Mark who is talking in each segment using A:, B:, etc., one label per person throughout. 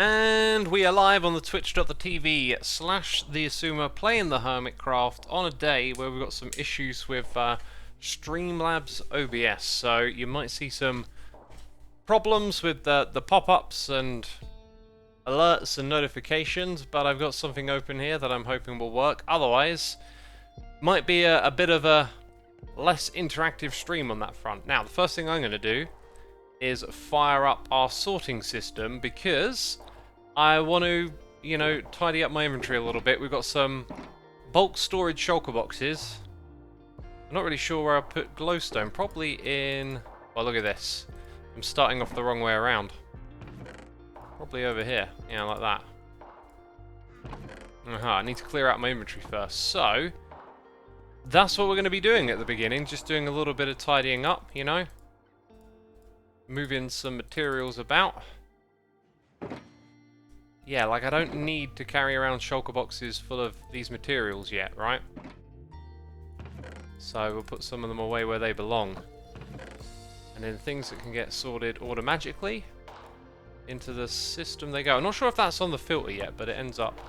A: And we are live on the twitch.tv/the Xisuma playing the Hermitcraft on a day where we've got some issues with Streamlabs OBS. So you might see some problems with the pop-ups and alerts and notifications, but I've got something open here that I'm hoping will work. Otherwise, might be a bit of a less interactive stream on that front. Now, the first thing I'm going to do is fire up our sorting system because I want to, you know, tidy up my inventory a little bit. We've got some bulk storage shulker boxes. I'm not really sure where I put glowstone. Probably in... Well, look at this. I'm starting off the wrong way around. Probably over here. Yeah, like that. I need to clear out my inventory first. So, that's what we're going to be doing at the beginning. Just doing a little bit of tidying up, you know. Moving some materials about. Yeah, like I don't need to carry around shulker boxes full of these materials yet, right? So we'll put some of them away where they belong. And then things that can get sorted automatically into the system they go. I'm not sure if that's on the filter yet, but it ends up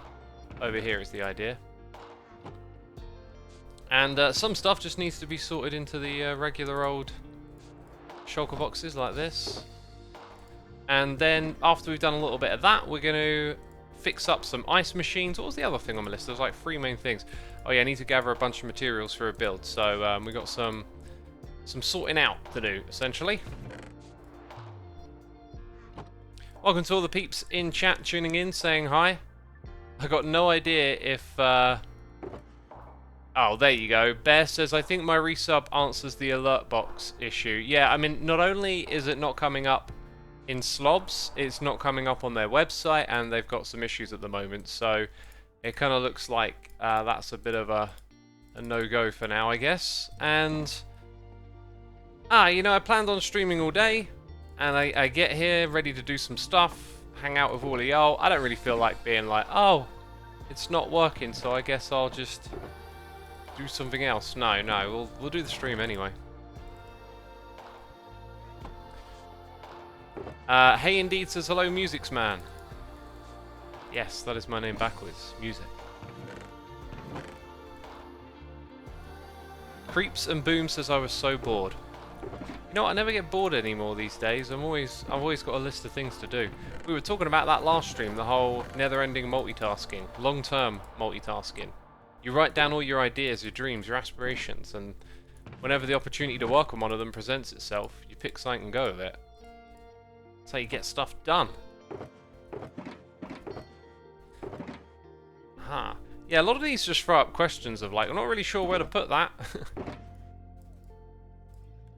A: over here is the idea. And some stuff just needs to be sorted into the regular old shulker boxes like this. And then after we've done a little bit of that, we're going to fix up some ice machines. What was the other thing on my list? There's like 3 main things. Oh yeah, I need to gather a bunch of materials for a build. So we've got some sorting out to do, essentially. Welcome to all the peeps in chat tuning in, saying hi. I got no idea if... Oh, there you go. Bear says, I think my resub answers the alert box issue. Yeah, I mean, not only is it not coming up in slobs, it's not coming up on their website, and they've got some issues at the moment, so it kind of looks like that's a bit of a no-go for now, I guess. And you know, I planned on streaming all day, and I get here ready to do some stuff, hang out with all of y'all. I don't really feel like being like, oh, it's not working, so I guess I'll just do something else. No, we'll do the stream anyway. Hey Indeed says, hello Musics Man. Yes, that is my name backwards. Music. Creeps and Boom says, I was so bored. You know what, I never get bored anymore these days. I've always got a list of things to do. We were talking about that last stream, the whole never-ending multitasking, long-term multitasking. You write down all your ideas, your dreams, your aspirations, and whenever the opportunity to work on one of them presents itself, you pick something and go with it. That's how you get stuff done. Yeah, a lot of these just throw up questions of like, I'm not really sure where to put that.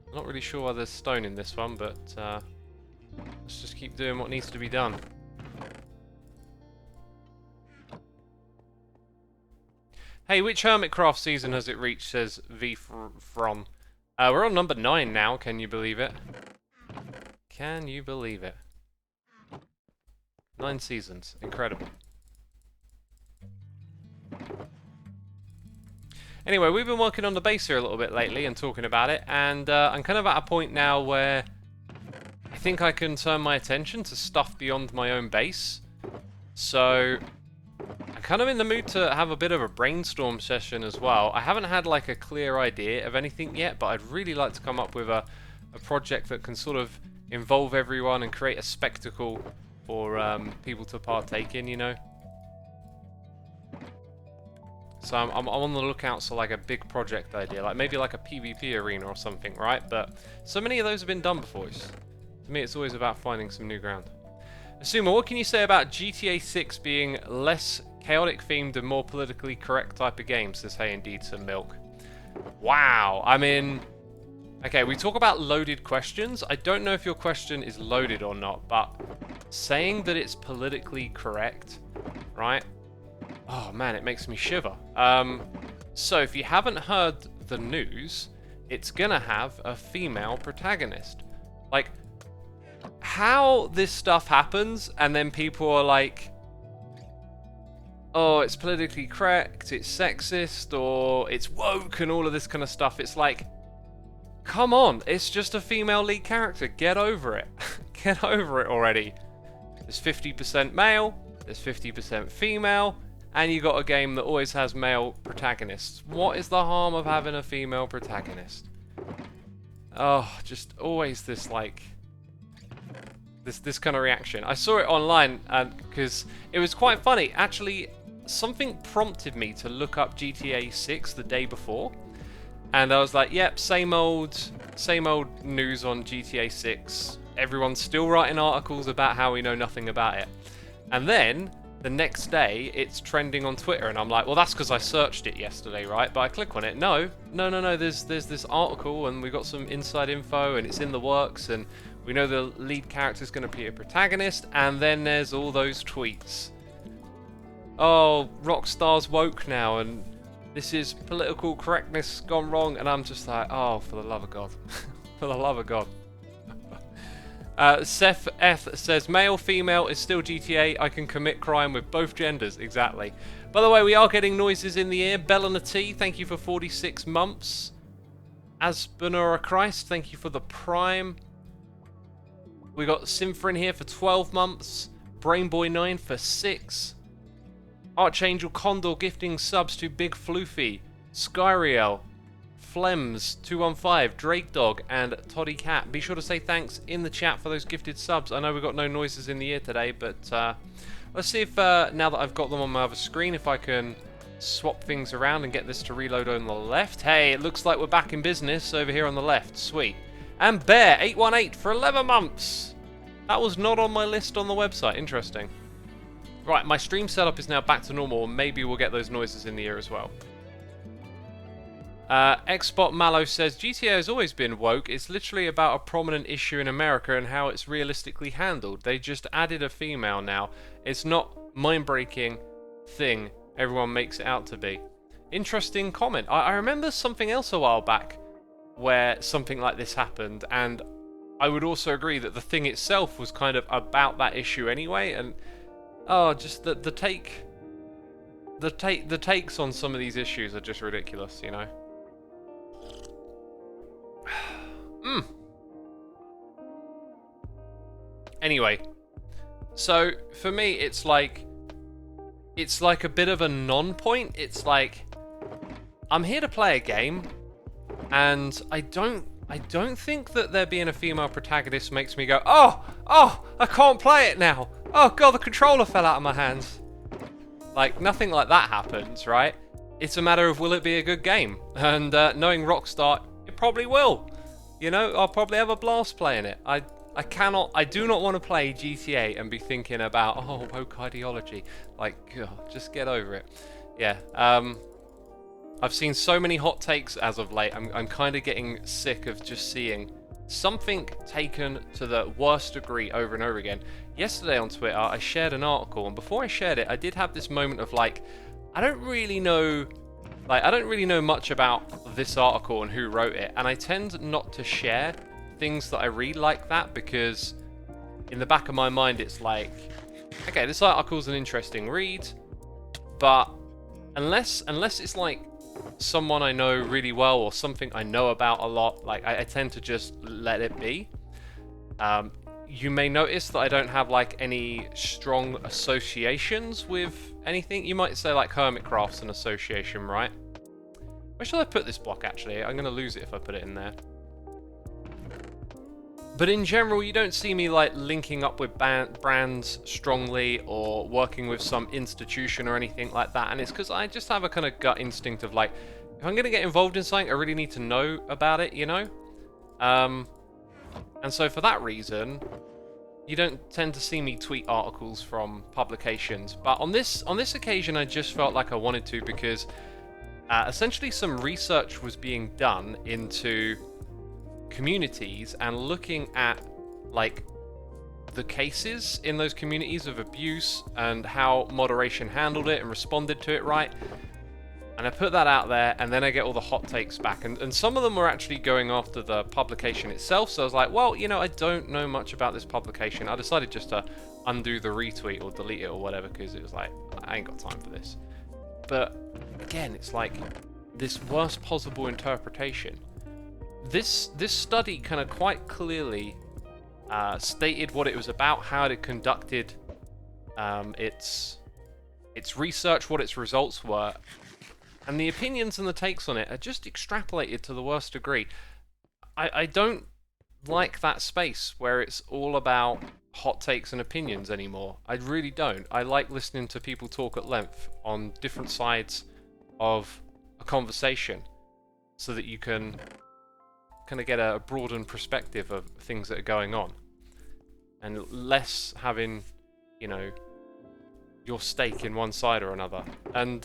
A: I'm not really sure why there's stone in this one, but let's just keep doing what needs to be done. Hey, which Hermitcraft season has it reached, says V from. We're on number 9 now, can you believe it? Can you believe it? 9 seasons. Incredible. Anyway, we've been working on the base here a little bit lately and talking about it, and I'm kind of at a point now where I think I can turn my attention to stuff beyond my own base. So I'm kind of in the mood to have a bit of a brainstorm session as well. I haven't had like a clear idea of anything yet, but I'd really like to come up with a project that can sort of involve everyone and create a spectacle for people to partake in, you know. So I'm on the lookout for like a big project idea, like maybe like a PvP arena or something, right? But so many of those have been done before. To me, it's always about finding some new ground. Xisuma, what can you say about GTA 6 being less chaotic themed and more politically correct type of game? Says, hey, indeed, some milk. Wow, I mean... Okay, we talk about loaded questions. I don't know if your question is loaded or not, but saying that it's politically correct, right? Oh man, it makes me shiver. So if you haven't heard the news, it's gonna have a female protagonist. Like, how this stuff happens and then people are like, oh, it's politically correct, it's sexist, or it's woke and all of this kind of stuff. It's like, come on, it's just a female lead character. Get over it. Get over it already. There's 50% male, there's 50% female, and you got a game that always has male protagonists. What is the harm of having a female protagonist? Oh, just always this like this kind of reaction. I saw it online because it was quite funny. Actually, something prompted me to look up GTA 6 the day before, and I was like, yep, same old news on GTA 6. Everyone's still writing articles about how we know nothing about it. And then the next day it's trending on Twitter, and I'm like, well, that's because I searched it yesterday, right? But I click on it, no, there's this article, and we got some inside info, and it's in the works, and we know the lead character is going to be a protagonist. And then there's all those tweets. Oh, Rockstar's woke now, and this is political correctness gone wrong, and I'm just like, oh, for the love of God. For the love of God. Seth F says, male, female is still GTA. I can commit crime with both genders. Exactly. By the way, we are getting noises in the ear. Bellana T, thank you for 46 months. Asbenora Christ, thank you for the prime. We got Symphorin here for 12 months. Brainboy9 for 6. Archangel Condor gifting subs to Big Floofy. Skyriel. Flems 215, Drake Dog, and Toddy Cat. Be sure to say thanks in the chat for those gifted subs. I know we've got no noises in the ear today, but let's see if now that I've got them on my other screen, if I can swap things around and get this to reload on the left. Hey, it looks like we're back in business over here on the left. Sweet. And Bear 818 for 11 months. That was not on my list on the website. Interesting. Right, my stream setup is now back to normal, and maybe we'll get those noises in the ear as well. Xbot Mallow says, GTA has always been woke. It's literally about a prominent issue in America and how it's realistically handled. They just added a female now. It's not mind-breaking thing everyone makes it out to be. Interesting comment. I remember something else a while back where something like this happened, and I would also agree that the thing itself was kind of about that issue anyway, and oh, just the takes on some of these issues are just ridiculous, you know. Anyway, so for me, it's like a bit of a non-point. It's like I'm here to play a game, and I don't think that there being a female protagonist makes me go, oh, I can't play it now. Oh god, the controller fell out of my hands. Like, nothing like that happens, right? It's a matter of, will it be a good game? And knowing Rockstar, it probably will. You know, I'll probably have a blast playing it. I do not want to play GTA and be thinking about, oh, woke ideology. Like, ugh, just get over it. Yeah, I've seen so many hot takes as of late. I'm kind of getting sick of just seeing something taken to the worst degree over and over again. Yesterday on Twitter, I shared an article, and before I shared it, I did have this moment of like, I don't really know much about this article and who wrote it, and I tend not to share things that I read like that, because in the back of my mind it's like, okay, this article's an interesting read, but unless it's like someone I know really well or something I know about a lot, like I tend to just let it be. You may notice that I don't have like any strong associations with anything. You might say like Hermitcraft's an association, right? Where shall I put this block actually? I'm going to lose it if I put it in there. But in general, you don't see me like linking up with brands strongly or working with some institution or anything like that. And it's because I just have a kind of gut instinct of like, if I'm going to get involved in something, I really need to know about it, you know? And so for that reason, you don't tend to see me tweet articles from publications. But on this occasion, I just felt like I wanted to, because essentially some research was being done into communities and looking at like the cases in those communities of abuse and how moderation handled it and responded to it, right? And I put that out there, and then I get all the hot takes back, and some of them were actually going after the publication itself. So I was like, well, you know, I don't know much about this publication. I decided just to undo the retweet or delete it or whatever, because it was like, I ain't got time for this. But again, it's like this worst possible interpretation. This study kind of quite clearly stated what it was about, how it conducted its research, what its results were, and the opinions and the takes on it are just extrapolated to the worst degree. I don't like that space where it's all about hot takes and opinions anymore. I really don't. I like listening to people talk at length on different sides of a conversation so that you can kind of get a broadened perspective of things that are going on, and less having, you know, your stake in one side or another. And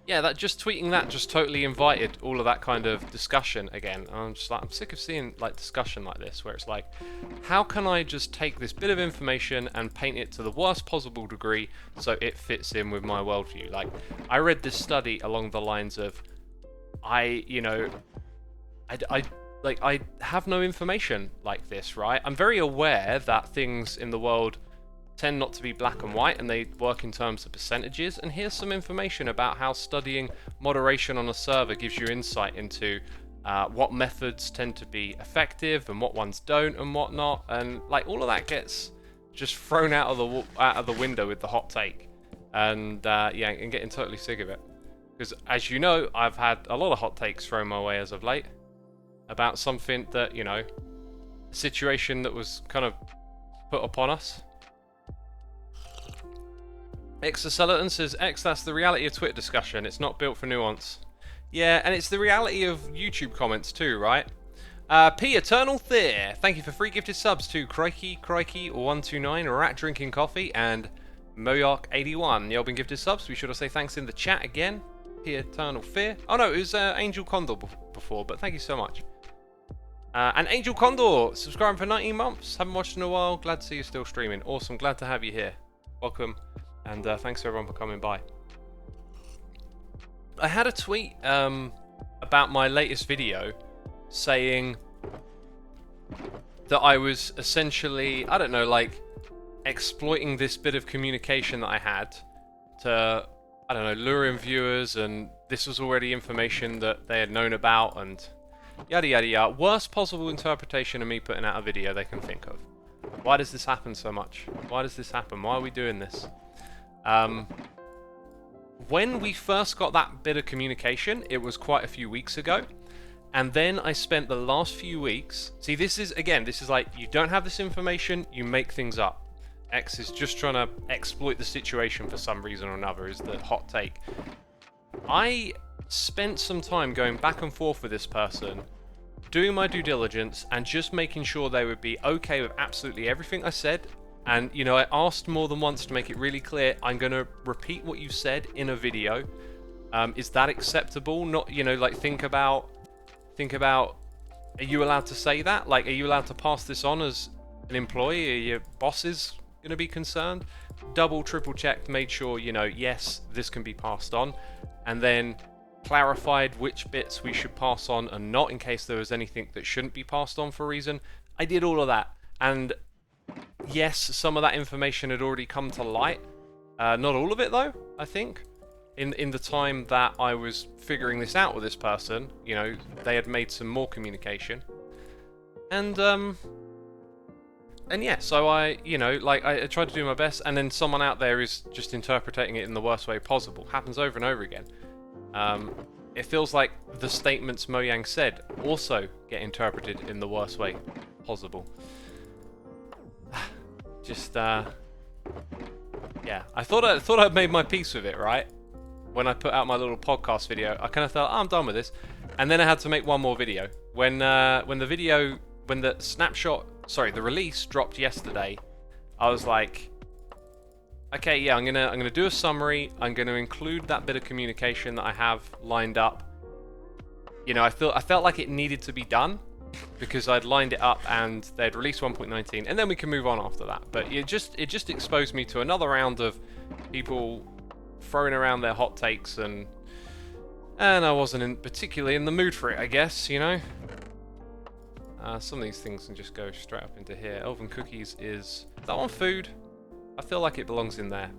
A: yeah, that just tweeting that just totally invited all of that kind of discussion again. And I'm just like, I'm sick of seeing like discussion like this, where it's like, how can I just take this bit of information and paint it to the worst possible degree so it fits in with my worldview? Like, I read this study along the lines of, I have no information like this, right? I'm very aware that things in the world tend not to be black and white, and they work in terms of percentages, and here's some information about how studying moderation on a server gives you insight into what methods tend to be effective and what ones don't and whatnot, and like all of that gets just thrown out of the window with the hot take. And yeah, and getting totally sick of it, because as you know, I've had a lot of hot takes thrown my way as of late about something that, you know, a situation that was kind of put upon us. Exoskeleton says, X, that's the reality of Twitter discussion. It's not built for nuance. Yeah, and it's the reality of YouTube comments too, right? P Eternal Theer, thank you for 3 gifted subs to Crikey129, Rat Drinking Coffee, and Moyark81. Y'all been gifted subs. Be sure to say thanks in the chat again. P Eternal Fear. Oh no, it was Angel Condor before, but thank you so much. And Angel Condor, subscribing for 19 months. Haven't watched in a while. Glad to see you still streaming. Awesome. Glad to have you here. Welcome. And thanks everyone for coming by. I had a tweet about my latest video saying that I was essentially, I don't know, like exploiting this bit of communication that I had to, I don't know, lure in viewers, and this was already information that they had known about, and yada yada yada. Worst possible interpretation of me putting out a video they can think of. Why does this happen so much? Why does this happen? Why are we doing this? When we first got that bit of communication, it was quite a few weeks ago, and then I spent the last few weeks... See, this is like, you don't have this information, you make things up. X is just trying to exploit the situation for some reason or another, is the hot take. I spent some time going back and forth with this person, doing my due diligence, and just making sure they would be okay with absolutely everything I said. And, you know, I asked more than once to make it really clear, I'm going to repeat what you said in a video. Is that acceptable? Not, you know, like, think about, are you allowed to say that? Like, are you allowed to pass this on as an employee? Are your bosses going to be concerned? Double, triple checked, made sure, you know, yes, this can be passed on. And then clarified which bits we should pass on and not, in case there was anything that shouldn't be passed on for a reason. I did all of that. And yes, some of that information had already come to light. Not all of it, though, I think. In the time that I was figuring this out with this person, you know, they had made some more communication. And yeah, so I, you know, like, I tried to do my best, and then someone out there is just interpreting it in the worst way possible. Happens over and over again. It feels like the statements Mojang said also get interpreted in the worst way possible. Just, yeah, I thought I'd made my peace with it, right? When I put out my little podcast video, I kind of thought, oh, I'm done with this. And then I had to make one more video. When the release dropped yesterday, I was like, okay, yeah, I'm gonna do a summary. I'm gonna include that bit of communication that I have lined up. You know, I felt like it needed to be done, because I'd lined it up and they'd released 1.19, and then we can move on after that. But it just exposed me to another round of people throwing around their hot takes, and I wasn't particularly in the mood for it, I guess, you know. Some of these things can just go straight up into here. Elven Cookies is that one food? I feel like it belongs in there.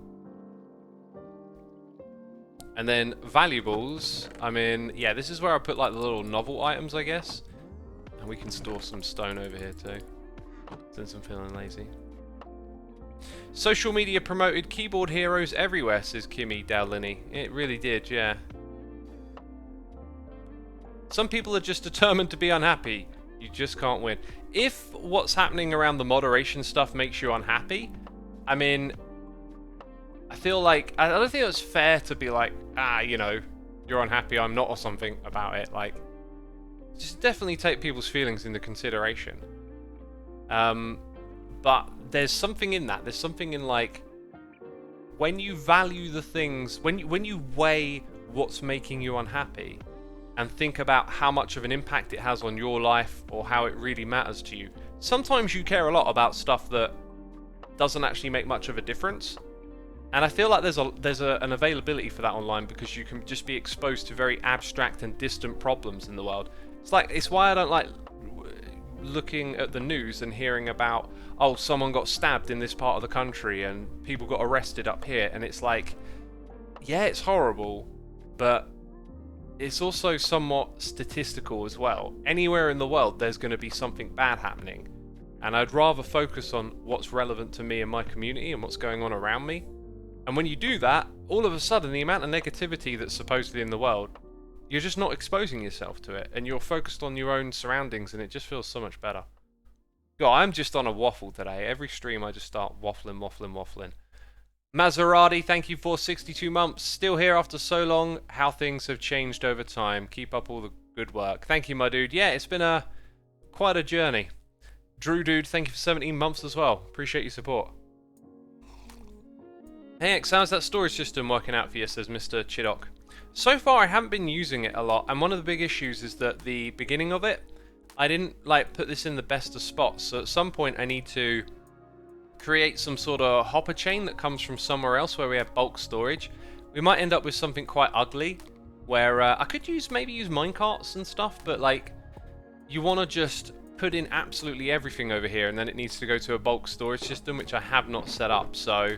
A: And then valuables, I mean, yeah, this is where I put like the little novel items, I guess. And we can store some stone over here too, since I'm feeling lazy. Social media promoted keyboard heroes everywhere, says Kimmy Dowlini. It really did, yeah. Some people are just determined to be unhappy. You just can't win. If what's happening around the moderation stuff makes you unhappy, I mean, I feel like, I don't think it's fair to be like, you know, you're unhappy, I'm not, or something about it. Like, just definitely take people's feelings into consideration. But there's something in that. There's something in, like, when you value the things, when you weigh what's making you unhappy and think about how much of an impact it has on your life or how it really matters to you, sometimes you care a lot about stuff that doesn't actually make much of a difference. And I feel like there's an availability for that online, because you can just be exposed to very abstract and distant problems in the world. It's why I don't like looking at the news and hearing about, oh, someone got stabbed in this part of the country and people got arrested up here, and it's like, yeah, it's horrible, but it's also somewhat statistical as well. Anywhere in the world there's going to be something bad happening, and I'd rather focus on what's relevant to me and my community and what's going on around me. And when you do that, all of a sudden the amount of negativity that's supposedly in the world, you're just not exposing yourself to it, and you're focused on your own surroundings, and it just feels so much better. God, I'm just on a waffle today. Every stream I just start waffling. Maserati, thank you for 62 months. Still here after so long. How things have changed over time. Keep up all the good work. Thank you, my dude. Yeah, it's been quite a journey. Drew Dude, thank you for 17 months as well. Appreciate your support. Hey X, how's that storage system working out for you, says Mr. Chidok. So far I haven't been using it a lot, and one of the big issues is that the beginning of it, I didn't put this in the best of spots, so at some point I need to create some sort of hopper chain that comes from somewhere else where we have bulk storage. We might end up with something quite ugly, where I could maybe use minecarts and stuff, but like, you want to just put in absolutely everything over here, and then it needs to go to a bulk storage system, which I have not set up, so...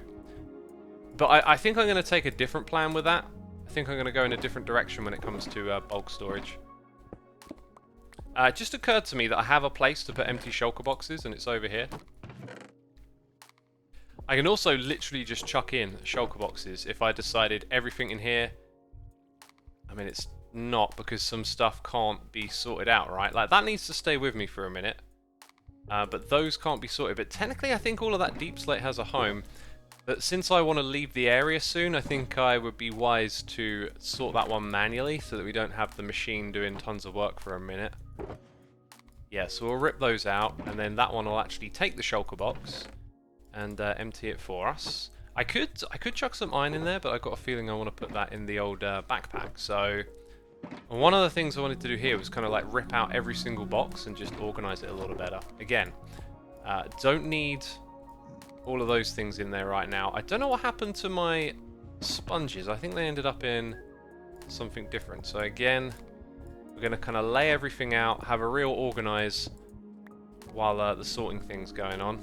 A: But I think I'm going to take a different plan with that. I think I'm going to go in a different direction when it comes to bulk storage. It just occurred to me that I have a place to put empty shulker boxes, and it's over here. I can also literally just chuck in shulker boxes if I decided everything in here... I mean, it's not, because some stuff can't be sorted out, right? Like, that needs to stay with me for a minute. But those can't be sorted. But technically, I think all of that deep slate has a home. But since I want to leave the area soon, I think I would be wise to sort that one manually so that we don't have the machine doing tons of work for a minute. Yeah, so we'll rip those out, and then that one will actually take the shulker box and empty it for us. I could chuck some iron in there, but I've got a feeling I want to put that in the old backpack. So one of the things I wanted to do here was kind of like rip out every single box and just organize it a little better. Again, don't need all of those things in there right now. I don't know what happened to my sponges. I think they ended up in something different. So again, we're going to kind of lay everything out, have a real organize while the sorting thing's going on.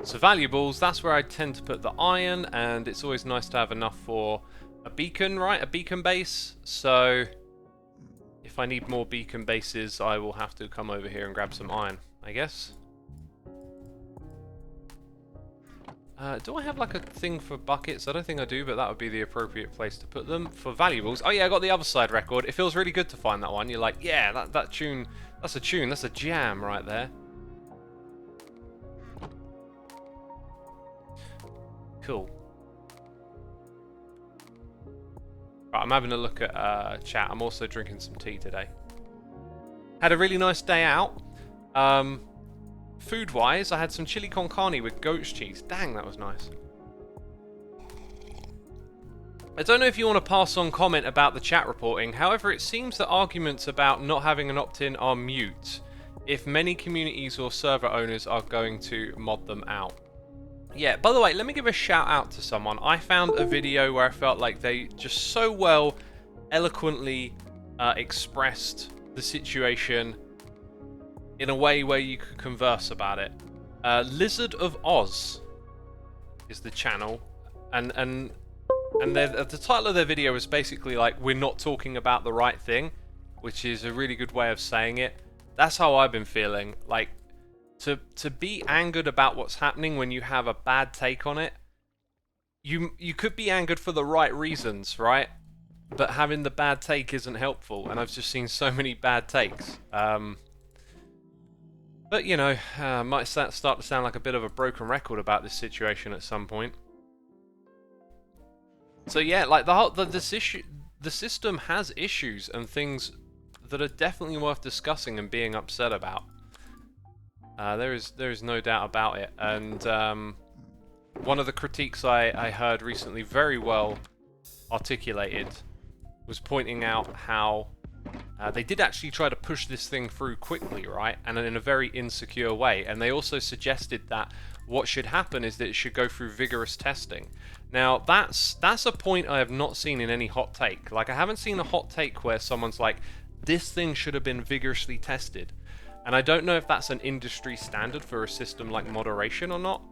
A: So valuables, that's where I tend to put the iron, and it's always nice to have enough for a beacon, right? A beacon base. So if I need more beacon bases, I will have to come over here and grab some iron, I guess. Do I have like a thing for buckets? I don't think I do, but that would be the appropriate place to put them. For valuables, oh yeah, I got the other side record. It feels really good to find that one. You're like, yeah, that tune, that's a jam right there. Cool. Right, I'm having a look at chat. I'm also drinking some tea today. Had a really nice day out. Food-wise, I had some chili con carne with goat's cheese. Dang, that was nice. I don't know if you want to pass on comment about the chat reporting. However, it seems that arguments about not having an opt-in are mute if many communities or server owners are going to mod them out. Yeah, by the way, let me give a shout out to someone. I found a video where I felt like they just so well, eloquently expressed the situation in a way where you could converse about it. Lizard of Oz is the channel, and the title of their video is basically like, we're not talking about the right thing, which is a really good way of saying it. That's how I've been feeling. Like, To be angered about what's happening when you have a bad take on it, you could be angered for the right reasons, right? But having the bad take isn't helpful, and I've just seen so many bad takes. But you know, might start to sound like a bit of a broken record about this situation at some point. So yeah, like the system has issues and things that are definitely worth discussing and being upset about. There is no doubt about it, and one of the critiques I heard recently, very well articulated, was pointing out how they did actually try to push this thing through quickly, right? And in a very insecure way. And they also suggested that what should happen is that it should go through vigorous testing. Now, that's a point I have not seen in any hot take. Like, I haven't seen a hot take where someone's like, this thing should have been vigorously tested. And I don't know if that's an industry standard for a system like moderation or not,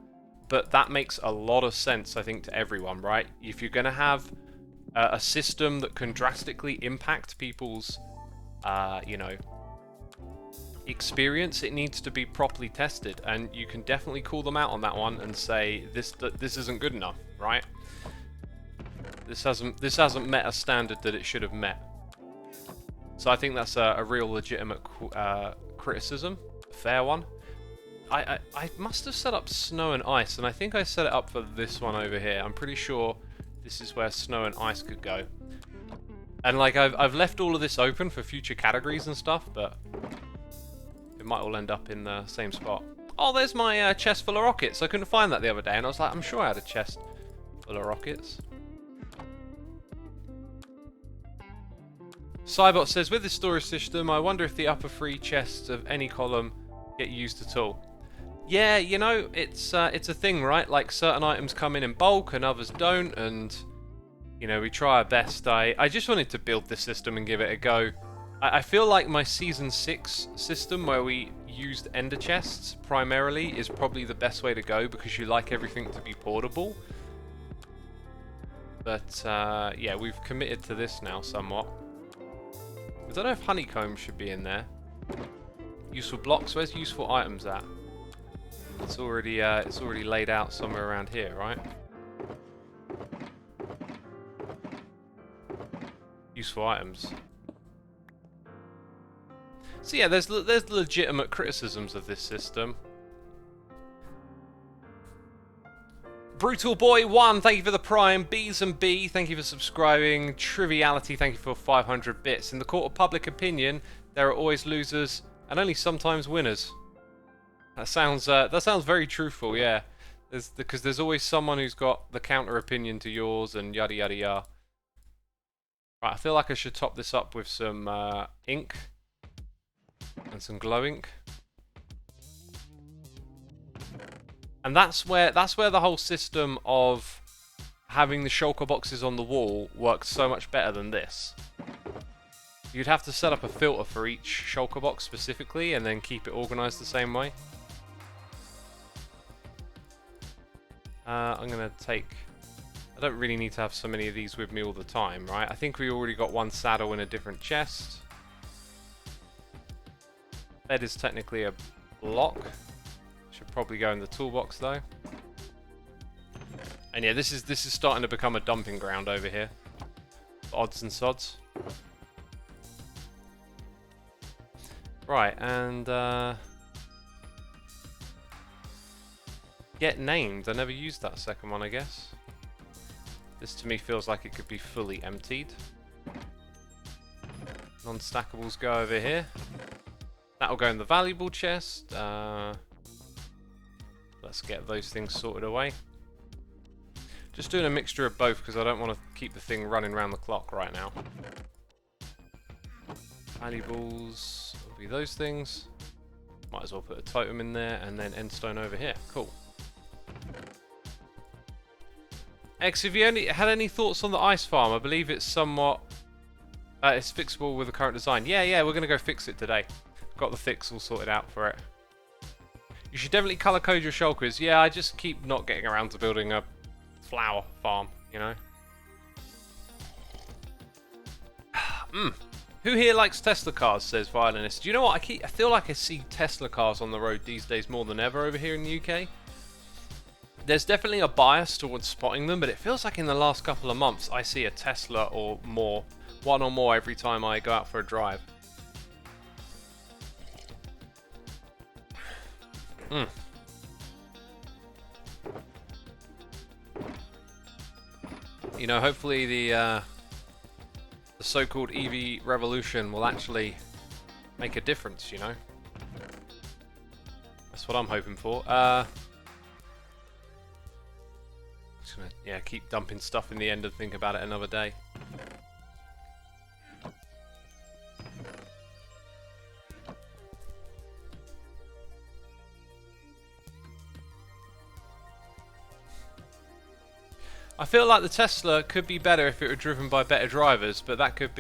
A: but that makes a lot of sense, I think, to everyone, right? If you're going to have a system that can drastically impact people's, you know, experience, it needs to be properly tested, and you can definitely call them out on that one and say this isn't good enough, right? This hasn't met a standard that it should have met. So I think that's a real legitimate criticism, a fair one. I must have set up snow and ice, and I think I set it up for this one over here. I'm pretty sure this is where snow and ice could go. And like I've left all of this open for future categories and stuff, but it might all end up in the same spot. Oh, there's my chest full of rockets. I couldn't find that the other day, and I was like, I'm sure I had a chest full of rockets. Cybot says, with this storage system, I wonder if the upper three chests of any column get used at all. Yeah, you know, it's a thing, right? Like, certain items come in bulk and others don't, and you know, we try our best. I just wanted to build this system and give it a go. I feel like my Season 6 system, where we used ender chests primarily, is probably the best way to go, because you like everything to be portable. But yeah, we've committed to this now somewhat. I don't know if honeycomb should be in there. Useful blocks, where's useful items at? It's already laid out somewhere around here, right? Useful items. So yeah, there's legitimate criticisms of this system. Brutal Boy 1, thank you for the Prime. Bees and B, thank you for subscribing. Triviality, thank you for 500 bits. In the court of public opinion, there are always losers and only sometimes winners. That sounds very truthful, yeah. Because there's always someone who's got the counter opinion to yours and yada yada yada. Right, I feel like I should top this up with some ink and some glow ink. And that's where the whole system of having the shulker boxes on the wall works so much better than this. You'd have to set up a filter for each shulker box specifically and then keep it organized the same way. I'm gonna take... I don't really need to have so many of these with me all the time, right? I think we already got one saddle in a different chest. Bed is technically a block. Should probably go in the toolbox though. And yeah, this is starting to become a dumping ground over here. Odds and sods. Right, and get named. I never used that second one, I guess. This to me feels like it could be fully emptied. Non-stackables go over here. That'll go in the valuable chest. Let's get those things sorted away. Just doing a mixture of both because I don't want to keep the thing running around the clock right now. Valuables will be those things. Might as well put a totem in there and then endstone over here. Cool. X, have you had any thoughts on the ice farm? I believe it's somewhat... it's fixable with the current design. Yeah, we're going to go fix it today. Got the fix all sorted out for it. You should definitely color code your shulkers. Yeah, I just keep not getting around to building a flower farm, you know? Who here likes Tesla cars, says Violinist. Do you know what? I feel like I see Tesla cars on the road these days more than ever over here in the UK. There's definitely a bias towards spotting them, but it feels like in the last couple of months I see a Tesla or more, one or more every time I go out for a drive. You know, hopefully the so-called EV revolution will actually make a difference, you know? That's what I'm hoping for. Just gonna, yeah, keep dumping stuff in the end and think about it another day. I feel like the Tesla could be better if it were driven by better drivers, but that could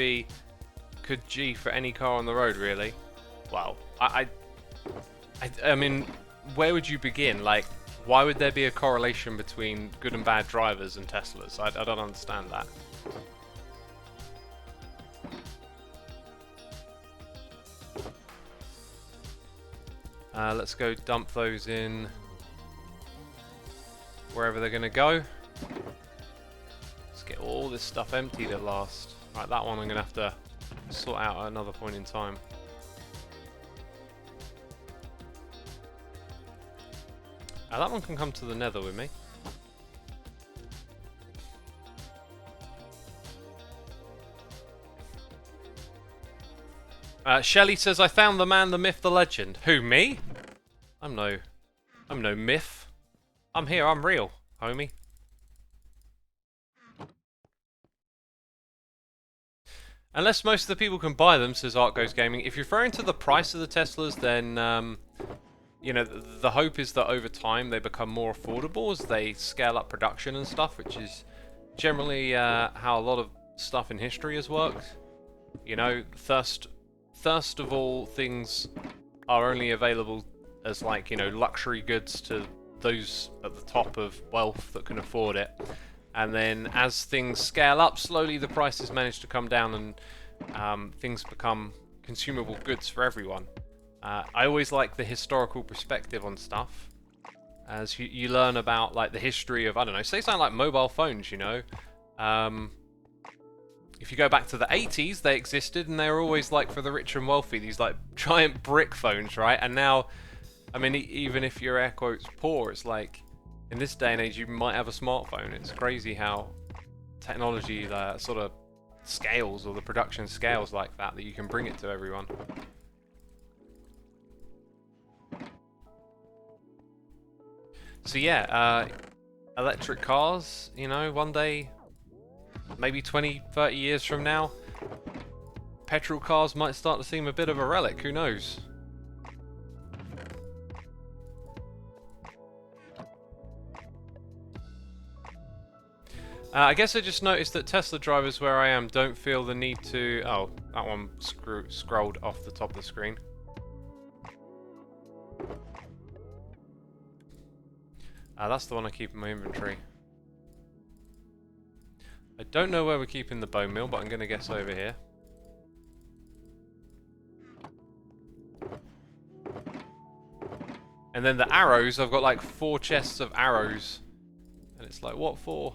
A: G for any car on the road, really. Wow. I mean, where would you begin? Like, why would there be a correlation between good and bad drivers and Teslas? I don't understand that. Let's go dump those in wherever they're going to go. Get all this stuff emptied at last. Right, that one I'm going to have to sort out at another point in time. That one can come to the nether with me. Shelley says, I found the man, the myth, the legend. Who, me? I'm no myth. I'm here, I'm real, homie. Unless most of the people can buy them, says Art Goes Gaming. If you're referring to the price of the Teslas, then, you know, the hope is that over time they become more affordable as they scale up production and stuff, which is generally how a lot of stuff in history has worked. You know, thirst of all things are only available as, like, you know, luxury goods to those at the top of wealth that can afford it. And then as things scale up, slowly the prices manage to come down and things become consumable goods for everyone. I always like the historical perspective on stuff. As you learn about, like, the history of, I don't know, say something like mobile phones, you know. If you go back to the 80s, they existed and they were always, like, for the rich and wealthy, these, like, giant brick phones, right? And now, I mean, even if you're air quotes poor, it's like, in this day and age, you might have a smartphone. It's crazy how technology sort of scales, or the production scales like that you can bring it to everyone. So yeah, electric cars, you know, one day, maybe 20, 30 years from now, petrol cars might start to seem a bit of a relic, who knows? I guess I just noticed that Tesla drivers where I am don't feel the need to... Oh, that one scrolled off the top of the screen. That's the one I keep in my inventory. I don't know where we're keeping the bone meal, but I'm going to guess over here. And then the arrows, I've got like 4 chests of arrows. And it's like, what for?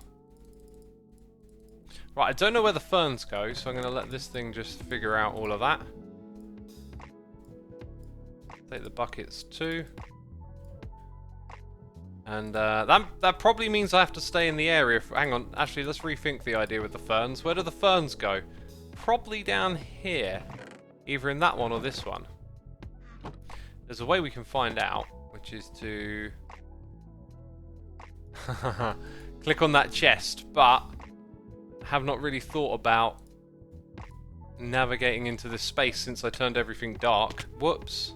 A: Right, I don't know where the ferns go, so I'm going to let this thing just figure out all of that. Take the buckets too. And that probably means I have to stay in the area. Hang on, actually, let's rethink the idea with the ferns. Where do the ferns go? Probably down here. Either in that one or this one. There's a way we can find out, which is to... click on that chest, but... have not really thought about navigating into this space since I turned everything dark. Whoops.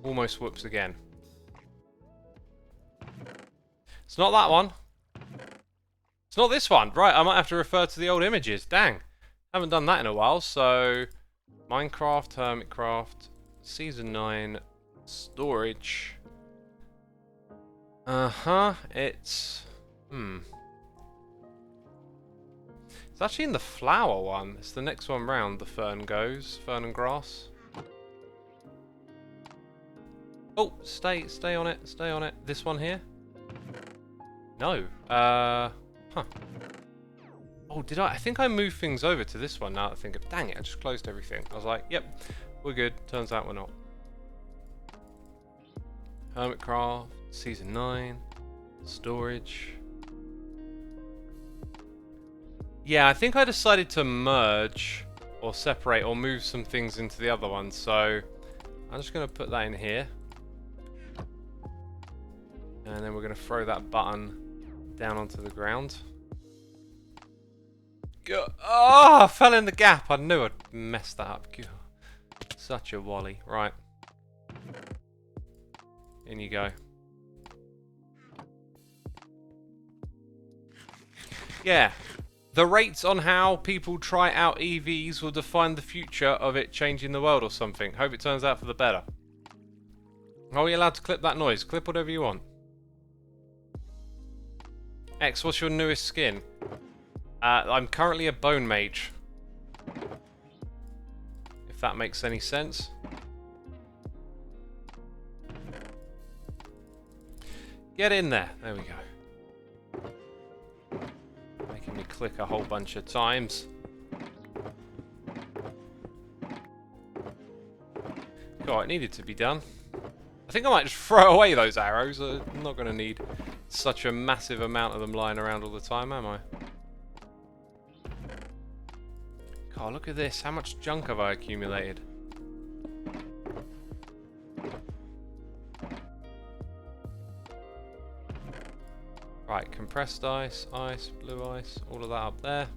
A: Almost whoops again. It's not that one. It's not this one. Right, I might have to refer to the old images. Dang. Haven't done that in a while, so... Minecraft, Hermitcraft, Season 9, Storage. It's actually in the flower one. It's the next one round, the fern goes. Fern and grass. Oh, stay on it, stay on it. This one here? No. Huh. Oh, did I? I think I moved things over to this one now that I think of. Dang it, I just closed everything. I was like, yep, we're good. Turns out we're not. Hermitcraft, Season 9, storage. Yeah, I think I decided to merge or separate or move some things into the other one, so I'm just going to put that in here. And then we're going to throw that button down onto the ground. Oh, I fell in the gap. I knew I'd messed that up. God. Such a wally. Right. In you go. Yeah. The rates on how people try out EVs will define the future of it changing the world or something. Hope it turns out for the better. Are we allowed to clip that noise? Clip whatever you want. X, what's your newest skin? I'm currently a bone mage. If that makes any sense. Get in there. There we go. Making me click a whole bunch of times. God, it needed to be done. I think I might just throw away those arrows. I'm not going to need such a massive amount of them lying around all the time, am I? God, look at this. How much junk have I accumulated? Right, compressed ice, ice, blue ice, all of that up there.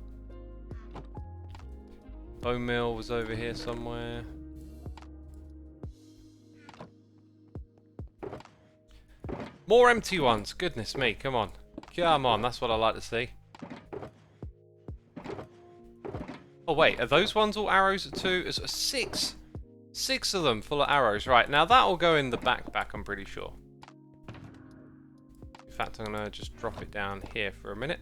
A: Bone meal was over here somewhere. More empty ones. Goodness me, come on. Come on, that's what I like to see. Oh wait, are those ones all arrows too? It's six. 6 of them full of arrows. Right, now that will go in the backpack, I'm pretty sure. In fact, I'm going to just drop it down here for a minute.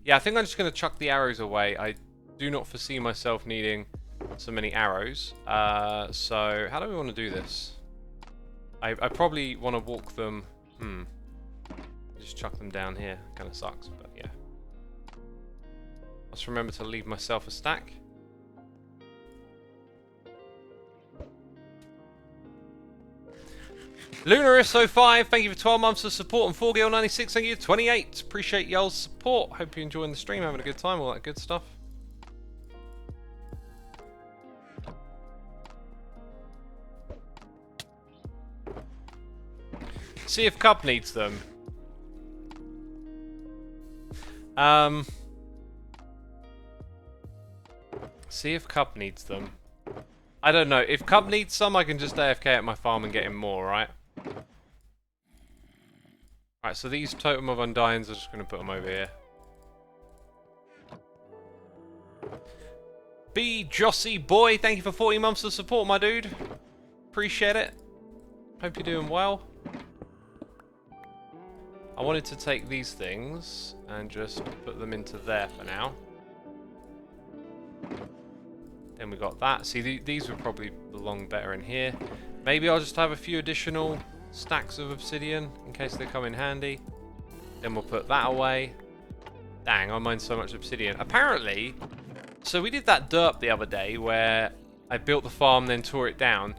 A: Yeah, I think I'm just going to chuck the arrows away. I do not foresee myself needing so many arrows. So, how do we want to do this? I probably want to walk them... Just chuck them down here. Kind of sucks, but yeah. Let's remember to leave myself a stack. Lunarisso5, thank you for 12 months of support, and 4Gil96, thank you for 28. Appreciate y'all's support. Hope you're enjoying the stream, having a good time, all that good stuff. See if Cub needs them. See if Cub needs them. I don't know. If Cub needs some, I can just AFK at my farm and get him more, right? Right, so these Totem of Undyings, I'm just going to put them over here. B. Jossie Boy, thank you for 40 months of support, my dude. Appreciate it. Hope you're doing well. I wanted to take these things and just put them into there for now. Then we got that. See, these would probably belong better in here. Maybe I'll just have a few additional stacks of obsidian in case they come in handy. Then we'll put that away. Dang, I mine so much obsidian. Apparently, so we did that derp the other day where I built the farm, then tore it down.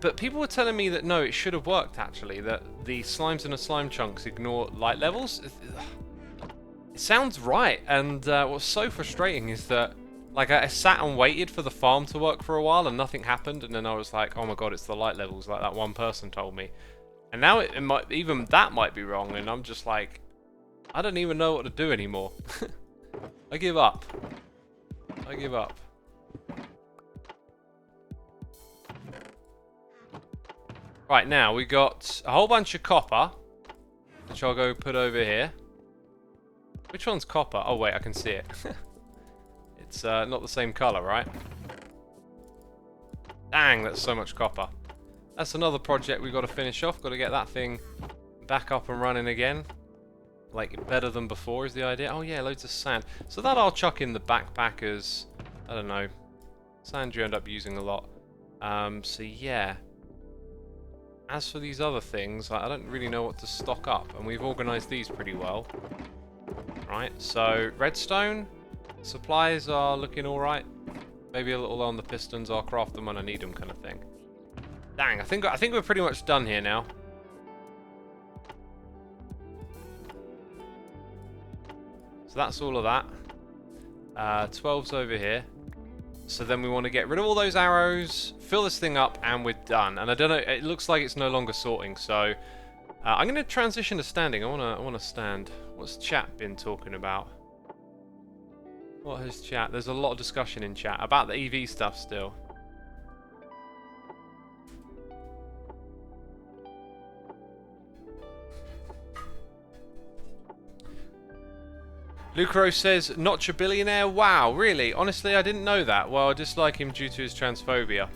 A: But people were telling me that no, it should have worked actually, that the slimes and the slime chunks ignore light levels. It sounds right, and what's so frustrating is that like I sat and waited for the farm to work for a while and nothing happened, and then I was like, oh my god, it's the light levels, like that one person told me. And now it might, even that might be wrong, and I'm just like, I don't even know what to do anymore. I give up. I give up. Right, now we got a whole bunch of copper, which I'll go put over here. Which one's copper? Oh wait, I can see it. It's not the same colour, right? Dang, that's so much copper. That's another project we've got to finish off. Got to get that thing back up and running again. like, better than before is the idea. Oh yeah, loads of sand. So that I'll chuck in the backpack as, I don't know, sand you end up using a lot. So yeah. As for these other things, I don't really know what to stock up, and we've organised these pretty well. Right, so redstone, supplies are looking alright. Maybe a little low on the pistons, I'll craft them when I need them kind of thing. Dang, I think we're pretty much done here now. So that's all of that. 12's over here. So then we want to get rid of all those arrows, fill this thing up, and we're done. And I don't know, it looks like it's no longer sorting, so I'm going to transition to standing. I want to stand. What's chat been talking about? What has chat? There's a lot of discussion in chat about the EV stuff still. Lucro says, Notch a billionaire? Wow, really? Honestly, I didn't know that. Well, I dislike him due to his transphobia.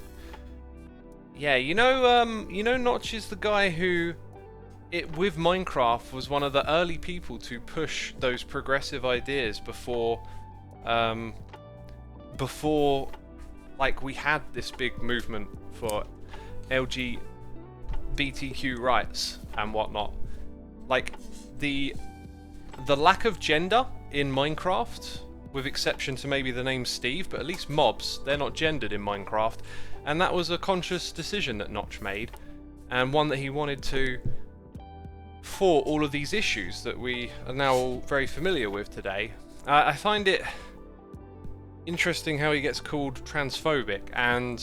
A: Yeah, you know Notch is the guy who, with Minecraft, was one of the early people to push those progressive ideas before, like, we had this big movement for LGBTQ rights and whatnot. Like, the lack of gender in Minecraft, with exception to maybe the name Steve, but at least mobs, they're not gendered in Minecraft, and that was a conscious decision that Notch made, and one that he wanted to for all of these issues that we are now all very familiar with today. I find it interesting how he gets called transphobic, and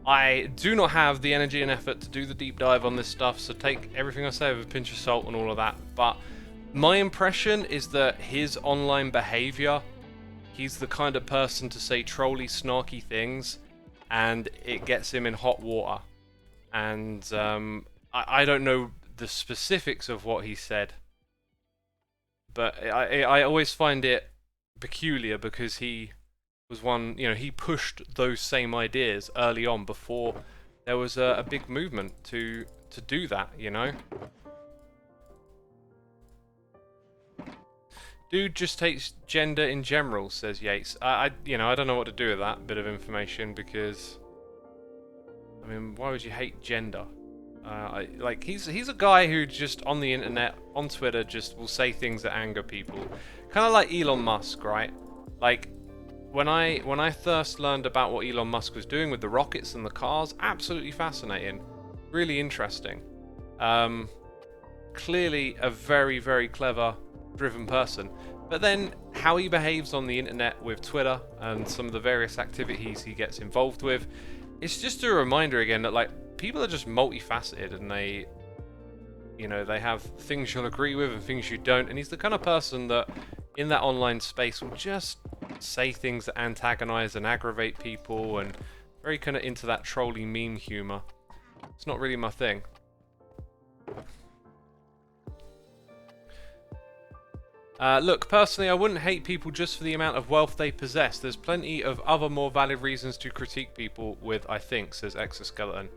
A: I do not have the energy and effort to do the deep dive on this stuff, so take everything I say with a pinch of salt and all of that, but my impression is that his online behaviour, he's the kind of person to say trolly, snarky things, and it gets him in hot water. And I don't know the specifics of what he said, but I always find it peculiar because he was one, you know, he pushed those same ideas early on before there was a big movement to do that, you know. Dude just hates gender in general, says Yates. You know, I don't know what to do with that bit of information because, I mean, why would you hate gender? Like, he's a guy who just on the internet, on Twitter, just will say things that anger people. Kind of like Elon Musk, right? Like, when I first learned about what Elon Musk was doing with the rockets and the cars, absolutely fascinating, really interesting. Clearly a very, very clever, driven person, but then how he behaves on the internet with Twitter and some of the various activities he gets involved with, it's just a reminder again that, like, people are just multifaceted, and they, you know, they have things you'll agree with and things you don't, and he's the kind of person that in that online space will just say things that antagonize and aggravate people, and very kind of into that trolly meme humor. It's not really my thing. Look, personally, I wouldn't hate people just for the amount of wealth they possess. There's plenty of other more valid reasons to critique people with, I think, says Exoskeleton.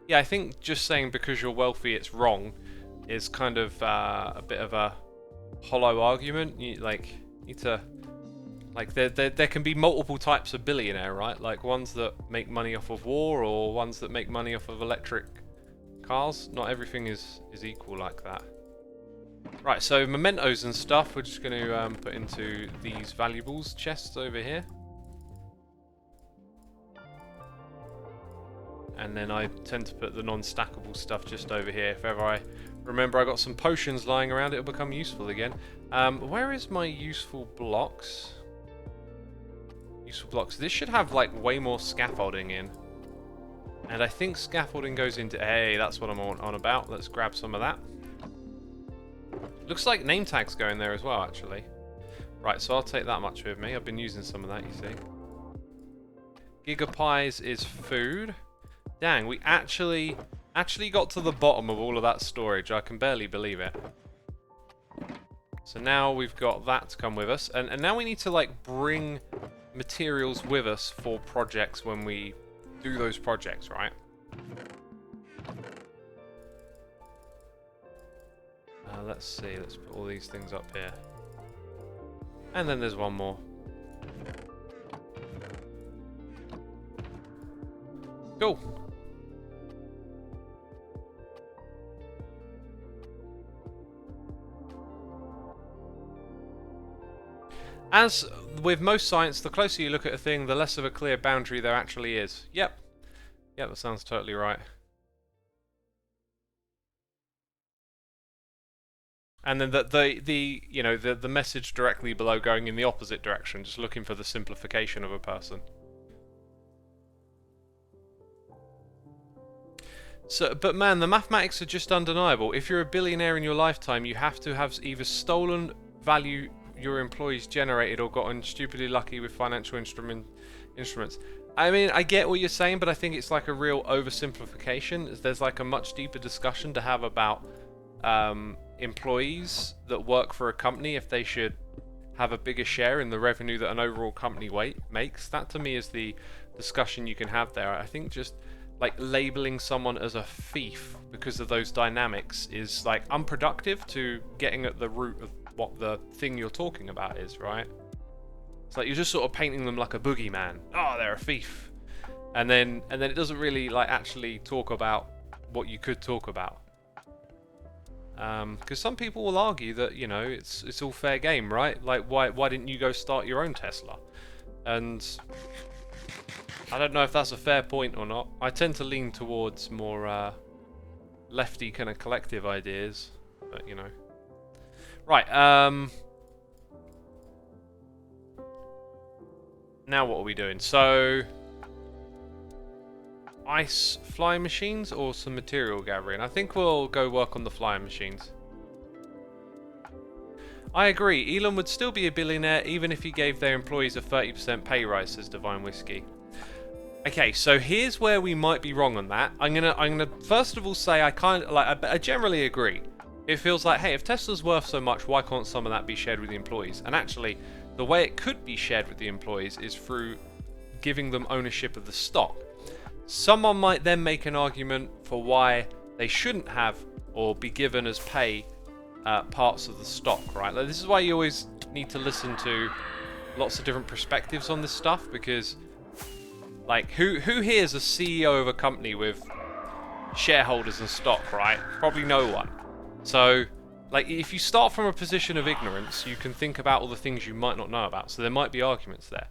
A: Yeah, I think just saying because you're wealthy it's wrong is kind of a bit of a hollow argument. You need to, like, there can be multiple types of billionaire, right? Like ones that make money off of war, or ones that make money off of electric cars. Not everything is equal like that. Right, so mementos and stuff we're just going to put into these valuables chests over here. And then I tend to put the non-stackable stuff just over here. If ever I remember I got some potions lying around, it'll become useful again. Where is my useful blocks? Useful blocks. This should have, like, way more scaffolding in. And I think scaffolding goes into... Hey, that's what I'm on about. Let's grab some of that. Looks like name tags go in there as well, actually. Right, so I'll take that much with me. I've been using some of that, you see. Gigapies is food. Dang, we actually got to the bottom of all of that storage. I can barely believe it. So now we've got that to come with us. And now we need to, like, bring materials with us for projects when we do those projects, right? Let's see, let's put all these things up here. And then there's one more. Cool. As with most science, the closer you look at a thing, the less of a clear boundary there actually is. Yep. Yep, that sounds totally right. And then the message directly below going in the opposite direction, just looking for the simplification of a person. So, but man, the mathematics are just undeniable. If you're a billionaire in your lifetime, you have to have either stolen value your employees generated or gotten stupidly lucky with financial instruments. I mean, I get what you're saying, but I think it's like a real oversimplification. There's like a much deeper discussion to have about employees that work for a company, if they should have a bigger share in the revenue that an overall company makes. That to me is the discussion you can have there. I think just like labeling someone as a thief because of those dynamics is like unproductive to getting at the root of what the thing you're talking about is, right? It's like you're just sort of painting them like a boogeyman. Oh, they're a thief. And then it doesn't really like actually talk about what you could talk about. Because some people will argue that, you know, it's all fair game, right? Like why didn't you go start your own Tesla? And I don't know if that's a fair point or not. I tend to lean towards more lefty kind of collective ideas, but you know. Right, now what are we doing? So, ice flying machines or some material gathering? I think we'll go work on the flying machines. I agree, Elon would still be a billionaire even if he gave their employees a 30% pay rise, says Divine Whiskey. Okay, so here's where we might be wrong on that. I'm gonna first of all say I generally agree. It feels like, hey, if Tesla's worth so much, why can't some of that be shared with the employees? And actually, the way it could be shared with the employees is through giving them ownership of the stock. Someone might then make an argument for why they shouldn't have or be given as pay parts of the stock, right? Like, this is why you always need to listen to lots of different perspectives on this stuff, because like who here is a CEO of a company with shareholders and stock, right? Probably no one. So like if you start from a position of ignorance, you can think about all the things you might not know about. So there might be arguments there.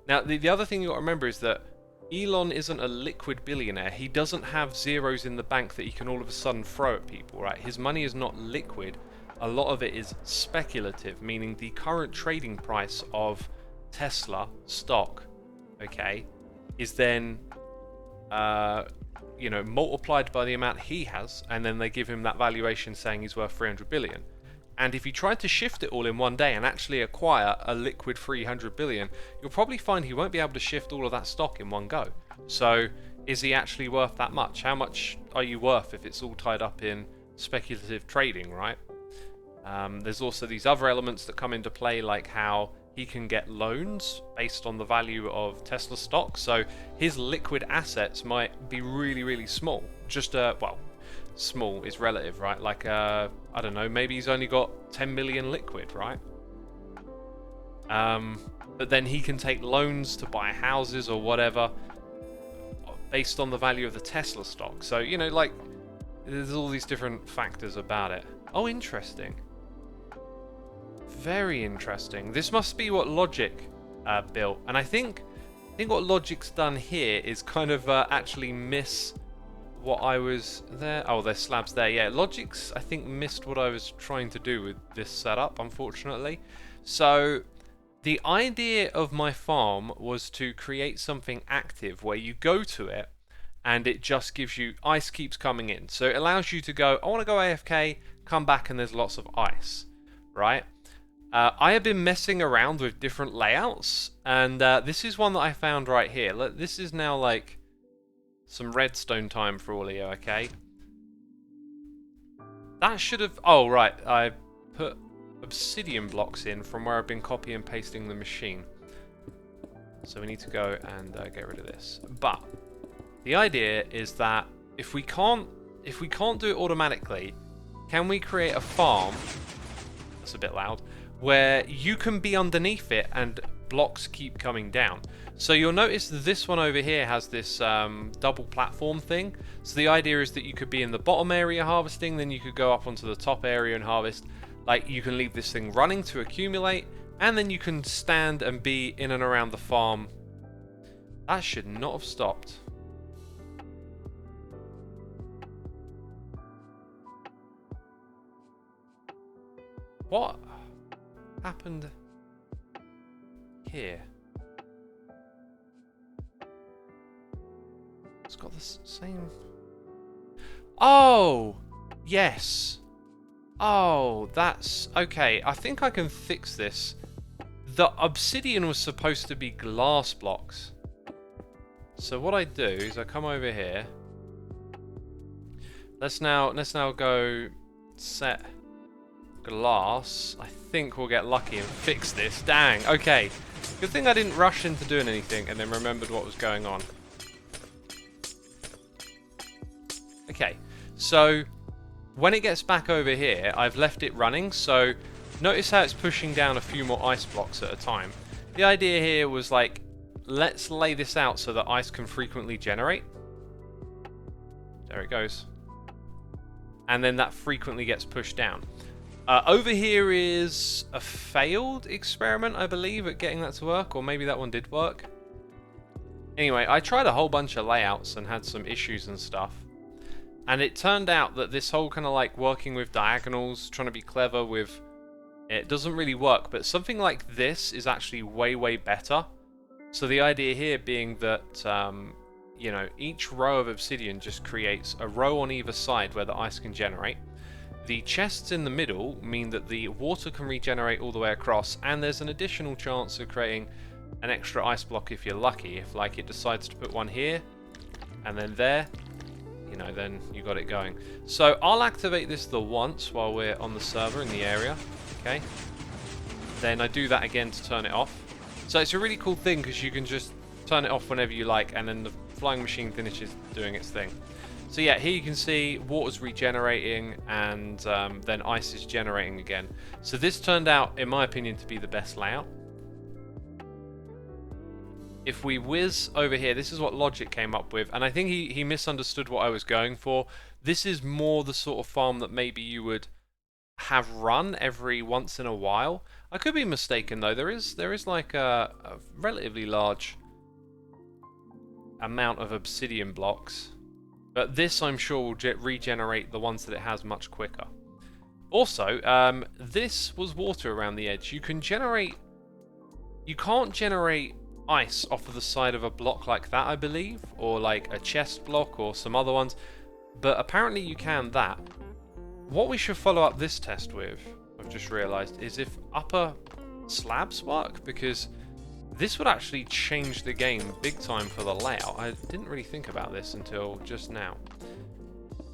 A: Now the other thing you got to remember is that Elon isn't a liquid billionaire. He doesn't have zeros in the bank that he can all of a sudden throw at people, right? His money is not liquid. A lot of it is speculative, meaning the current trading price of Tesla stock, okay, is then you know, multiplied by the amount he has, and then they give him that valuation saying he's worth 300 billion. And if he tried to shift it all in one day and actually acquire a liquid 300 billion, you'll probably find he won't be able to shift all of that stock in one go. So is he actually worth that much? How much are you worth if it's all tied up in speculative trading, right? There's also these other elements that come into play, like how he can get loans based on the value of Tesla stock. So his liquid assets might be really, really small. Just, well, small is relative, right? Like, I don't know, maybe he's only got 10 million liquid, right? But then he can take loans to buy houses or whatever based on the value of the Tesla stock. So, you know, like, there's all these different factors about it. Oh, interesting. Very interesting. This must be what Logic built, and I think what Logic's done here is kind of actually miss what I was there. Oh, there's slabs there. Yeah, Logic's I think missed what I was trying to do with this setup, unfortunately. So the idea of my farm was to create something active where you go to it and it just gives you ice keeps coming in. So it allows you to go, I want to go AFK, come back, and there's lots of ice, right? I have been messing around with different layouts, and this is one that I found right here. Look, this is now like some redstone time for all of you, okay? That should have... Oh, right. I put obsidian blocks in from where I've been copy and pasting the machine. So we need to go and get rid of this. But the idea is that if we can't do it automatically, can we create a farm, that's a bit loud, where you can be underneath it and blocks keep coming down. So you'll notice that this one over here has this double platform thing. So the idea is that you could be in the bottom area harvesting, then you could go up onto the top area and harvest. Like, you can leave this thing running to accumulate, and then you can stand and be in and around the farm. That should not have stopped. What happened here? It's got the same... Oh! Yes! Oh, that's... Okay, I think I can fix this. The obsidian was supposed to be glass blocks. So what I do is I come over here. Let's now go set glass. I think we'll get lucky and fix this. Dang, okay. Good thing I didn't rush into doing anything and then remembered what was going on. Okay, so when it gets back over here, I've left it running, so notice how it's pushing down a few more ice blocks at a time. The idea here was like, let's lay this out so that ice can frequently generate. There it goes. And then that frequently gets pushed down. Over here is a failed experiment, I believe, at getting that to work, or maybe that one did work. Anyway, I tried a whole bunch of layouts and had some issues and stuff. And it turned out that this whole kind of like working with diagonals, trying to be clever with it doesn't really work, but something like this is actually way, way better. So the idea here being that, you know, each row of obsidian just creates a row on either side where the ice can generate. The chests in the middle mean that the water can regenerate all the way across, and there's an additional chance of creating an extra ice block if you're lucky. If like it decides to put one here and then there, you know, then you got it going. So I'll activate this the once while we're on the server in the area, okay? Then I do that again to turn it off. So it's a really cool thing because you can just turn it off whenever you like, and then the flying machine finishes doing its thing. So yeah, here you can see water's regenerating, and then ice is generating again. So this turned out, in my opinion, to be the best layout. If we whiz over here, this is what Logic came up with, and I think he misunderstood what I was going for. This is more the sort of farm that maybe you would have run every once in a while. I could be mistaken though. There is like a relatively large amount of obsidian blocks, but this I'm sure will regenerate the ones that it has much quicker. Also, this was water around the edge. You can't generate ice off of the side of a block like that, I believe, or like a chest block or some other ones, but apparently you can that. What we should follow up this test with, I've just realized, is if upper slabs work, because this would actually change the game big time for the layout. I didn't really think about this until just now.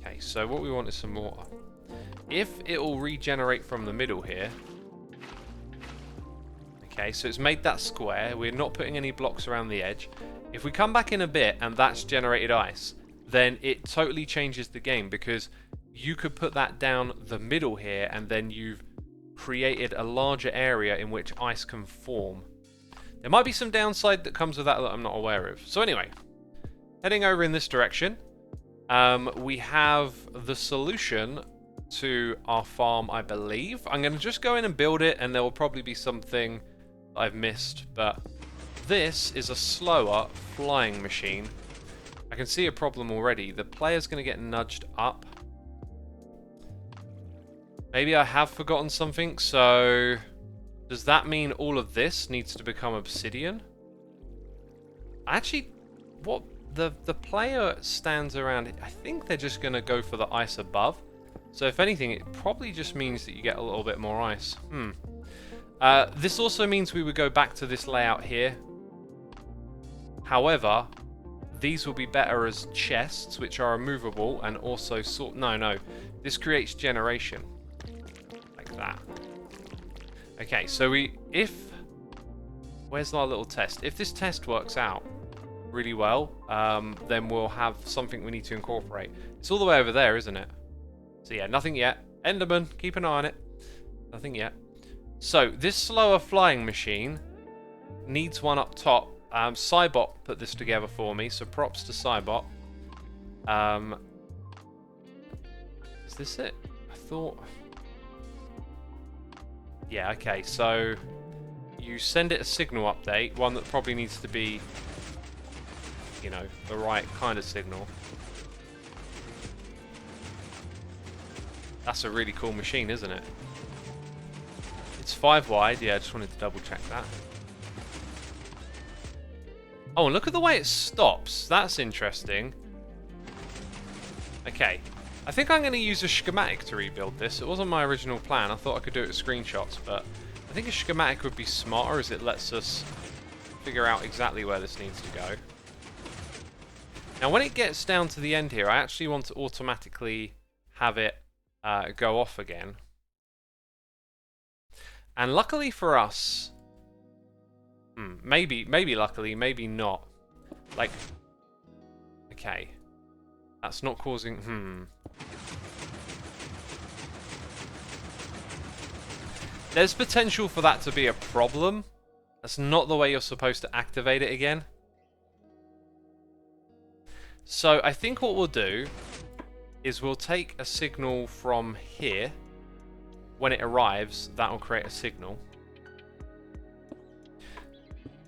A: Okay, so what we want is some water. If it will regenerate from the middle here. Okay, so it's made that square. We're not putting any blocks around the edge. If we come back in a bit and that's generated ice, then it totally changes the game, because you could put that down the middle here and then you've created a larger area in which ice can form. There might be some downside that comes with that I'm not aware of. So anyway, heading over in this direction, we have the solution to our farm, I believe. I'm going to just go in and build it, and there will probably be something I've missed, but this is a slower flying machine. I can see a problem already. The player's going to get nudged up. Maybe I have forgotten something, so does that mean all of this needs to become obsidian? Actually, what the player stands around, I think they're just going to go for the ice above. So if anything, it probably just means that you get a little bit more ice. This also means we would go back to this layout here. However, these will be better as chests, which are removable, and also no, this creates generation. Like that. Okay, so where's our little test? If this test works out really well, then we'll have something we need to incorporate. It's all the way over there, isn't it? So yeah, nothing yet. Enderman, keep an eye on it. Nothing yet. So, this slower flying machine needs one up top. Cybot put this together for me, so props to Cybot. Is this it? I thought... Yeah, okay, so you send it a signal update, one that probably needs to be, you know, the right kind of signal. That's a really cool machine, isn't it? It's 5 wide, yeah, I just wanted to double check that. Oh, and look at the way it stops. That's interesting. Okay. I think I'm going to use a schematic to rebuild this. It wasn't my original plan. I thought I could do it with screenshots, but I think a schematic would be smarter as it lets us figure out exactly where this needs to go. Now, when it gets down to the end here, I actually want to automatically have it go off again. And luckily for us... maybe luckily, maybe not. Like, okay. That's not causing... There's potential for that to be a problem. That's not the way you're supposed to activate it again. So I think what we'll do is we'll take a signal from here. When it arrives, that will create a signal.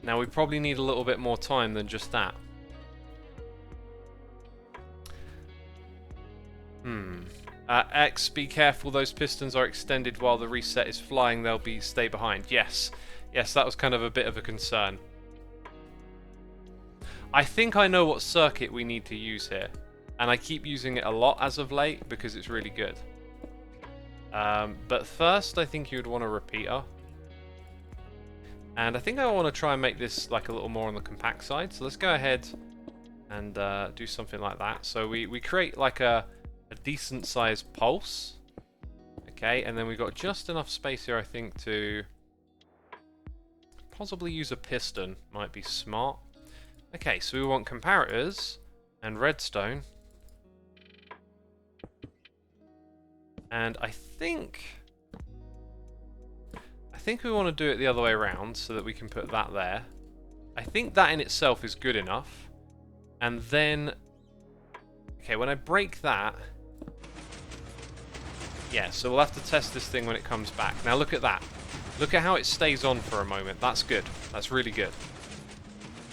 A: Now we probably need a little bit more time than just that. X, be careful, those pistons are extended while the reset is flying, they'll stay behind. Yes, that was kind of a bit of a concern. I think I know what circuit we need to use here, and I keep using it a lot as of late because it's really good. But first I think you would want a repeater. And I think I want to try and make this like a little more on the compact side, so let's go ahead and do something like that. So we create like a decent sized pulse. Okay, and then we've got just enough space here, I think, to possibly use a piston. Might be smart. Okay, so we want comparators and redstone. And I think we want to do it the other way around so that we can put that there. I think that in itself is good enough. And then... Okay, when I break that... Yeah, so we'll have to test this thing when it comes back. Now look at that. Look at how it stays on for a moment. That's good. That's really good.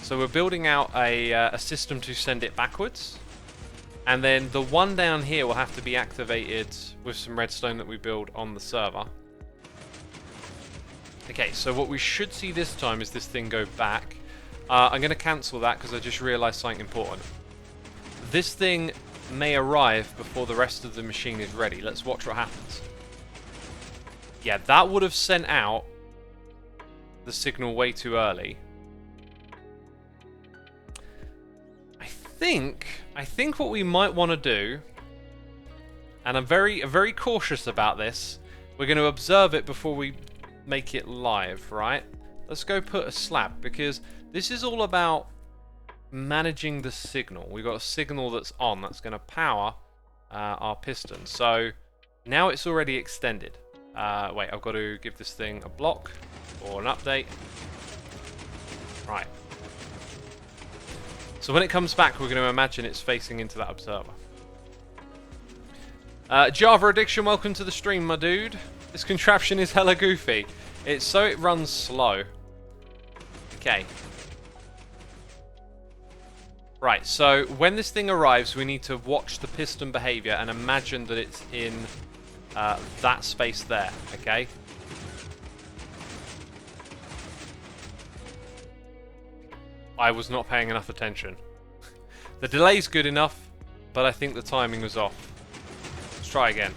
A: So we're building out a system to send it backwards. And then the one down here will have to be activated with some redstone that we build on the server. Okay, so what we should see this time is this thing go back. I'm going to cancel that because I just realised something important. This thing may arrive before the rest of the machine is ready. Let's watch what happens. Yeah, that would have sent out the signal way too early. I think what we might want to do, and I'm very cautious about this, we're going to observe it before we make it live, right? Let's go put a slab, because this is all about managing the signal. We've got a signal that's on, that's going to power our piston. So now it's already extended. Wait, I've got to give this thing a block or an update. Right. So when it comes back, we're going to imagine it's facing into that observer. Java Addiction, welcome to the stream, my dude. This contraption is hella goofy. It's so it runs slow. Okay. Right, so when this thing arrives, we need to watch the piston behavior and imagine that it's in that space there, okay? I was not paying enough attention. The delay's good enough, but I think the timing was off. Let's try again.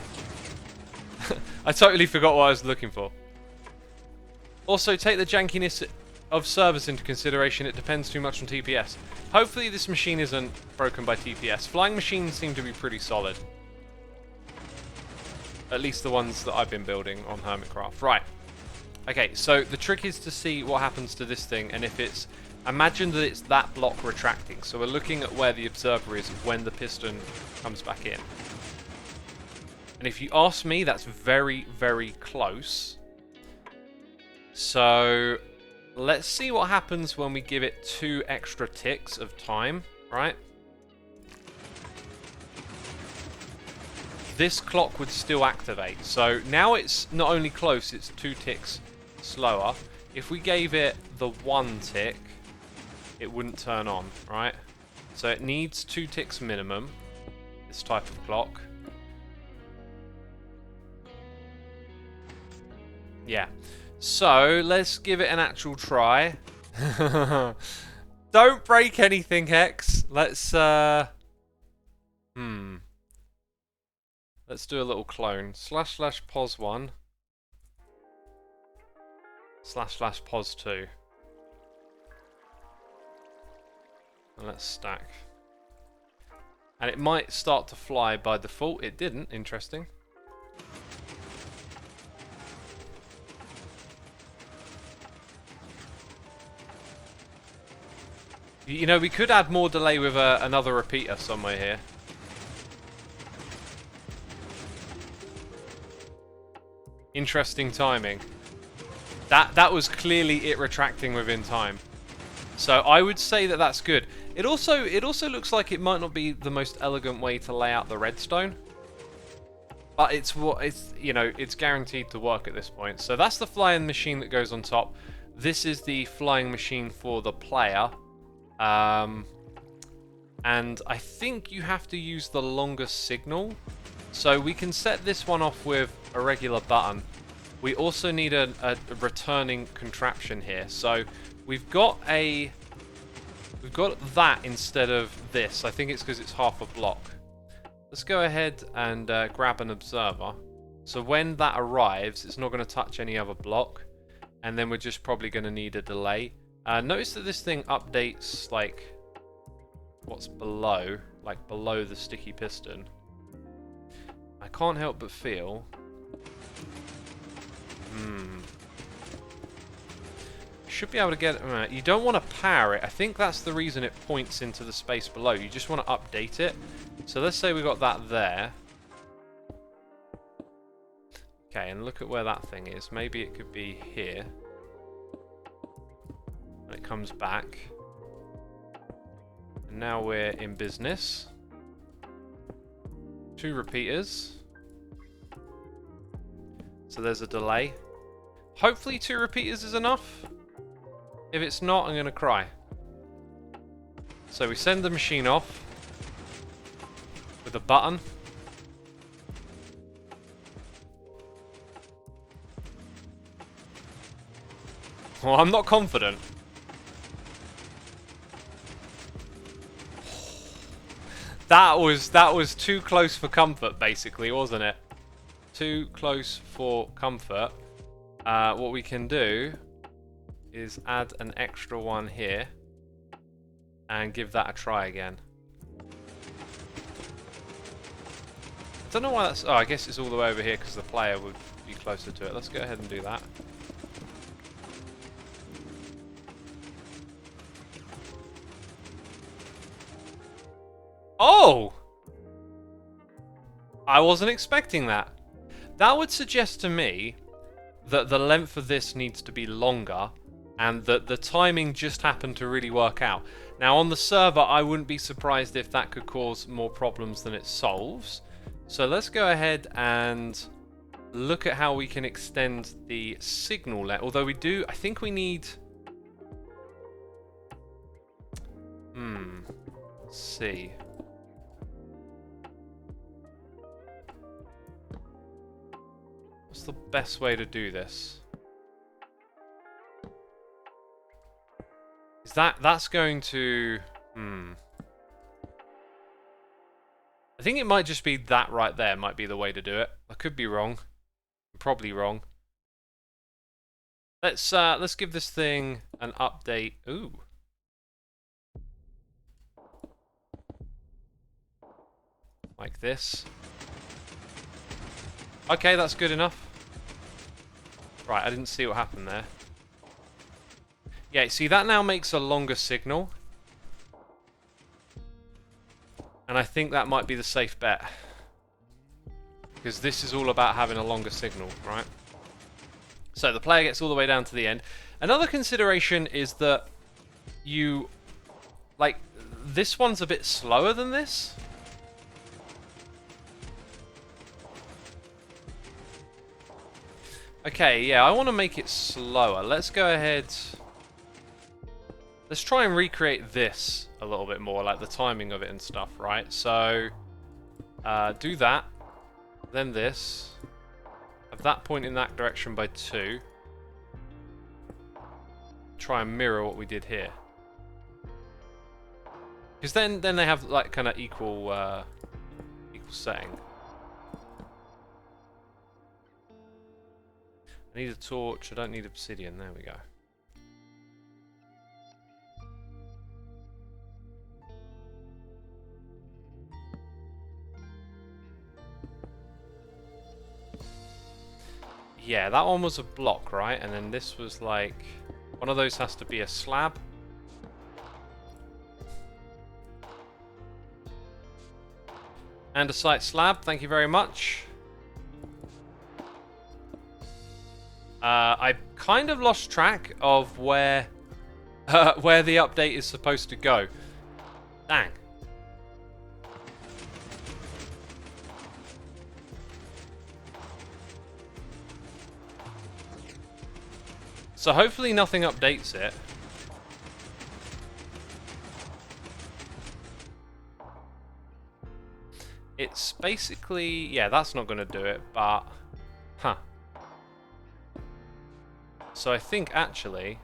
A: I totally forgot what I was looking for. Also, take the jankiness of servers into consideration. It depends too much on TPS. Hopefully this machine isn't broken by TPS. Flying machines seem to be pretty solid. At least the ones that I've been building on Hermitcraft. Right. Okay, so the trick is to see what happens to this thing, and if it's... Imagine that it's that block retracting. So we're looking at where the observer is when the piston comes back in. And if you ask me, that's very, very close. So let's see what happens when we give it 2 extra ticks of time, right? This clock would still activate. So now it's not only close, it's 2 ticks slower. If we gave it the 1 tick, it wouldn't turn on, right? So it needs 2 ticks minimum, this type of clock. Yeah. So let's give it an actual try. Don't break anything, Hex. Let's Let's do a little clone. / pos 1 / pos 2. And let's stack. And it might start to fly by default. It didn't. Interesting. You know, we could add more delay with another repeater somewhere here. Interesting timing. That was clearly it retracting within time. So I would say that that's good. It also looks like it might not be the most elegant way to lay out the redstone, but it's you know, it's guaranteed to work at this point. So that's the flying machine that goes on top. This is the flying machine for the player. And I think you have to use the longest signal. So we can set this one off with a regular button. We also need a returning contraption here. So we've got that instead of this. I think it's because it's half a block. Let's go ahead and grab an observer. So when that arrives, it's not going to touch any other block. And then we're just probably going to need a delay. Notice that this thing updates like what's below, like below the sticky piston. I can't help but feel. Should be able to get. You don't want to power it. I think that's the reason it points into the space below. You just want to update it. So let's say we got that there. Okay, and look at where that thing is. Maybe it could be here. And it comes back. And now we're in business. 2 repeaters. So there's a delay. Hopefully 2 repeaters is enough. If it's not, I'm going to cry. So we send the machine off with a button. Well, I'm not confident. That was too close for comfort, basically, wasn't it? Too close for comfort. What we can do is add an extra one here and give that a try again. I don't know why that's... Oh, I guess it's all the way over here because the player would be closer to it. Let's go ahead and do that. Oh! I wasn't expecting that. That would suggest to me that the length of this needs to be longer and that the timing just happened to really work out. Now on the server, I wouldn't be surprised if that could cause more problems than it solves. So let's go ahead and look at how we can extend the signal length. Although we do, I think we need... Let's see. What's the best way to do this? Is that's going to... I think it might just be that right there might be the way to do it. I could be wrong. I'm probably wrong. Let's give this thing an update. Ooh. Like this. Okay, that's good enough. Right, I didn't see what happened there. Yeah, see, that now makes a longer signal. And I think that might be the safe bet. because this is all about having a longer signal, right? So the player gets all the way down to the end. Another consideration is that you, like, this one's a bit slower than this. Okay, yeah, I want to make it slower. Let's go ahead. Let's try and recreate this a little bit more, like the timing of it and stuff, right? So, do that, then this. Have that point in that direction by 2. Try and mirror what we did here. Because then they have like kind of equal setting. I need a torch. I don't need obsidian. There we go. Yeah, that one was a block, right? And then this was like... one of those has to be a slab. And a site slab, thank you very much. I kind of lost track of where the update is supposed to go. Dang. So hopefully nothing updates it. It's basically... yeah, that's not going to do it, but... huh. So I think actually...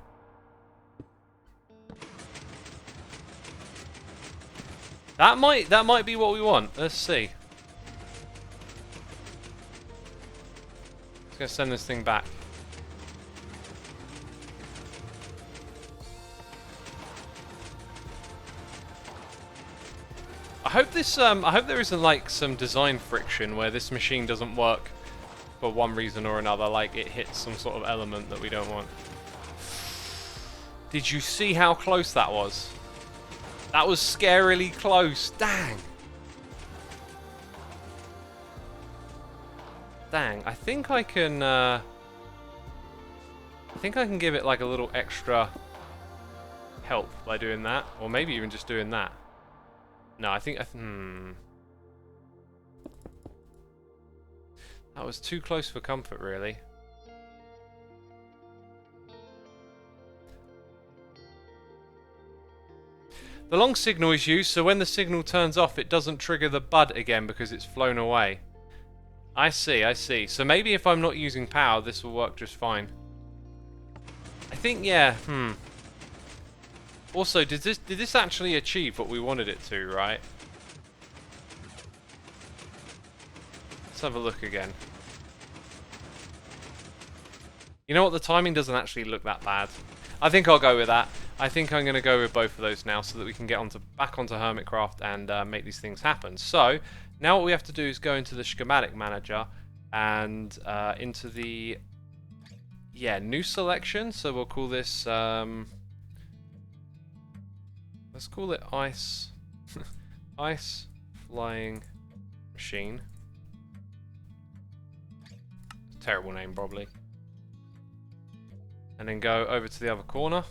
A: that might be what we want. Let's see. Let's go send this thing back. I hope there isn't like some design friction where this machine doesn't work for one reason or another, like it hits some sort of element that we don't want. Did you see how close that was? That was scarily close. Dang. Dang, I think I can give it like a little extra help by doing that, or maybe even just doing that. No, I think that was too close for comfort, really. The long signal is used, so when the signal turns off, it doesn't trigger the bud again because it's flown away. I see, I see. So maybe if I'm not using power, this will work just fine. I think, yeah, Also, did this actually achieve what we wanted it to, right? Let's have a look again. You know what? The timing doesn't actually look that bad. I think I'll go with that. I think I'm going to go with both of those now so that we can get back onto Hermitcraft and make these things happen. So, now what we have to do is go into the Schematic Manager and into the new selection. So we'll call this... let's call it ice flying machine. Terrible name, probably. And then go over to the other corner.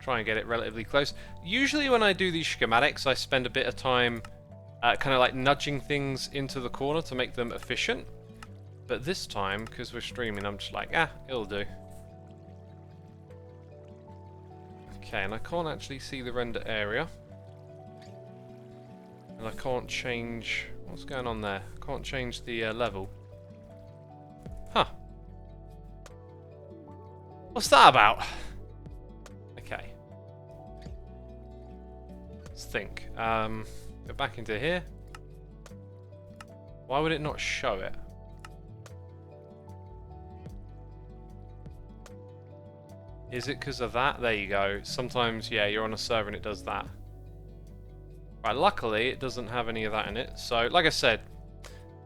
A: Try and get it relatively close. Usually when I do these schematics, I spend a bit of time kind of like nudging things into the corner to make them efficient. But this time, because we're streaming, I'm just like, it'll do. Okay, and I can't actually see the render area. And I can't change... what's going on there? I can't change the level. Huh. What's that about? Okay. Let's think. Go back into here. Why would it not show it? Is it because of that? There you go. Sometimes, yeah, you're on a server and it does that. Right, luckily, it doesn't have any of that in it. So, like I said,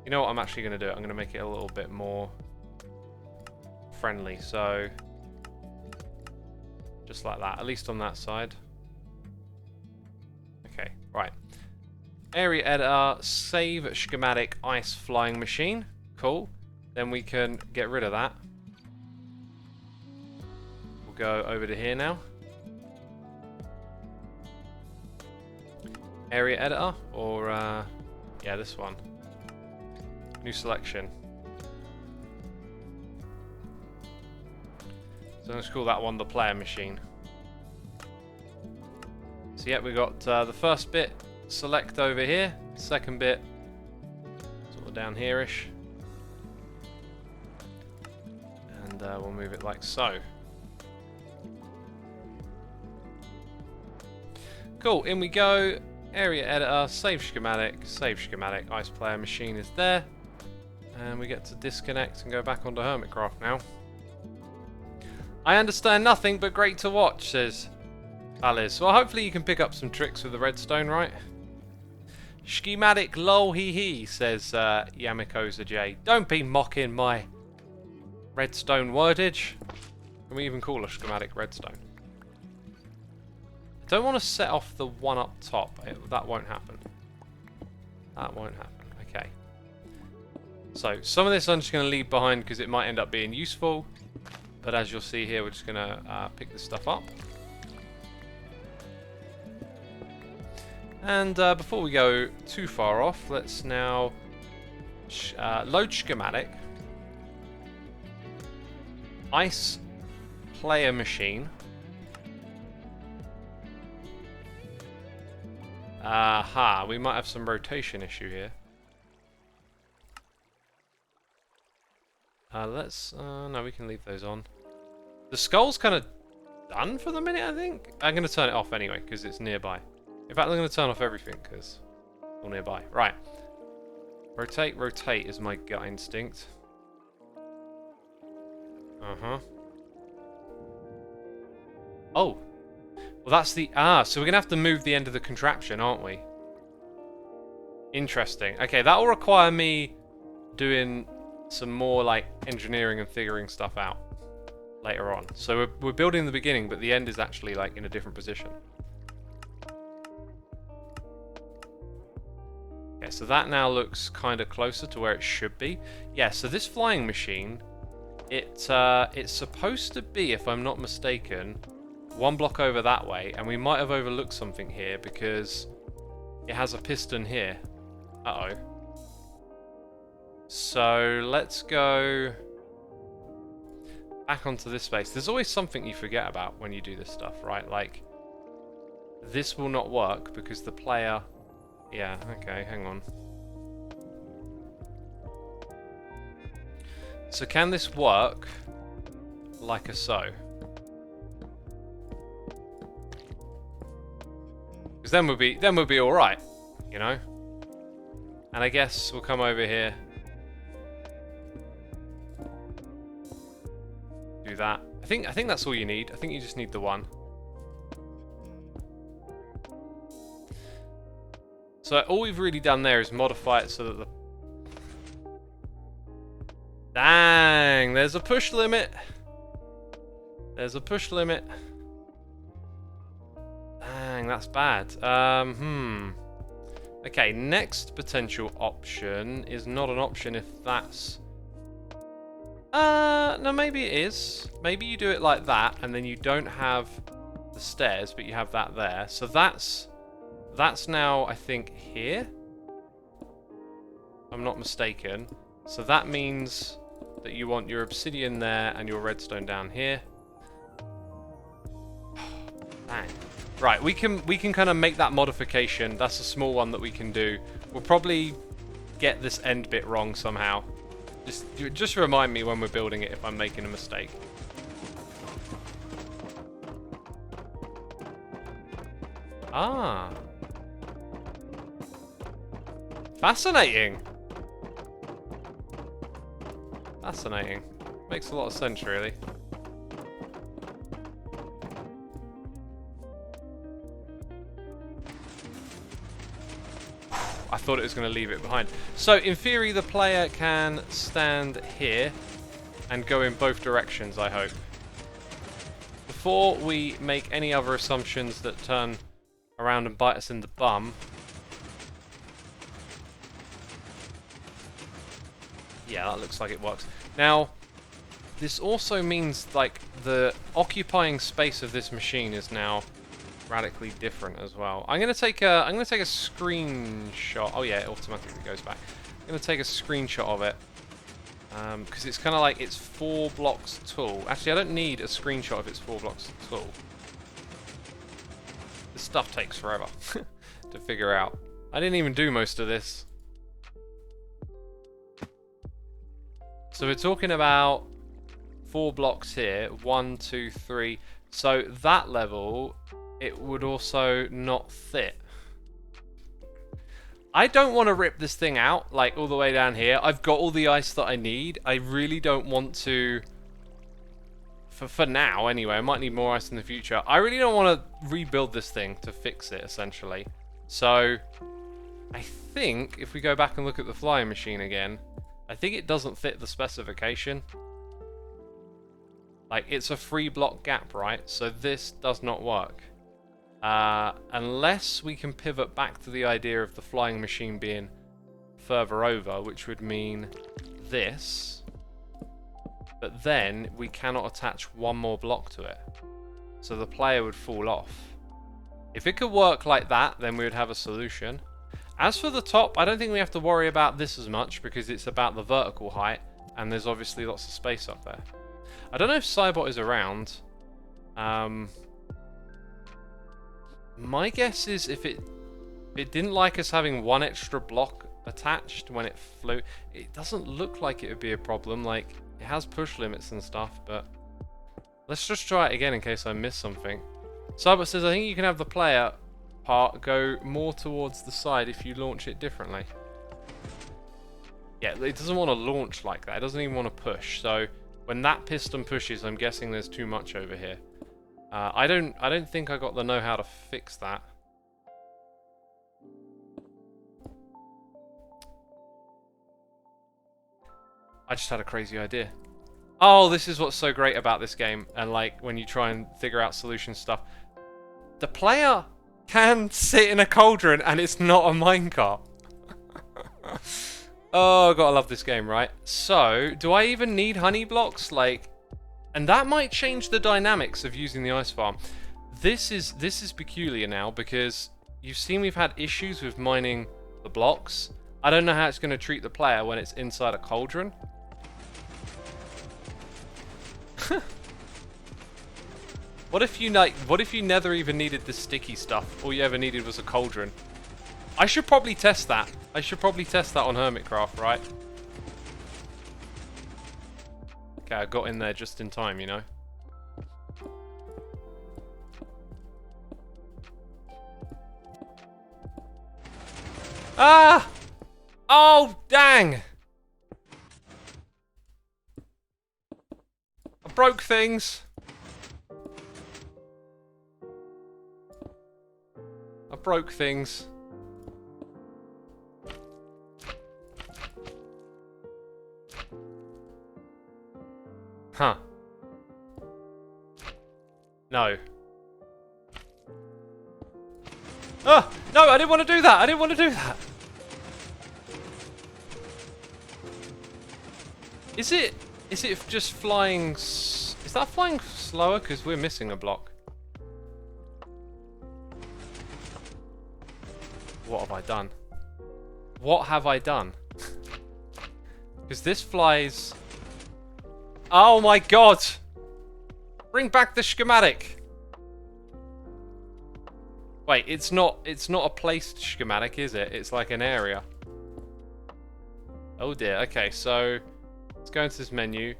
A: you know what I'm actually going to do? I'm going to make it a little bit more friendly. So, just like that. At least on that side. Okay, right. area editor, save schematic ice flying machine. Cool. Then we can get rid of that. We'll go over to here now. Area editor, or yeah, this one. New selection. So let's call that one the player machine. So yeah, we got the first bit select over here, second bit sort of down here-ish. And we'll move it like so. Cool, in we go. Area editor, save schematic, ice player machine is there. And we get to disconnect and go back onto Hermitcraft now. I understand nothing, but great to watch, says Alice. Well, hopefully you can pick up some tricks with the redstone, right? Schematic lol hee hee, says Yamikoza J. Don't be mocking my redstone wordage. Can we even call a schematic redstone? I don't want to set off the one up top. That won't happen. That won't happen. Okay. So, some of this I'm just going to leave behind because it might end up being useful. But as you'll see here, we're just going to pick this stuff up. And before we go too far off, let's now load schematic. Ice player machine. Aha, we might have some rotation issue here. No, we can leave those on. The skull's kind of done for the minute, I think. I'm going to turn it off anyway, because it's nearby. In fact, I'm going to turn off everything, because it's all nearby. Right. Rotate, rotate is my gut instinct. Uh-huh. Oh. Well, that's the... so we're going to have to move the end of the contraption, aren't we? Interesting. Okay, that will require me doing some more, like, engineering and figuring stuff out later on. So we're building the beginning, but the end is actually, like, in a different position. Okay, so that now looks kind of closer to where it should be. Yeah, so this flying machine, it's supposed to be, if I'm not mistaken, one block over that way, and we might have overlooked something here because it has a piston here. Uh-oh. So let's go back onto this space. There's always something you forget about when you do this stuff, right? Like, this will not work because the player... Yeah, okay, hang on. So can this work like a so? Because then we'll be all right, you know. And I guess we'll come over here, do that. I think that's all you need. I think you just need the one. So all we've really done there is modify it so that the... Dang, there's a push limit. There's a push limit. Dang, that's bad. Okay, next potential option is not an option if that's... no, maybe it is. Maybe you do it like that, and then you don't have the stairs, but you have that there. So that's now, I think, here. If I'm not mistaken. So that means that you want your obsidian there and your redstone down here. Dang. Right, we can kind of make that modification. That's a small one that we can do. We'll probably get this end bit wrong somehow. Just remind me when we're building it if I'm making a mistake. Ah. Fascinating. Fascinating. Makes a lot of sense, really. I thought it was going to leave it behind. So, in theory, the player can stand here and go in both directions, I hope. Before we make any other assumptions that turn around and bite us in the bum, Yeah, that looks like it works. Now, this also means, like, the occupying space of this machine is now radically different as well. I'm gonna take a screenshot. Oh yeah, it automatically goes back. I'm gonna take a screenshot of it. Because it's kind of like it's 4 blocks tall. Actually, I don't need a screenshot if it's 4 blocks tall. This stuff takes forever to figure out. I didn't even do most of this. So we're talking about 4 blocks here. 1, 2, 3. So that level, it would also not fit. I don't want to rip this thing out, like, all the way down here. I've got all the ice that I need. I really don't want to... For now, anyway. I might need more ice in the future. I really don't want to rebuild this thing to fix it, essentially. So, I think, if we go back and look at the flying machine again, I think it doesn't fit the specification. Like, it's a 3-block gap, right? So this does not work. Unless we can pivot back to the idea of the flying machine being further over, which would mean this. But then we cannot attach 1 more block to it. So the player would fall off. If it could work like that, then we would have a solution. As for the top, I don't think we have to worry about this as much because it's about the vertical height and there's obviously lots of space up there. I don't know if Cybot is around. My guess is if it didn't like us having 1 extra block attached when it flew, it doesn't look like it would be a problem. Like, it has push limits and stuff, but let's just try it again in case I miss something. Cybot says, I think you can have the player part go more towards the side if you launch it differently. Yeah, it doesn't want to launch like that. It doesn't even want to push. So when that piston pushes, I'm guessing there's too much over here. I don't think I got the know-how to fix that. I just had a crazy idea. Oh, this is what's so great about this game, and like when you try and figure out solution stuff. The player can sit in a cauldron and it's not a minecart. Oh, gotta love this game, right? So, do I even need honey blocks? Like, and that might change the dynamics of using the ice farm. This is peculiar now because you've seen we've had issues with mining the blocks. I don't know how it's going to treat the player when it's inside a cauldron. What if you never even needed the sticky stuff? All you ever needed was a cauldron. I should probably test that. I should probably test that on Hermitcraft, right? Okay, I got in there just in time, you know. Ah! Oh, dang! I broke things. I broke things. Huh. No. Ah! No, I didn't want to do that! I didn't want to do that! Is it just flying... Is that flying slower? Because we're missing a block. What have I done? What have I done? Because this flies... Oh my god! Bring back the schematic! Wait, it's not a placed schematic, is it? It's like an area. Oh dear, okay, so let's go into this menu.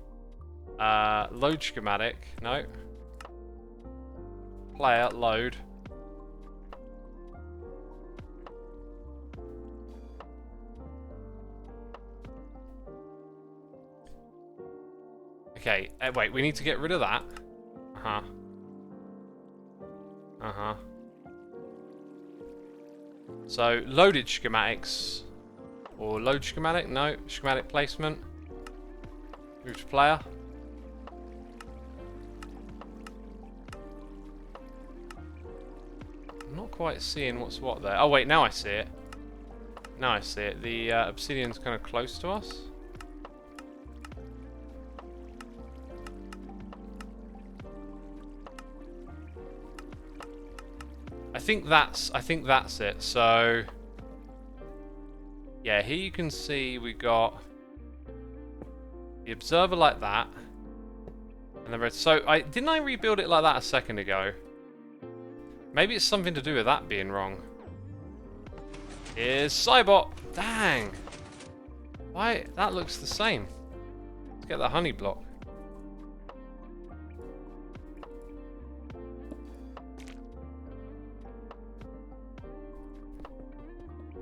A: Load schematic. No. Player, load. Okay, wait, we need to get rid of that. Uh-huh. Uh-huh. So, loaded schematics. Or load schematic? No. Schematic placement. Move to player. I'm not quite seeing what's what there. Oh wait, now I see it. Now I see it. The obsidian's kind of close to us. think that's it. So yeah, here you can see we got the observer like that, and the red. So didn't I rebuild it like that a second ago? Maybe it's something to do with that being wrong. Here's Cybot. Dang. Why? That looks the same. Let's get the honey block.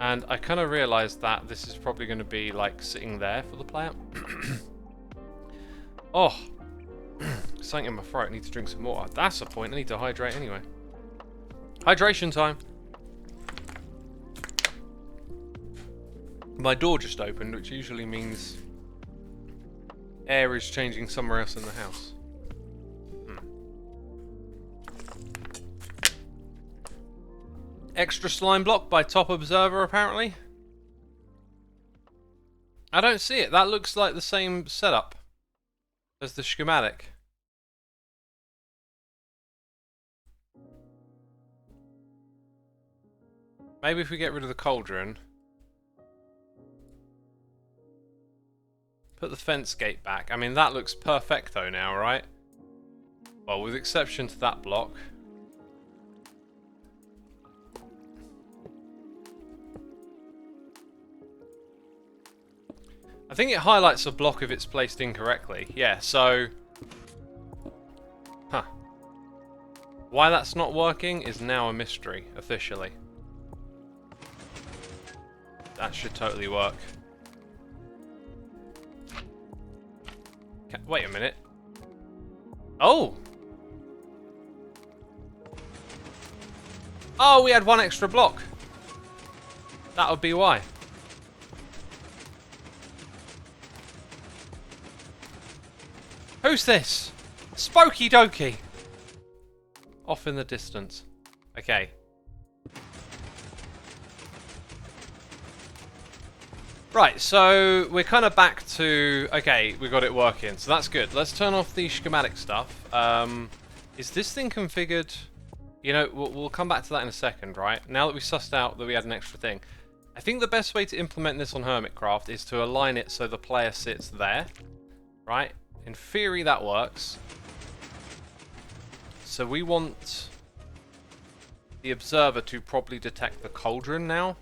A: And I kind of realised that this is probably going to be like sitting there for the player. Oh, something in my throat. I need to drink some water. That's the point. I need to hydrate anyway. Hydration time. My door just opened, which usually means air is changing somewhere else in the house. Extra slime block by top observer, apparently. I don't see it. That looks like the same setup as the schematic. Maybe if we get rid of the cauldron. Put the fence gate back. I mean, that looks perfecto now, right? Well, with exception to that block. I think it highlights a block if it's placed incorrectly. Yeah, so... Huh. Why that's not working is now a mystery, officially. That should totally work. Wait a minute. Oh! Oh, we had one extra block. That would be why. Who's this? Spooky Dokey. Off in the distance. Okay. Right, so we're kind of back to... Okay, we got it working, so that's good. Let's turn off the schematic stuff. Is this thing configured? You know, we'll come back to that in a second, right? Now that we sussed out that we had an extra thing. I think the best way to implement this on Hermitcraft is to align it so the player sits there, right? In theory, that works. So we want the observer to probably detect the cauldron now.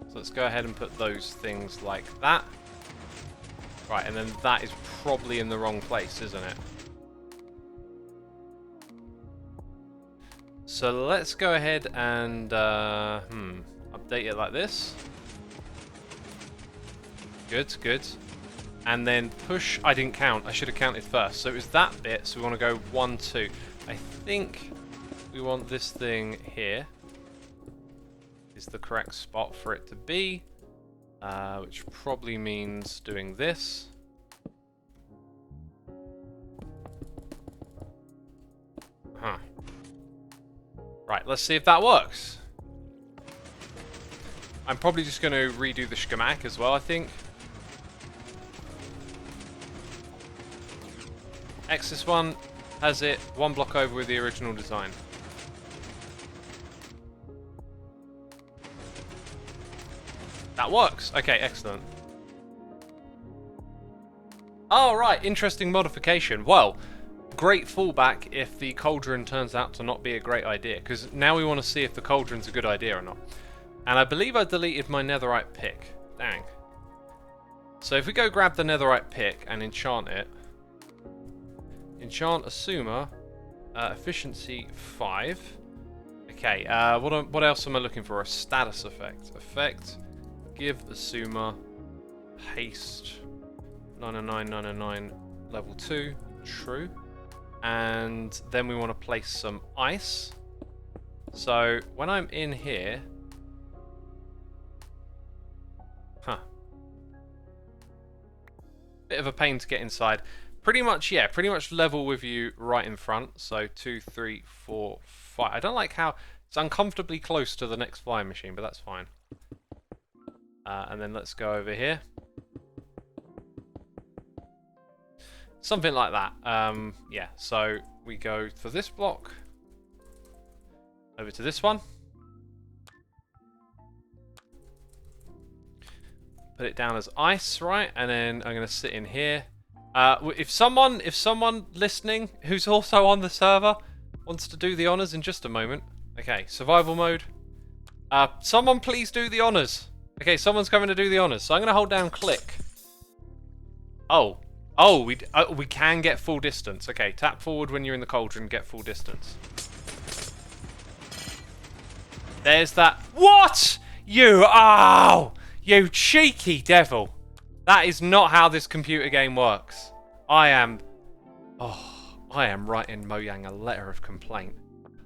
A: So let's go ahead and put those things like that. Right, and then that is probably in the wrong place, isn't it? So let's go ahead and update it like this. Good, good. And then push... I didn't count. I should have counted first. So it was that bit, so we want to go 1, 2. I think we want this thing here. Is the correct spot for it to be. Which probably means doing this. Huh. Right, let's see if that works. I'm probably just going to redo the schematic as well, I think. Xis one has it one block over with the original design. That works. Okay, excellent. Oh, right. Interesting modification. Well, great fallback if the cauldron turns out to not be a great idea, because now we want to see if the cauldron's a good idea or not. And I believe I deleted my netherite pick. Dang. So if we go grab the netherite pick and enchant it. Enchant Xisuma, efficiency 5. Okay, what else am I looking for? A status effect. Effect, give Xisuma haste 909, level 2, true. And then we want to place some ice. So when I'm in here, bit of a pain to get inside. Pretty much, yeah, pretty much level with you right in front. So 2, 3, 4, 5. I don't like how it's uncomfortably close to the next flying machine, but that's fine. And then let's go over here. Something like that. Yeah, so we go for this block. Over to this one. Put it down as ice, right? And then I'm going to sit in here. If someone listening who's also on the server wants to do the honors in just a moment. Okay, survival mode. Someone please do the honors. Okay, someone's coming to do the honors. So I'm going to hold down click. Oh, we can get full distance. Okay, tap forward when you're in the cauldron, get full distance. There's that. What? You cheeky devil. That is not how this computer game works. I am writing Mojang a letter of complaint.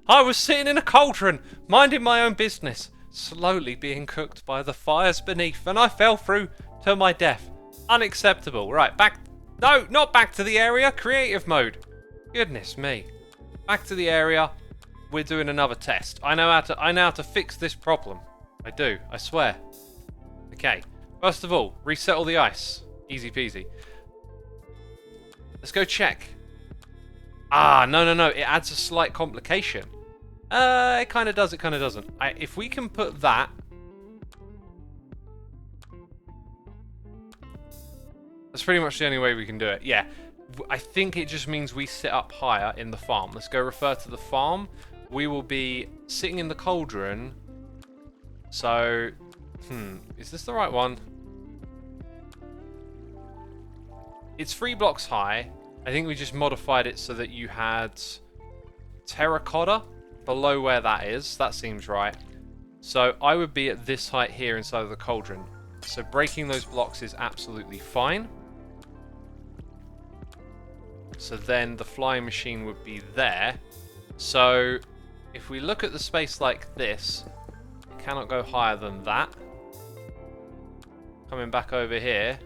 A: I was sitting in a cauldron, minding my own business, slowly being cooked by the fires beneath, and I fell through to my death. Unacceptable. Right, back. No, not back to the area. Creative mode. Goodness me. Back to the area. We're doing another test. I know how to fix this problem. I do. I swear. Okay. First of all, reset all the ice. Easy peasy. Let's go check. Ah, no. It adds a slight complication. It kind of does. It kind of doesn't. If we can put that. That's pretty much the only way we can do it. Yeah. I think it just means we sit up higher in the farm. Let's go refer to the farm. We will be sitting in the cauldron. So, is this the right one? It's 3 blocks high. I think we just modified it so that you had terracotta below where that is. That seems right. So I would be at this height here inside of the cauldron. So breaking those blocks is absolutely fine. So then the flying machine would be there. So if we look at the space like this, it cannot go higher than that. Coming back over here.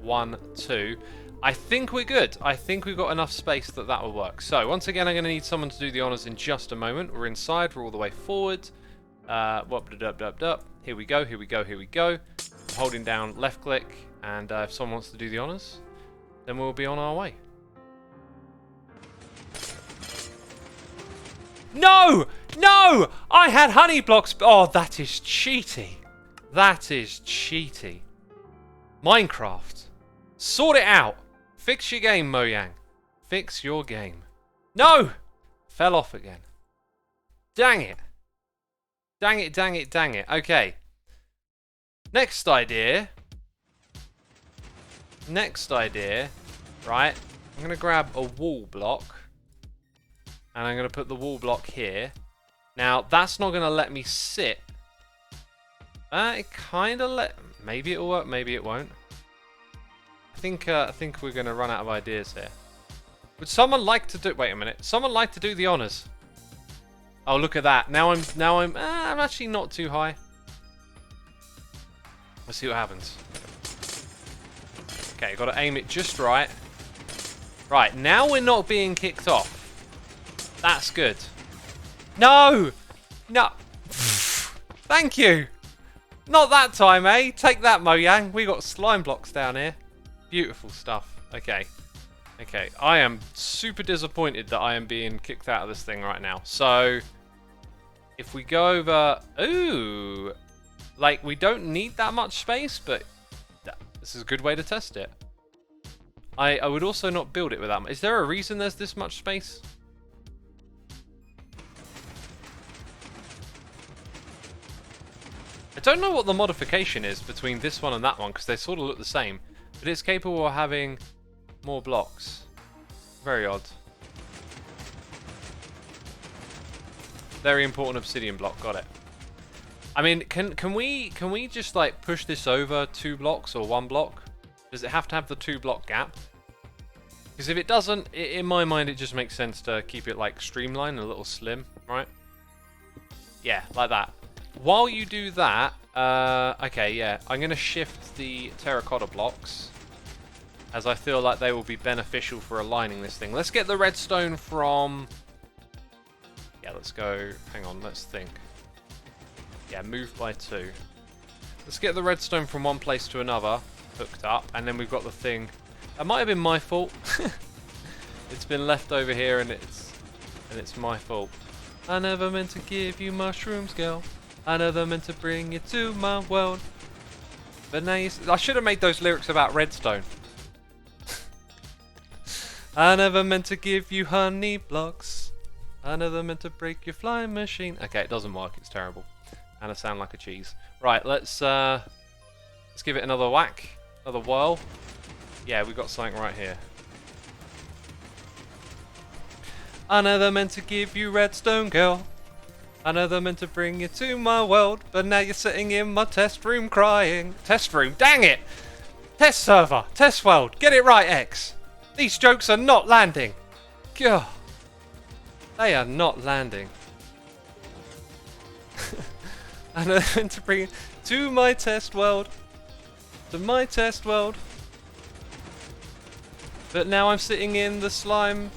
A: 1, 2. I think we're good. I think we've got enough space that will work. So once again, I'm going to need someone to do the honors in just a moment. We're inside. We're all the way forward. Here we go. Here we go. Here we go. I'm holding down left click, and if someone wants to do the honors, then we'll be on our way. No! No! I had honey blocks. Oh, that is cheaty. That is cheaty. Minecraft. Sort it out. Fix your game, Mojang. Fix your game. No! Fell off again. Dang it. Dang it, dang it, dang it. Okay. Next idea. Right. I'm going to grab a wall block. And I'm going to put the wall block here. Now, that's not going to let me sit. It kind of maybe it'll work, maybe it won't. I think we're going to run out of ideas here. Would someone like to do... Wait a minute. Someone like to do the honors? Oh, look at that. Now I'm actually not too high. Let's see what happens. Okay, got to aim it just right. Right, now we're not being kicked off. That's good. No! No! Thank you! Not that time, eh? Take that, Mojang. We got slime blocks down here. Beautiful stuff. Okay. Okay, I am super disappointed that I am being kicked out of this thing right now. So, if we go over... Ooh! Like, we don't need that much space, but this is a good way to test it. I would also not build it with that much. Is there a reason there's this much space? I don't know what the modification is between this one and that one, because they sort of look the same. But it's capable of having more blocks. Very odd. Very important obsidian block, got it. I mean, can we just like push this over 2 blocks or 1 block? Does it have to have the 2 block gap? Because if it doesn't, in my mind, it just makes sense to keep it like streamlined and a little slim, right? Yeah, like that. While you do that, okay, yeah, I'm going to shift the terracotta blocks, as I feel like they will be beneficial for aligning this thing. Let's get the redstone from... Yeah, let's go... Hang on, let's think. Yeah, move by 2. Let's get the redstone from one place to another, hooked up, and then we've got the thing... That might have been my fault. It's been left over here, and it's my fault. I never meant to give you mushrooms, girl. I never meant to bring you to my world. But now I should have made those lyrics about Redstone. I never meant to give you honey blocks. I never meant to break your flying machine. Okay, it doesn't work. It's terrible. And I sound like a cheese. Right, let's give it another whack. Another whirl. Yeah, we got something right here. I never meant to give you redstone, girl. I never meant to bring you to my world. But now you're sitting in my test room crying. Test room? Dang it! Test server. Test world. Get it right, X. These jokes are not landing. Gah. They are not landing. I never meant to bring you to my test world. To my test world. But now I'm sitting in the slime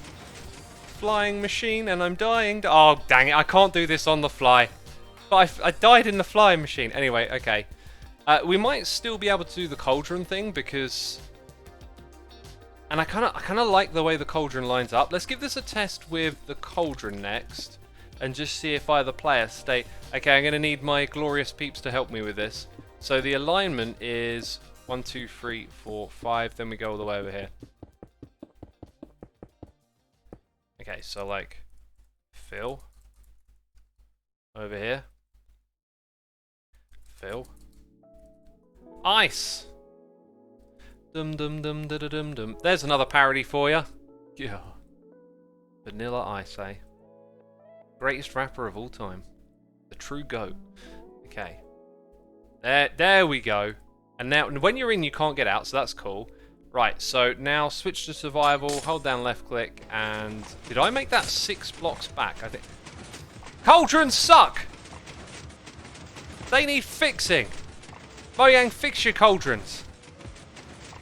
A: flying machine and I'm dying. Oh, dang it. I can't do this on the fly. But I died in the flying machine. Anyway, okay. We might still be able to do the Cauldron thing because... And I kind of like the way the Cauldron lines up. Let's give this a test with the Cauldron next. And just see if either player stay... Okay, I'm going to need my glorious peeps to help me with this. So the alignment is 1, 2, 3, 4, 5. Then we go all the way over here. Okay, so like... Fill. Over here. Fill. Ice! Dum dum dum da da dum dum. There's another parody for you. Yeah. Vanilla Ice, eh? Greatest rapper of all time. The true GOAT. Okay. There we go. And now, when you're in, you can't get out, so that's cool. Right, so now switch to survival, hold down left click, and... Did I make that 6 blocks back? I think... Cauldrons suck! They need fixing! Mojang, fix your cauldrons!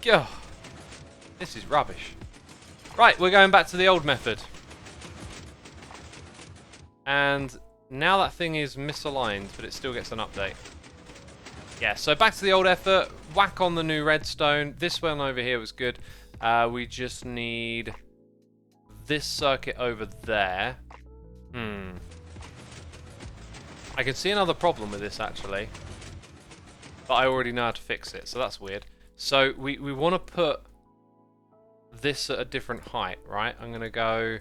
A: Gah. This is rubbish. Right, we're going back to the old method. And now that thing is misaligned, but it still gets an update. Yeah, so back to the old effort. Whack on the new redstone. This one over here was good. We just need this circuit over there. I can see another problem with this, actually. But I already know how to fix it, so that's weird. So we want to put this at a different height, right? I'm going to go...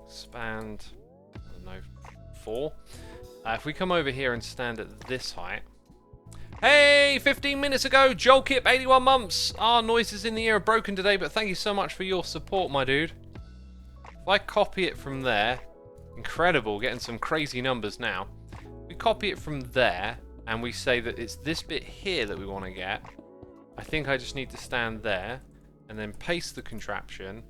A: Expand... I don't know, 4. If we come over here and stand at this height... Hey! 15 minutes ago, Joel Kip, 81 months! Our noises in the ear are broken today, but thank you so much for your support, my dude. If I copy it from there... Incredible, getting some crazy numbers now. We copy it from there, and we say that it's this bit here that we want to get. I think I just need to stand there, and then paste the contraption.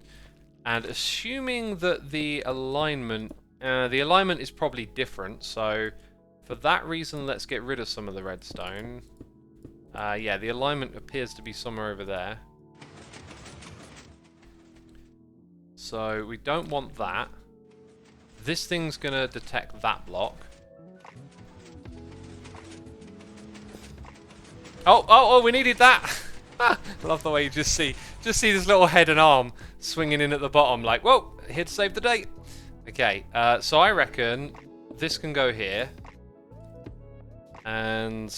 A: And assuming that the alignment is probably different, so for that reason, let's get rid of some of the redstone. Yeah, the alignment appears to be somewhere over there. So we don't want that. This thing's gonna detect that block. Oh, we needed that! Love the way you just see this little head and arm swinging in at the bottom, like, whoa, here to save the day. Okay, so I reckon this can go here. And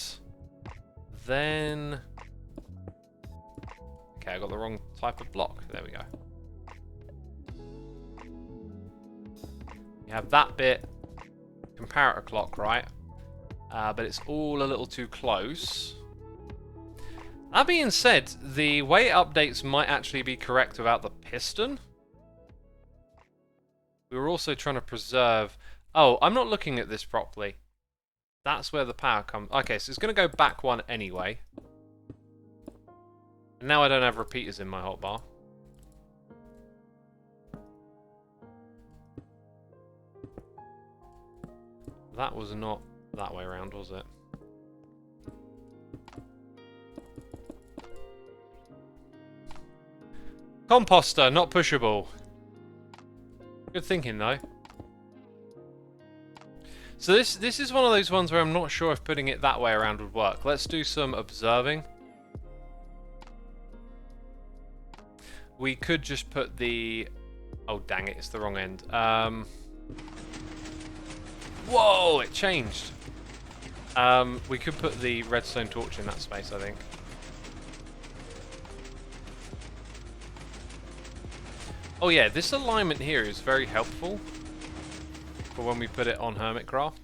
A: then... Okay, I got the wrong type of block. There we go. You have that bit, comparator clock, right? But it's all a little too close. That being said, the way it updates might actually be correct without the piston. We were also trying to preserve... Oh, I'm not looking at this properly. That's where the power comes... Okay, so it's going to go back 1 anyway. And now I don't have repeaters in my hotbar. That was not that way around, was it? Composter, not pushable. Good thinking, though. So this is one of those ones where I'm not sure if putting it that way around would work. Let's do some observing. We could just put the Oh, dang it, it's the wrong end. Whoa, it changed. We could put the redstone torch in that space, I think. Oh yeah, this alignment here is very helpful for when we put it on Hermitcraft.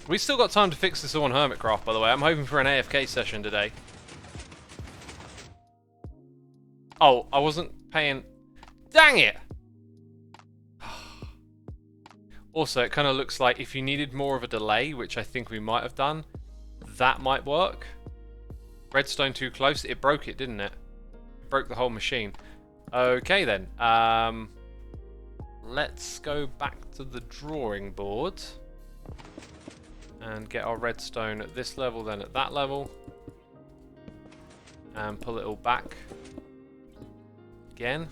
A: We still got time to fix this all on Hermitcraft, by the way. I'm hoping for an AFK session today. Oh, I wasn't paying... Dang it! Also, it kind of looks like if you needed more of a delay, which I think we might have done, that might work. Redstone too close. It broke it, didn't it? It broke the whole machine. Okay, then. Let's go back to the drawing board. And get our redstone at this level, then at that level. And pull it all back. Again.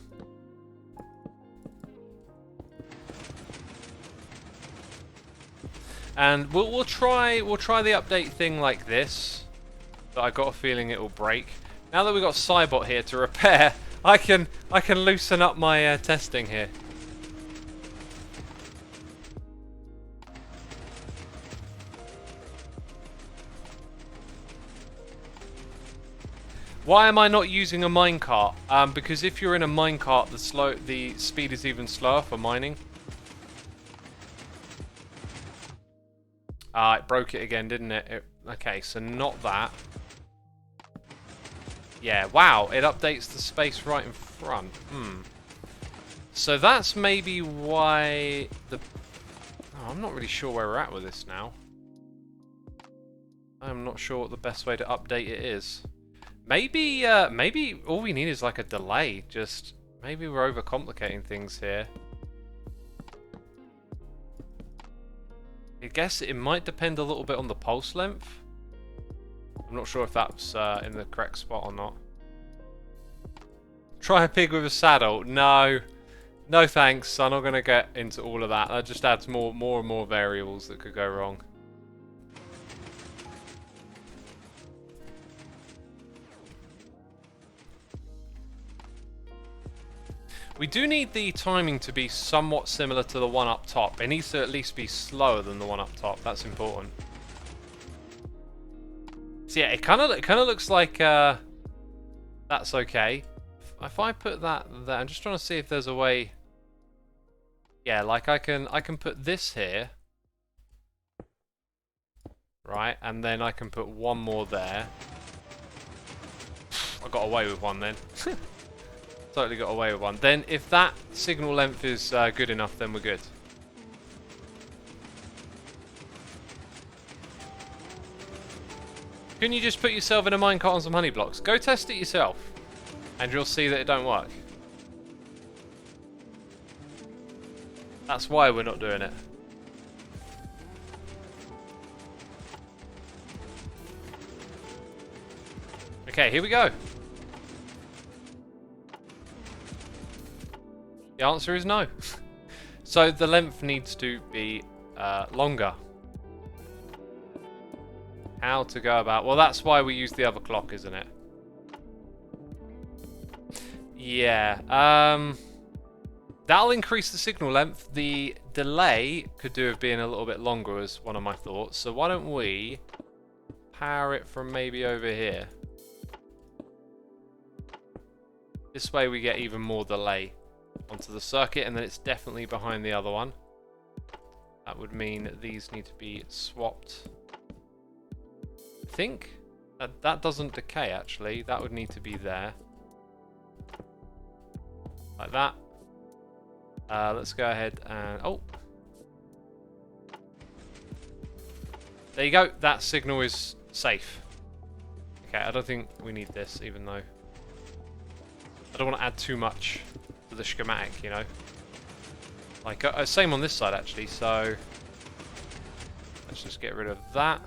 A: And we'll try the update thing like this. But I got a feeling it will break. Now that we've got Cybot here to repair, I can loosen up my testing here. Why am I not using a minecart? Because if you're in a minecart, the speed is even slower for mining. Ah, it broke it again, didn't it? Okay, so not that. Yeah, wow, it updates the space right in front. So that's maybe why the... Oh, I'm not really sure where we're at with this now. I'm not sure what the best way to update it is. Maybe all we need is like a delay. Just maybe we're overcomplicating things here. I guess it might depend a little bit on the pulse length. I'm not sure if that's in the correct spot or not. Try a pig with a saddle. No. No thanks. I'm not going to get into all of that. That just adds more and more variables that could go wrong. We do need the timing to be somewhat similar to the one up top. It needs to at least be slower than the one up top. That's important. So yeah, it kind of looks like that's okay. If I put that there, I'm just trying to see if there's a way. Yeah, like I can put this here, right, and then I can put one more there. I got away with one then. Totally got away with one. Then if that signal length is good enough, then we're good. Couldn't you just put yourself in a minecart on some honey blocks? Go test it yourself, and you'll see that it don't work. That's why we're not doing it. Okay, here we go. The answer is no. So the length needs to be longer. How to go about... Well, that's why we use the other clock, isn't it? Yeah. That'll increase the signal length. The delay could do with being a little bit longer, was one of my thoughts. So why don't we power it from maybe over here? This way we get even more delay onto the circuit, and then it's definitely behind the other one. That would mean that these need to be swapped. I think that doesn't decay, actually. That would need to be there. Like that. Let's go ahead and... Oh! There you go. That signal is safe. Okay, I don't think we need this, even though... I don't want to add too much to the schematic, you know. Like, same on this side, actually, so... Let's just get rid of that.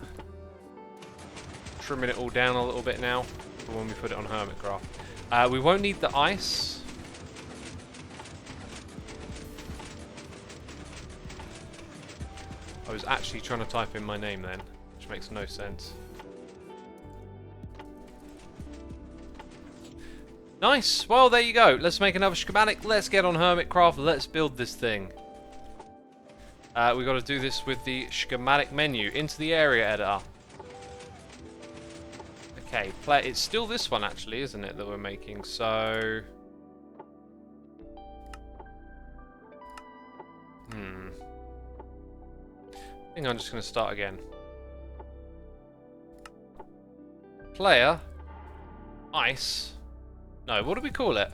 A: Trimming it all down a little bit now for when we put it on Hermitcraft. We won't need the ice. I was actually trying to type in my name then, which makes no sense. Nice. Well, there you go. Let's make another schematic. Let's get on Hermitcraft. Let's build this thing. We've got to do this with the schematic menu. Into the area editor. Okay, it's still this one actually, isn't it, that we're making? So... I think I'm just going to start again. Player. Ice. No, what do we call it?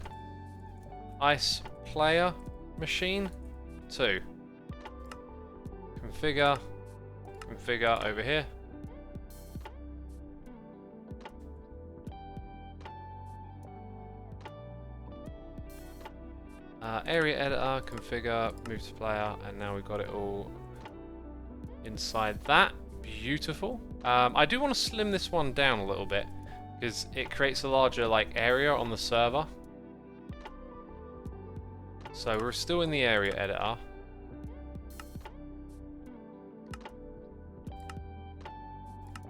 A: Ice player machine 2. Configure. Configure over here. Area editor, configure, move to player, and now we've got it all inside that. Beautiful. I do want to slim this one down a little bit because it creates a larger area on the server. So we're still in the area editor.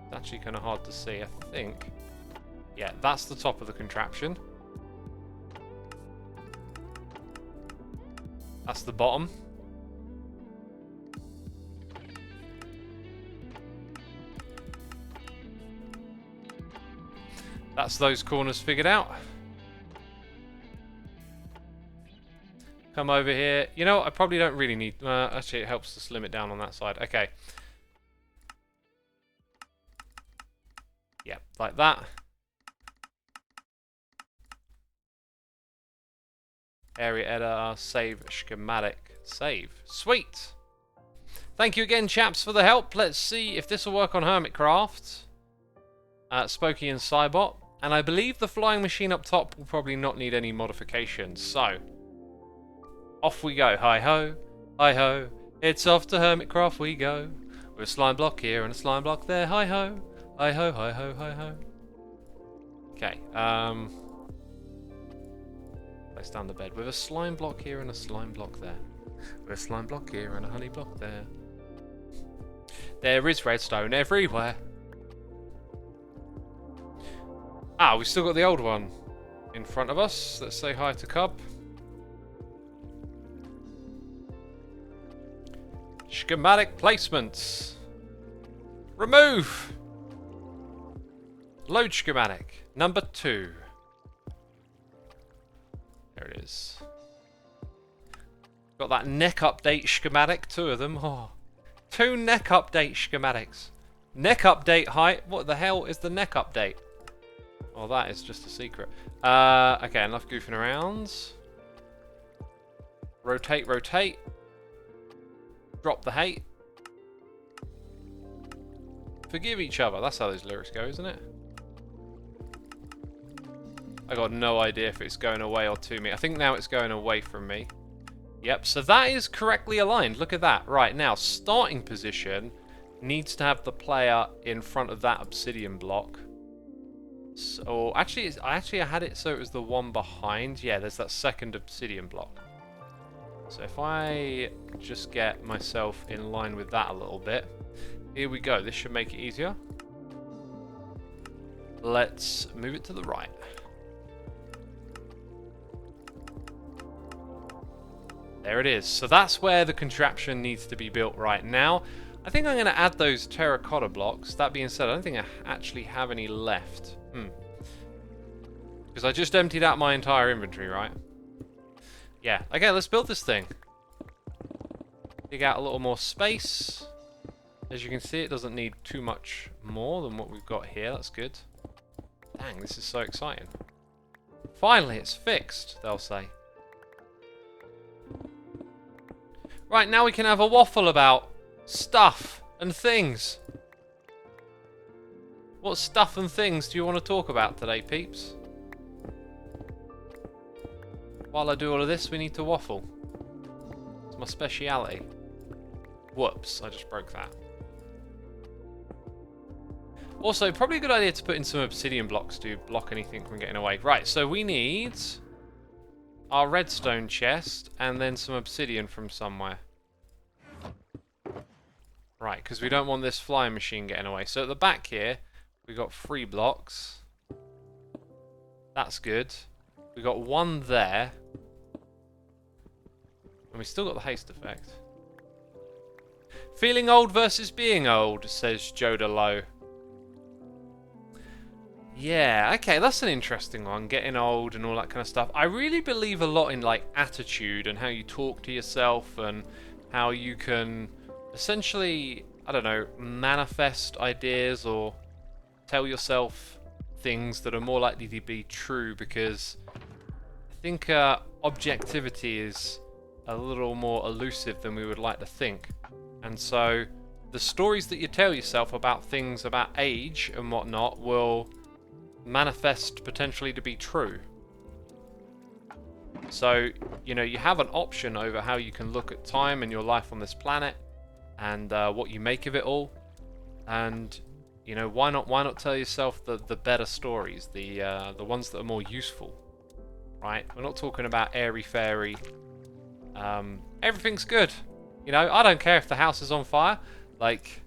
A: It's actually kind of hard to see, I think. Yeah, that's the top of the contraption. That's the bottom. That's those corners figured out. Come over here. You know what? I probably don't really need... actually, it helps to slim it down on that side. Okay. Yeah, like that. Area editor, save schematic, save. Sweet! Thank you again, chaps, for the help. Let's see if this will work on Hermitcraft. Spooky and Cybot. And I believe the flying machine up top will probably not need any modifications. So, off we go. Hi-ho, hi-ho. It's off to Hermitcraft we go. With a slime block here and a slime block there. Hi-ho, hi-ho, hi-ho, hi-ho. Okay, place down the bed with a slime block here and a slime block there. With a slime block here and a honey block there. There is redstone everywhere. Ah, we've still got the old one in front of us. Let's say hi to Cub. Schematic placements. Remove. Load schematic. Number 2. There it is. Got that neck update schematic. 2 of them. Oh, 2 neck update schematics. Neck update height. What the hell is the neck update? Well, that is just a secret. Okay, enough goofing around. Rotate, rotate. Drop the hate. Forgive each other. That's how those lyrics go, isn't it? I got no idea if it's going away or to me. I think now it's going away from me. Yep, so that is correctly aligned. Look at that. Right, now, starting position needs to have the player in front of that obsidian block. So, actually, I had it so it was the one behind. Yeah, there's that second obsidian block. So if I just get myself in line with that a little bit. Here we go. This should make it easier. Let's move it to the right. There it is. So that's where the contraption needs to be built right now. I think I'm going to add those terracotta blocks. That being said, I don't think I actually have any left. Because I just emptied out my entire inventory, right? Yeah. Okay, let's build this thing. Dig out a little more space. As you can see, it doesn't need too much more than what we've got here. That's good. Dang, this is so exciting. Finally, it's fixed, they'll say. Right, now we can have a waffle about stuff and things. What stuff and things do you want to talk about today, peeps? While I do all of this, we need to waffle. It's my speciality. Whoops, I just broke that. Also, probably a good idea to put in some obsidian blocks to block anything from getting away. Right, so we need our redstone chest and then some obsidian from somewhere. Right, because we don't want this flying machine getting away. So at the back here, we got 3 blocks. That's good. We got 1 there. And we still got the haste effect. Feeling old versus being old, says Joda Low. Yeah, okay, that's an interesting one, getting old and all that kind of stuff. I really believe a lot in, like, attitude and how you talk to yourself and how you can essentially, I don't know, manifest ideas or tell yourself things that are more likely to be true, because I think objectivity is a little more elusive than we would like to think. And so the stories that you tell yourself about things about age and whatnot will manifest potentially to be true. So, you know, you have an option over how you can look at time and your life on this planet and what you make of it all. And, you know, why not tell yourself the better stories, the ones that are more useful, right? We're not talking about airy-fairy, everything's good. You know, I don't care if the house is on fire. Like,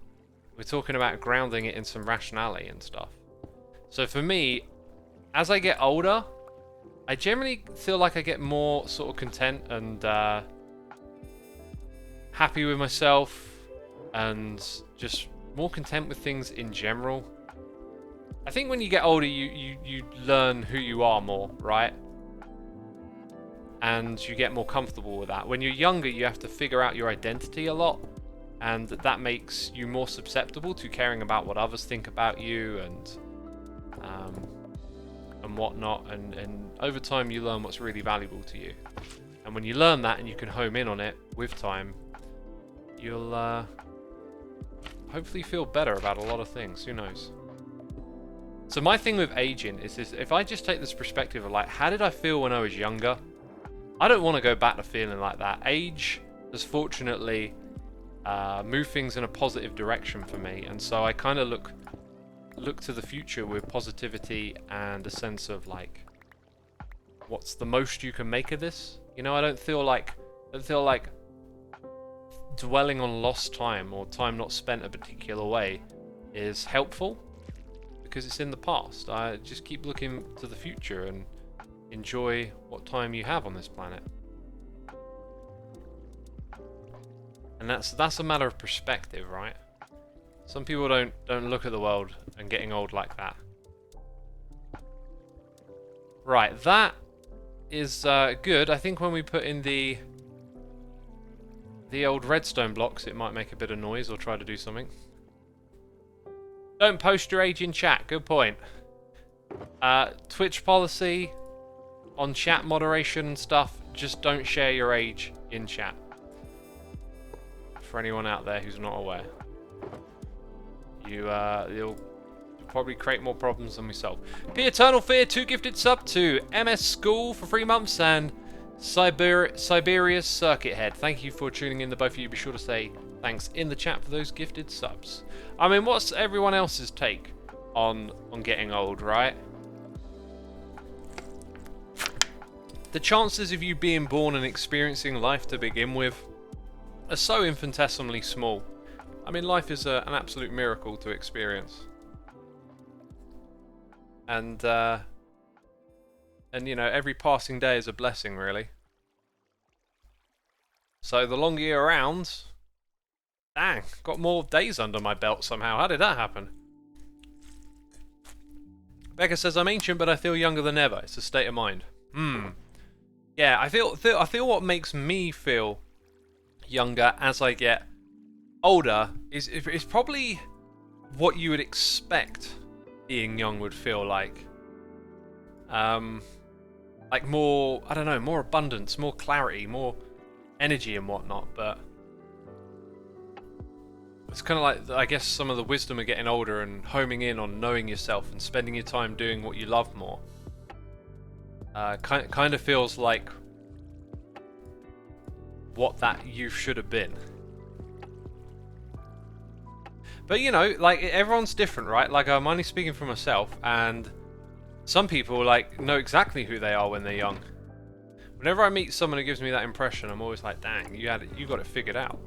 A: we're talking about grounding it in some rationality and stuff. So for me, as I get older, I generally feel like I get more sort of content and happy with myself and just more content with things in general. I think when you get older, you learn who you are more, right? And you get more comfortable with that. When you're younger, you have to figure out your identity a lot, and that makes you more susceptible to caring about what others think about you and whatnot, and over time you learn what's really valuable to you. And when you learn that and you can home in on it with time, you'll hopefully feel better about a lot of things. Who knows? So my thing with aging is this: if I just take this perspective of like, how did I feel when I was younger? I don't want to go back to feeling like that. Age has fortunately moved things in a positive direction for me, and so I kind of look to the future with positivity and a sense of like, what's the most you can make of this? You know, I don't feel like dwelling on lost time or time not spent a particular way is helpful, because it's in the past. I just keep looking to the future and enjoy what time you have on this planet. And that's a matter of perspective, right? Some people don't look at the world and getting old like that. Right, that is good. I think when we put in the old redstone blocks, it might make a bit of noise or try to do something. Don't post your age in chat. Good point. Twitch policy on chat moderation and stuff, just don't share your age in chat. For anyone out there who's not aware. You'll probably create more problems than we solve. P Eternal Fear, 2 gifted sub to MS School for 3 months, and Siberia's Circuit Head. Thank you for tuning in, the both of you. Be sure to say thanks in the chat for those gifted subs. I mean, what's everyone else's take on getting old, right? The chances of you being born and experiencing life to begin with are so infinitesimally small. I mean, life is an absolute miracle to experience. And you know, every passing day is a blessing, really. So the longer you're around, dang, got more days under my belt somehow. How did that happen? Becca says, I'm ancient, but I feel younger than ever. It's a state of mind. Yeah, I feel what makes me feel younger as I get older is probably what you would expect being young would feel like. Like more, I don't know, more abundance, more clarity, more energy and whatnot, but it's kind of like, I guess, some of the wisdom of getting older and homing in on knowing yourself and spending your time doing what you love more. Kind of feels like what that youth should have been. But you know, like, everyone's different, right? Like, I'm only speaking for myself, and some people like know exactly who they are when they're young. Whenever I meet someone who gives me that impression, I'm always like, dang, you got it figured out.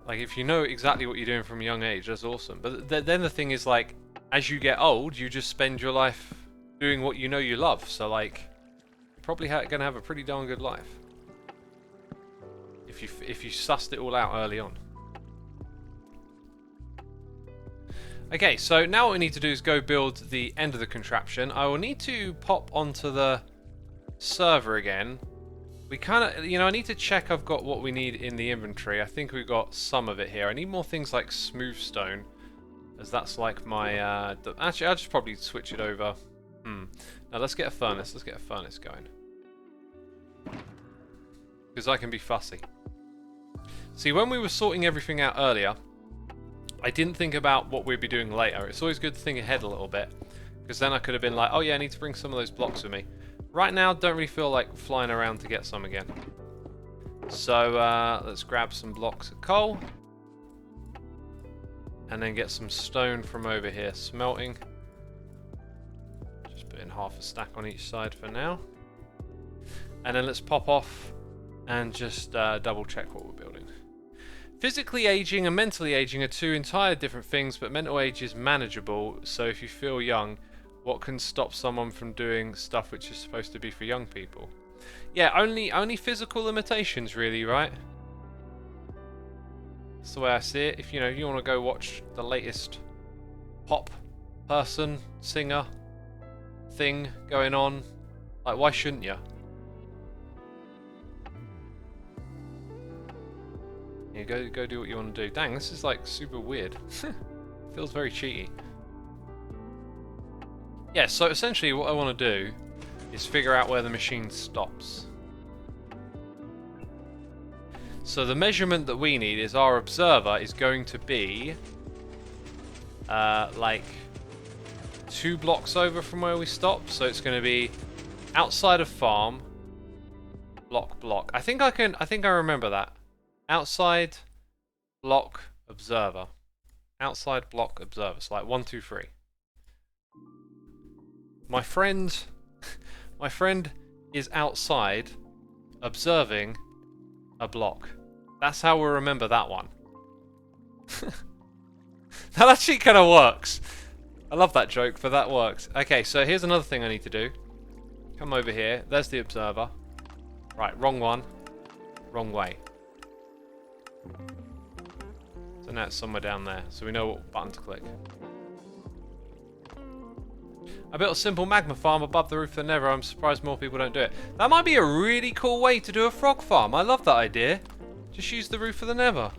A: Like, if you know exactly what you're doing from a young age, that's awesome. But then the thing is, like, as you get old, you just spend your life doing what you know you love. So, like, you're probably going to have a pretty darn good life. If you sussed it all out early on. Okay, so now what we need to do is go build the end of the contraption. I will need to pop onto the server again. We kind of, you know, I need to check I've got what we need in the inventory. I think we've got some of it here. I need more things like smooth stone, as that's like my, actually, I'll just probably switch it over. Now let's get a furnace. Let's get a furnace going. Because I can be fussy. See, when we were sorting everything out earlier, I didn't think about what we'd be doing later. It's always good to think ahead a little bit, because then I could have been like, oh yeah, I need to bring some of those blocks with me. Right now, don't really feel like flying around to get some again. So let's grab some blocks of coal. And then get some stone from over here, smelting. Just put in half a stack on each side for now. And then let's pop off and just double check what we're building. Physically aging and mentally aging are two entirely different things, but mental age is manageable. So if you feel young, what can stop someone from doing stuff which is supposed to be for young people? Yeah, only physical limitations, really, right? That's the way I see it. If you know, you want to go watch the latest pop person, singer thing going on, like, why shouldn't you? Yeah, go do what you want to do. Dang, this is like super weird. Feels very cheaty. Yeah, so essentially what I want to do is figure out where the machine stops. So the measurement that we need is our observer is going to be like 2 blocks over from where we stop. So it's going to be outside of farm, block. I think I remember that. Outside block observer. Outside block observer. So like 1, 2, 3. My friend is outside observing a block. That's how we remember that one. That actually kind of works. I love that joke, but that works. Okay, so here's another thing I need to do. Come over here. There's the observer. Right, wrong one. Wrong way. So now it's somewhere down there, so we know what button to click. I built a simple magma farm above the roof of the Nether. I'm surprised more people don't do it. That might be a really cool way to do a frog farm. I love that idea. Just use the roof of the Nether.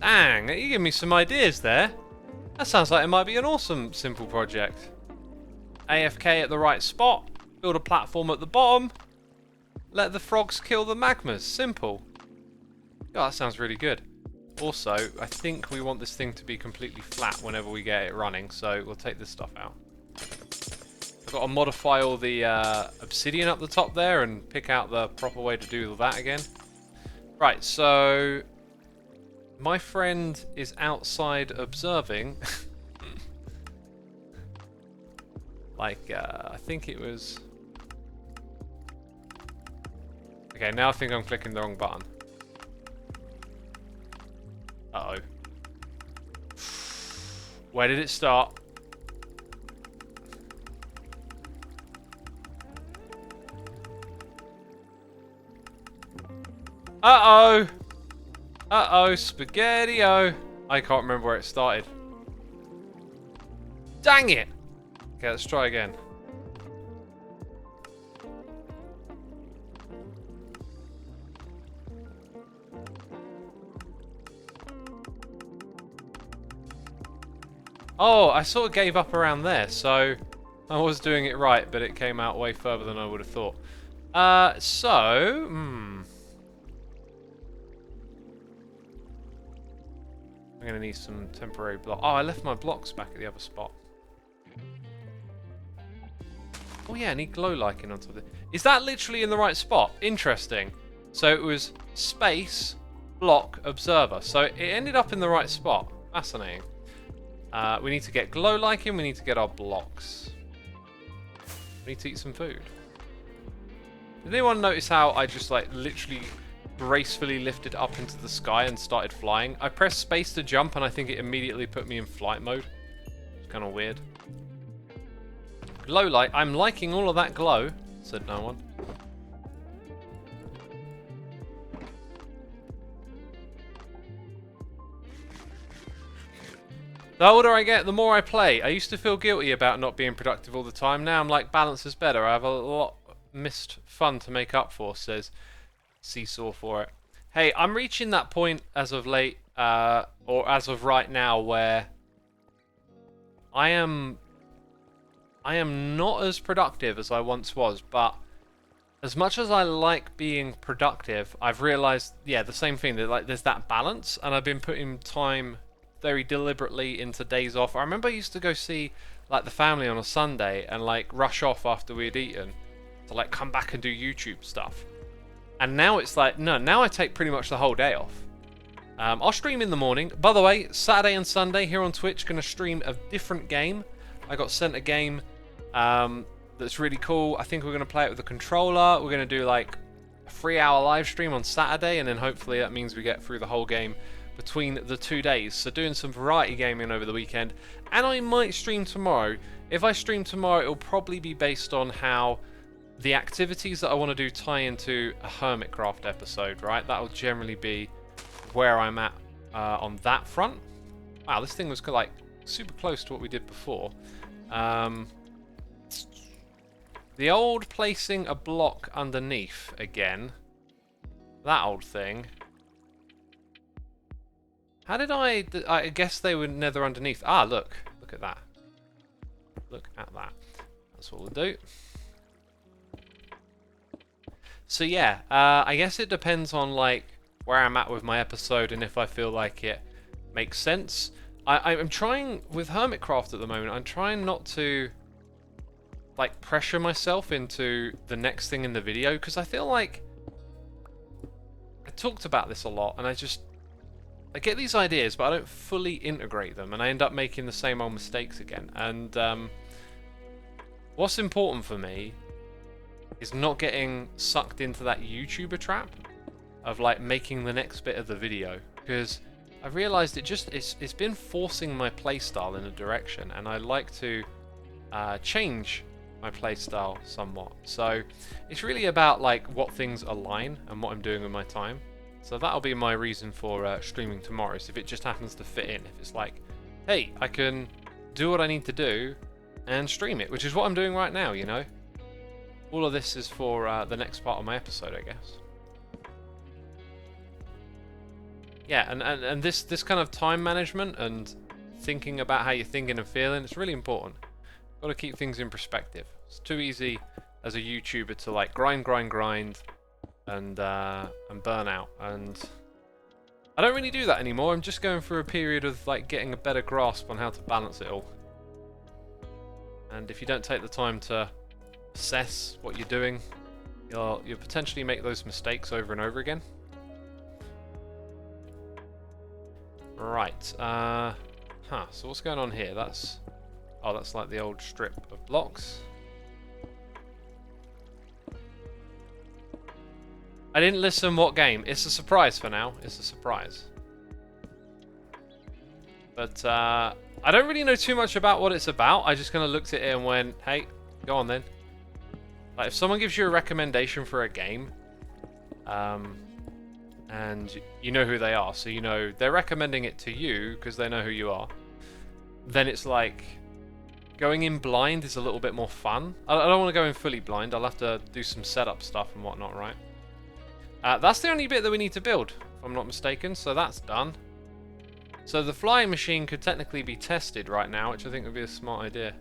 A: Dang, you give me some ideas there. That sounds like it might be an awesome simple project. AFK at the right spot. Build a platform at the bottom. Let the frogs kill the magmas. Simple. Oh, that sounds really good. Also, I think we want this thing to be completely flat whenever we get it running, so we'll take this stuff out. I've got to modify all the obsidian up the top there and pick out the proper way to do that again. Right, so my friend is outside observing. Like, I think it was... Okay, now I think I'm clicking the wrong button. Uh-oh. Where did it start? Uh-oh! Uh-oh, spaghetti-o! I can't remember where it started. Dang it! Okay, let's try again. Oh, I sort of gave up around there, so I was doing it right, but it came out way further than I would have thought. I'm going to need some temporary block. Oh, I left my blocks back at the other spot. Oh yeah, I need glow liking on top of it. Is that literally in the right spot? Interesting. So it was space, block, observer. So it ended up in the right spot. Fascinating. We need to get glow liking, we need to get our blocks. We need to eat some food. Did anyone notice how I just like literally gracefully lifted up into the sky and started flying? I pressed space to jump and I think it immediately put me in flight mode. It's kind of weird. Glow light. I'm liking all of that glow, said no one. The older I get, the more I play. I used to feel guilty about not being productive all the time. Now I'm like, balance is better. I have a lot missed fun to make up for, says Seesaw for it. Hey, I'm reaching that point as of late, or as of right now, where I am not as productive as I once was, but as much as I like being productive, I've realized, yeah, the same thing, that like there's that balance, and I've been putting time very deliberately into days off. I remember I used to go see like the family on a Sunday and like rush off after we'd eaten to like come back and do YouTube stuff. And now it's like, no, now I take pretty much the whole day off. I'll stream in the morning. By the way, Saturday and Sunday here on Twitch, going to stream a different game. I got sent a game that's really cool. I think we're going to play it with a controller. We're going to do like a 3-hour live stream on Saturday, and then hopefully that means we get through the whole game between the 2 days. So doing some variety gaming over the weekend, and I might stream tomorrow. If I stream tomorrow, it'll probably be based on how the activities that I want to do tie into a Hermitcraft episode, right? That'll generally be where I'm at on that front. Wow, this thing was like super close to what we did before. The old placing a block underneath again. That old thing. How did I guess they were nether underneath. Ah, look at that. Look at that. That's what we'll do. So yeah, I guess it depends on like where I'm at with my episode and if I feel like it makes sense. I'm trying with Hermitcraft at the moment. I'm trying not to like pressure myself into the next thing in the video, because I feel like I talked about this a lot, and I get these ideas, but I don't fully integrate them, and I end up making the same old mistakes again. And what's important for me is not getting sucked into that YouTuber trap of like making the next bit of the video, because I've realized it's been forcing my playstyle in a direction, and I like to change my playstyle somewhat. So it's really about like what things align and what I'm doing with my time. So that'll be my reason for streaming tomorrow, is if it just happens to fit in. If it's like, hey, I can do what I need to do and stream it, which is what I'm doing right now, you know. All of this is for the next part of my episode, I guess. Yeah, and this kind of time management and thinking about how you're thinking and feeling, it's really important. Got to keep things in perspective. It's too easy as a YouTuber to like grind and burn out, and I don't really do that anymore. I'm just going through a period of like getting a better grasp on how to balance it all. And if you don't take the time to assess what you're doing, you'll potentially make those mistakes over and over again. Right. So what's going on here? That's like the old strip of blocks. I didn't listen what game. It's a surprise for now. It's a surprise. But I don't really know too much about what it's about. I just kind of looked at it and went, hey, go on then. Like if someone gives you a recommendation for a game, and you know who they are, so you know they're recommending it to you because they know who you are, then it's like going in blind is a little bit more fun. I don't want to go in fully blind. I'll have to do some setup stuff and whatnot, right? That's the only bit that we need to build, if I'm not mistaken, so that's done. So the flying machine could technically be tested right now, which I think would be a smart idea.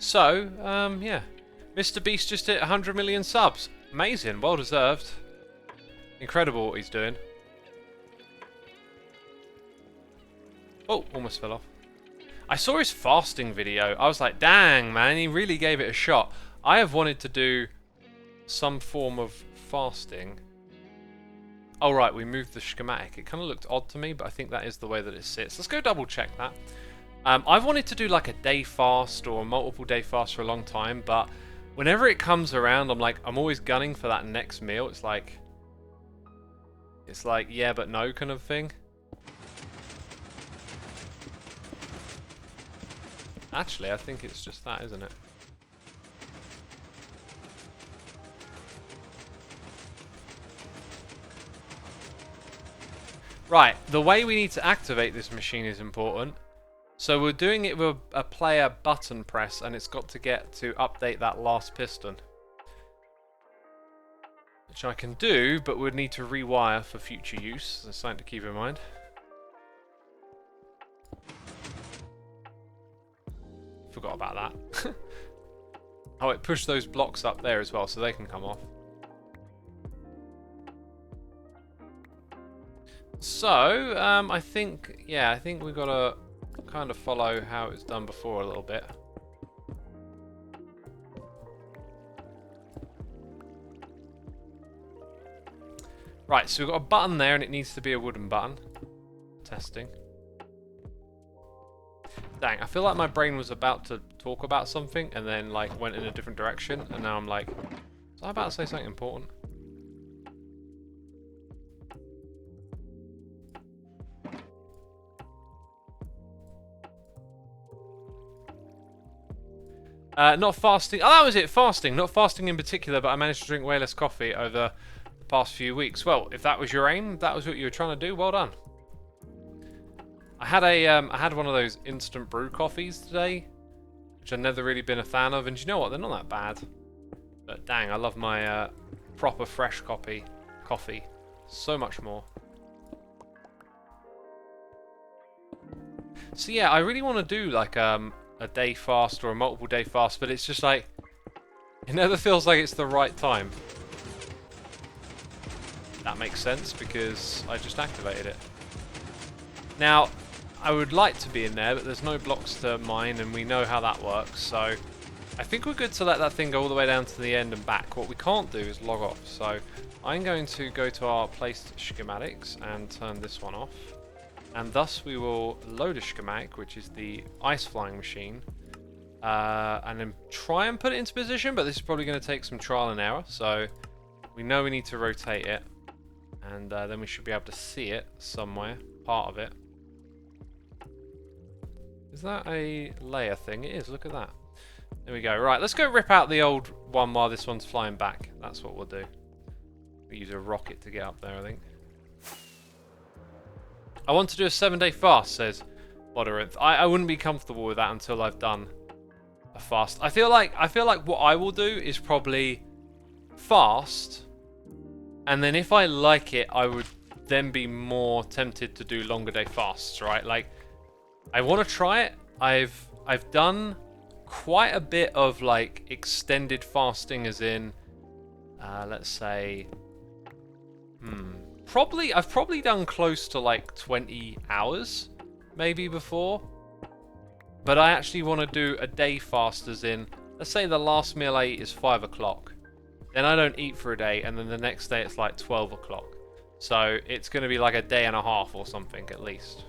A: So, yeah. Mr. Beast just hit 100 million subs. Amazing, well deserved. Incredible what he's doing. Oh, almost fell off. I saw his fasting video. I was like, dang, man, he really gave it a shot. I have wanted to do some form of fasting. Oh, right, we moved the schematic. It kind of looked odd to me, but I think that is the way that it sits. Let's go double check that. I've wanted to do like a day fast or a multiple day fast for a long time, but whenever it comes around, I'm always gunning for that next meal. It's like yeah but no kind of thing. Actually, I think it's just that, isn't it? Right, the way we need to activate this machine is important. So we're doing it with a player button press, and it's got to get to update that last piston. Which I can do, but would need to rewire for future use. That's something to keep in mind. Forgot about that. Oh, it pushed those blocks up there as well, so they can come off. So, I think we've got to kind of follow how it was done before a little bit. Right, so we've got a button there, and it needs to be a wooden button. Testing. Dang, I feel like my brain was about to talk about something, and then like went in a different direction, and now I'm like, was I about to say something important? Not fasting. Oh, that was it. Fasting. Not fasting in particular, but I managed to drink way less coffee over the past few weeks. Well, if that was your aim, that was what you were trying to do. Well done. I had one of those instant brew coffees today, which I've never really been a fan of. And you know what? They're not that bad. But dang, I love my proper fresh coffee so much more. So yeah, I really want to do like a day fast or a multiple day fast, but it's just like, it never feels like it's the right time. That makes sense because I just activated it. Now, I would like to be in there, but there's no blocks to mine, and we know how that works, so I think we're good to let that thing go all the way down to the end and back. What we can't do is log off, so I'm going to go to our placed schematics and turn this one off. And thus we will load a schematic, which is the ice flying machine, and then try and put it into position, but this is probably going to take some trial and error, so we know we need to rotate it, and then we should be able to see it somewhere, part of it. Is that a layer thing? It is, look at that. There we go. Right, let's go rip out the old one while this one's flying back. That's what we'll do. We use a rocket to get up there, I think. I want to do a 7-day fast, says Moderath. I wouldn't be comfortable with that until I've done a fast. I feel like what I will do is probably fast, and then if I like it, I would then be more tempted to do longer day fasts, right? Like, I want to try it. I've done quite a bit of like extended fasting, as in, let's say, I've probably done close to like 20 hours, maybe before. But I actually want to do a day fast, as in, let's say the last meal I eat is 5 o'clock. Then I don't eat for a day, and then the next day it's like 12 o'clock. So it's going to be like a day and a half or something at least.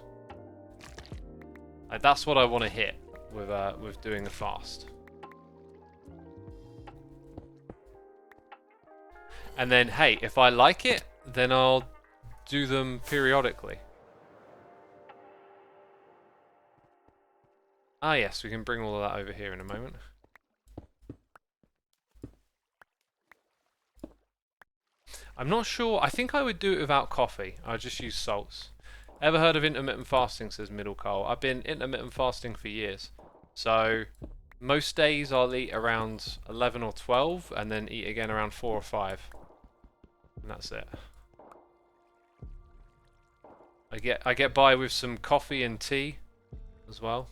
A: Like, that's what I want to hit with doing a fast. And then, hey, if I like it, then I'll do them periodically. Ah yes, we can bring all of that over here in a moment. I'm not sure. I think I would do it without coffee. I would just use salts. Ever heard of intermittent fasting, says Middle Cole. I've been intermittent fasting for years. So most days I'll eat around 11 or 12 and then eat again around 4 or 5. And that's it. I get by with some coffee and tea as well.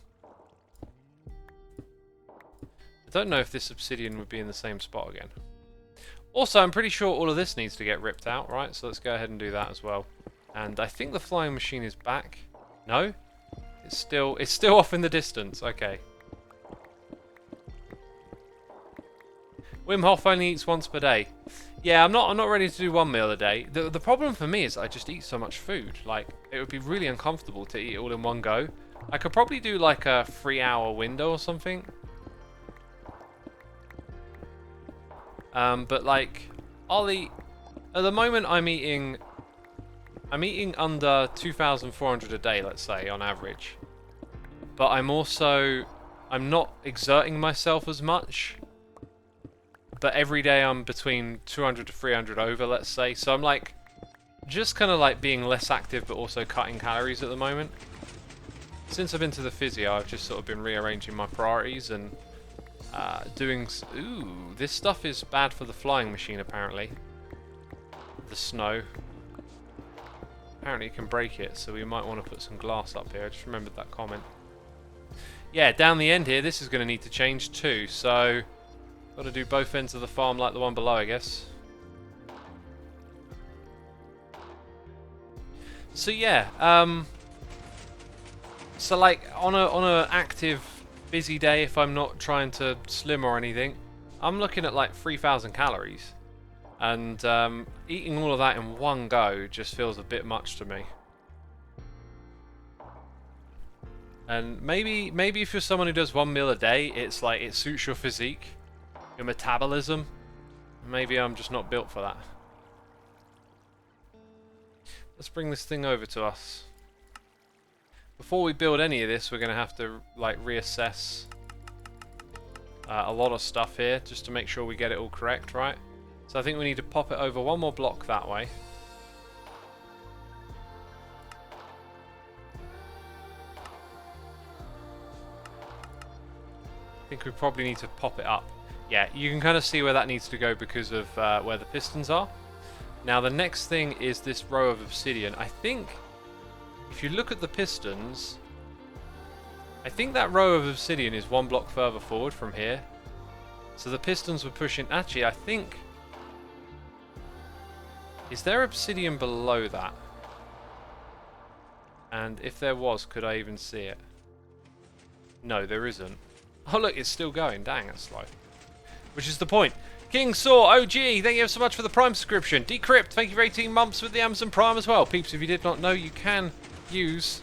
A: I don't know if this obsidian would be in the same spot again. Also, I'm pretty sure all of this needs to get ripped out, right? So let's go ahead and do that as well. And I think the flying machine is back. No? It's still off in the distance. Okay. Wim Hof only eats once per day. Yeah, I'm not ready to do one meal a day. The problem for me is I just eat so much food. Like, it would be really uncomfortable to eat it all in one go. I could probably do like a 3-hour window or something. But like, Ollie, at the moment I'm eating under 2,400 a day, let's say, on average. But I'm not exerting myself as much. But every day I'm between 200 to 300 over, let's say. So I'm like, just kind of like being less active, but also cutting calories at the moment. Since I've been to the physio, I've just sort of been rearranging my priorities and doing... Ooh, this stuff is bad for the flying machine, apparently. The snow. Apparently it can break it, so we might want to put some glass up here. I just remembered that comment. Yeah, down the end here, this is going to need to change too, so... Got to do both ends of the farm like the one below, I guess. So yeah, so like on a active, busy day, if I'm not trying to slim or anything, I'm looking at like 3,000 calories, and eating all of that in one go just feels a bit much to me. And maybe if you're someone who does 1 meal a day, it's like it suits your physique, your metabolism. Maybe I'm just not built for that. Let's bring this thing over to us. Before we build any of this, we're going to have to like reassess a lot of stuff here just to make sure we get it all correct, right? So I think we need to pop it over one more block that way. I think we probably need to pop it up. Yeah, you can kind of see where that needs to go because of where the pistons are. Now the next thing is this row of obsidian. I think if you look at the pistons, I think that row of obsidian is one block further forward from here. So the pistons were pushing... Actually, I think... Is there obsidian below that? And if there was, could I even see it? No, there isn't. Oh look, it's still going. Dang, that's slow. Which is the point. King Saw, OG, thank you so much for the Prime subscription. Decrypt, thank you for 18 months with the Amazon Prime as well. Peeps, if you did not know, you can use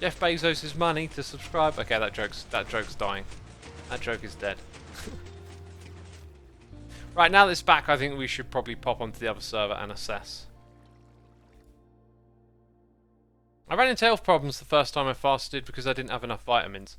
A: Jeff Bezos' money to subscribe. Okay, that joke's dying. That joke is dead. Right, now that it's back, I think we should probably pop onto the other server and assess. I ran into health problems the first time I fasted because I didn't have enough vitamins.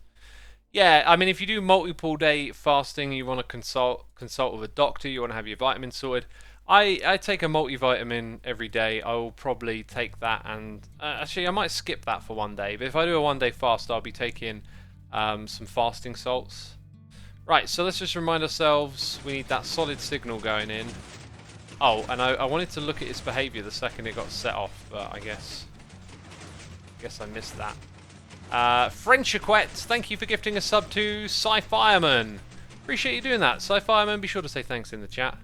A: Yeah, I mean, if you do multiple day fasting, you want to consult with a doctor, you want to have your vitamins sorted. I take a multivitamin every day. I will probably take that, and actually I might skip that for one day. But if I do a 1 day fast, I'll be taking some fasting salts. Right, so let's just remind ourselves we need that solid signal going in. Oh, and I wanted to look at its behaviour the second it got set off, but I guess I missed that. Frenchiquette, thank you for gifting a sub to Sci-Fireman. Appreciate you doing that. Sci-Fireman, be sure to say thanks in the chat.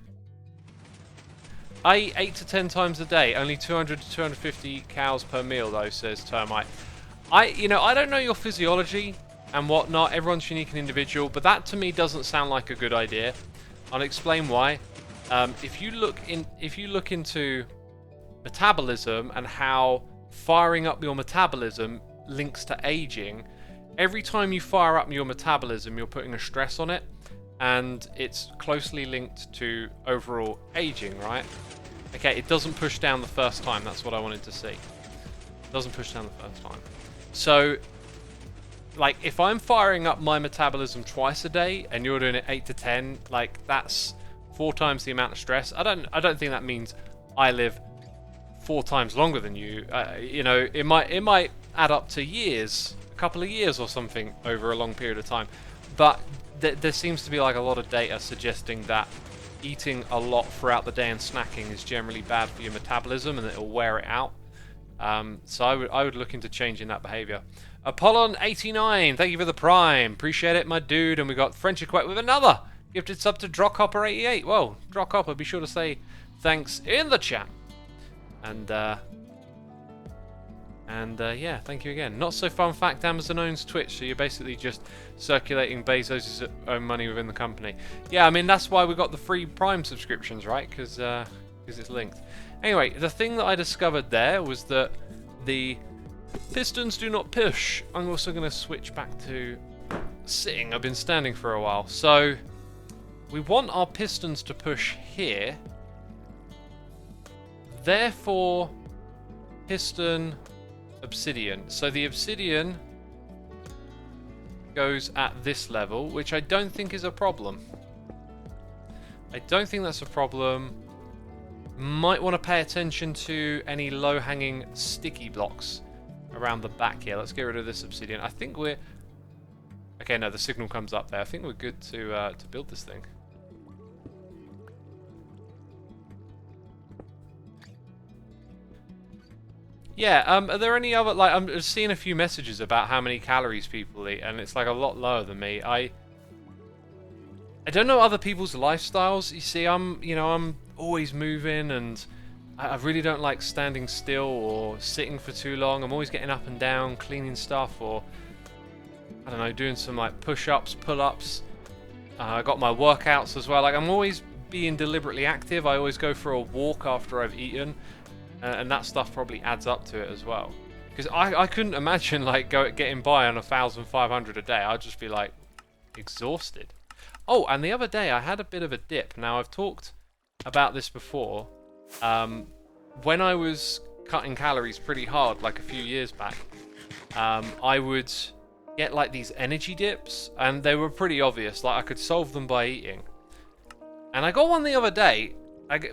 A: I eat 8 to 10 times a day, only 200 to 250 cows per meal though, says Termite. I don't know your physiology and whatnot, everyone's unique and individual, but that to me doesn't sound like a good idea. I'll explain why. If you look into metabolism and how firing up your metabolism links to aging, every time you fire up your metabolism, you're putting a stress on it, and it's closely linked to overall aging, right? Okay, it doesn't push down the first time. That's what I wanted to see. It doesn't push down the first time. So, like, if I'm firing up my metabolism twice a day and you're doing it 8 to 10, like, that's 4 times the amount of stress. I don't think that means I live 4 times longer than you. It might add up to years, a couple of years or something over a long period of time. But there seems to be like a lot of data suggesting that eating a lot throughout the day and snacking is generally bad for your metabolism and it'll wear it out. So I would look into changing that behavior. Apollon89, thank you for the Prime. Appreciate it, my dude. And we got Frenchiquette with another gifted sub to Drockhopper88. Well, Drockhopper, be sure to say thanks in the chat. And yeah, thank you again. Not so fun fact, Amazon owns Twitch, so you're basically just circulating Bezos' own money within the company. Yeah, I mean, that's why we got the free Prime subscriptions, right? Because it's linked. Anyway, the thing that I discovered there was that the Pistons do not push. I'm also going to switch back to sitting. I've been standing for a while. So we want our pistons to push here. Therefore, piston, obsidian. So the obsidian goes at this level, which I don't think is a problem. I don't think that's a problem. Might want to pay attention to any low-hanging sticky blocks around the back here. Let's get rid of this obsidian. I think we're... Okay, no, the signal comes up there. I think we're good to build this thing. Yeah, are there any other... Like, I'm seeing a few messages about how many calories people eat, and it's like a lot lower than me. I don't know other people's lifestyles. You see, I'm always moving, and I really don't like standing still or sitting for too long. I'm always getting up and down, cleaning stuff, or I don't know, doing some like push-ups, pull-ups. I got my workouts as well. Like, I'm always being deliberately active. I always go for a walk after I've eaten, and that stuff probably adds up to it as well. Because I couldn't imagine like getting by on 1,500 a day. I'd just be like exhausted. Oh, and the other day I had a bit of a dip. Now, I've talked about this before. When I was cutting calories pretty hard, like a few years back, I would get like these energy dips, and they were pretty obvious. Like, I could solve them by eating. And I got one the other day.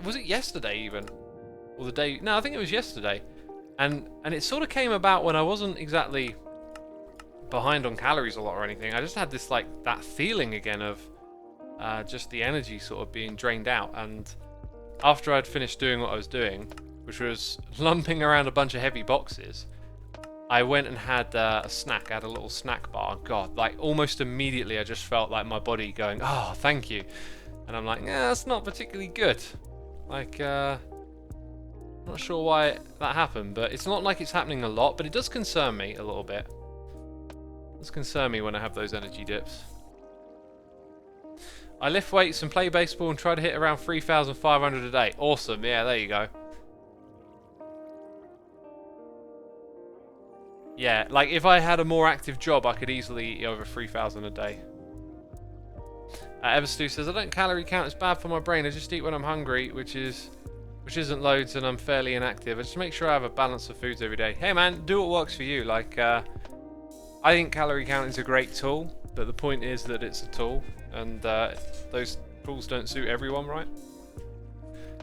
A: Was it yesterday even? Or the day... No, I think it was yesterday. And it sort of came about when I wasn't exactly behind on calories a lot or anything. I just had this, like, that feeling again of just the energy sort of being drained out. And after I'd finished doing what I was doing, which was lumping around a bunch of heavy boxes, I went and had a snack. I had a little snack bar. God, like, almost immediately I just felt like my body going, oh, thank you. And I'm like, yeah, that's not particularly good. Like, not sure why that happened, but it's not like it's happening a lot, but it does concern me a little bit. It does concern me when I have those energy dips. I lift weights and play baseball and try to hit around 3,500 a day. Awesome, yeah, there you go. Yeah, like if I had a more active job, I could easily eat over 3,000 a day. Everstu says, I don't calorie count, it's bad for my brain. I just eat when I'm hungry, which isn't loads, and I'm fairly inactive. I just make sure I have a balance of foods every day. Hey man, do what works for you. Like, I think calorie count is a great tool, but the point is that it's a tool, and those tools don't suit everyone, right?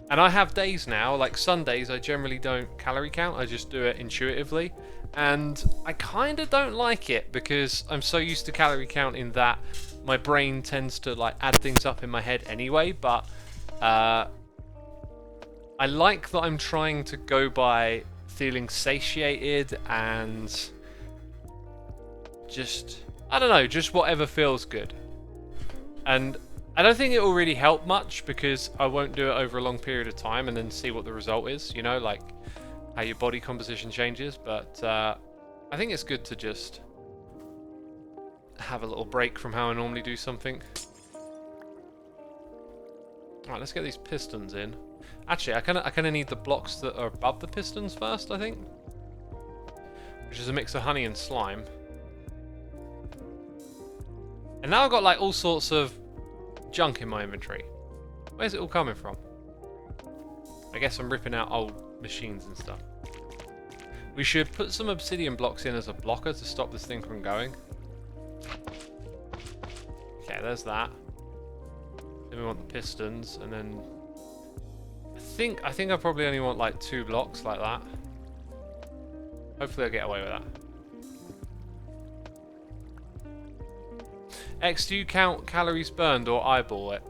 A: And I have days now, like Sundays, I generally don't calorie count. I just do it intuitively, and I kind of don't like it because I'm so used to calorie counting that my brain tends to like add things up in my head anyway. But I like that I'm trying to go by feeling satiated and just, I don't know, just whatever feels good. And I don't think it will really help much because I won't do it over a long period of time and then see what the result is, you know, like how your body composition changes. But I think it's good to just have a little break from how I normally do something. Alright, let's get these pistons in. Actually, I kind of need the blocks that are above the pistons first, I think. Which is a mix of honey and slime. And now I've got like all sorts of junk in my inventory. Where's it all coming from? I guess I'm ripping out old machines and stuff. We should put some obsidian blocks in as a blocker to stop this thing from going. Okay, there's that. Then we want the pistons, and then I think I probably only want like 2 blocks like that. Hopefully I'll get away with that. X, do you count calories burned or eyeball it?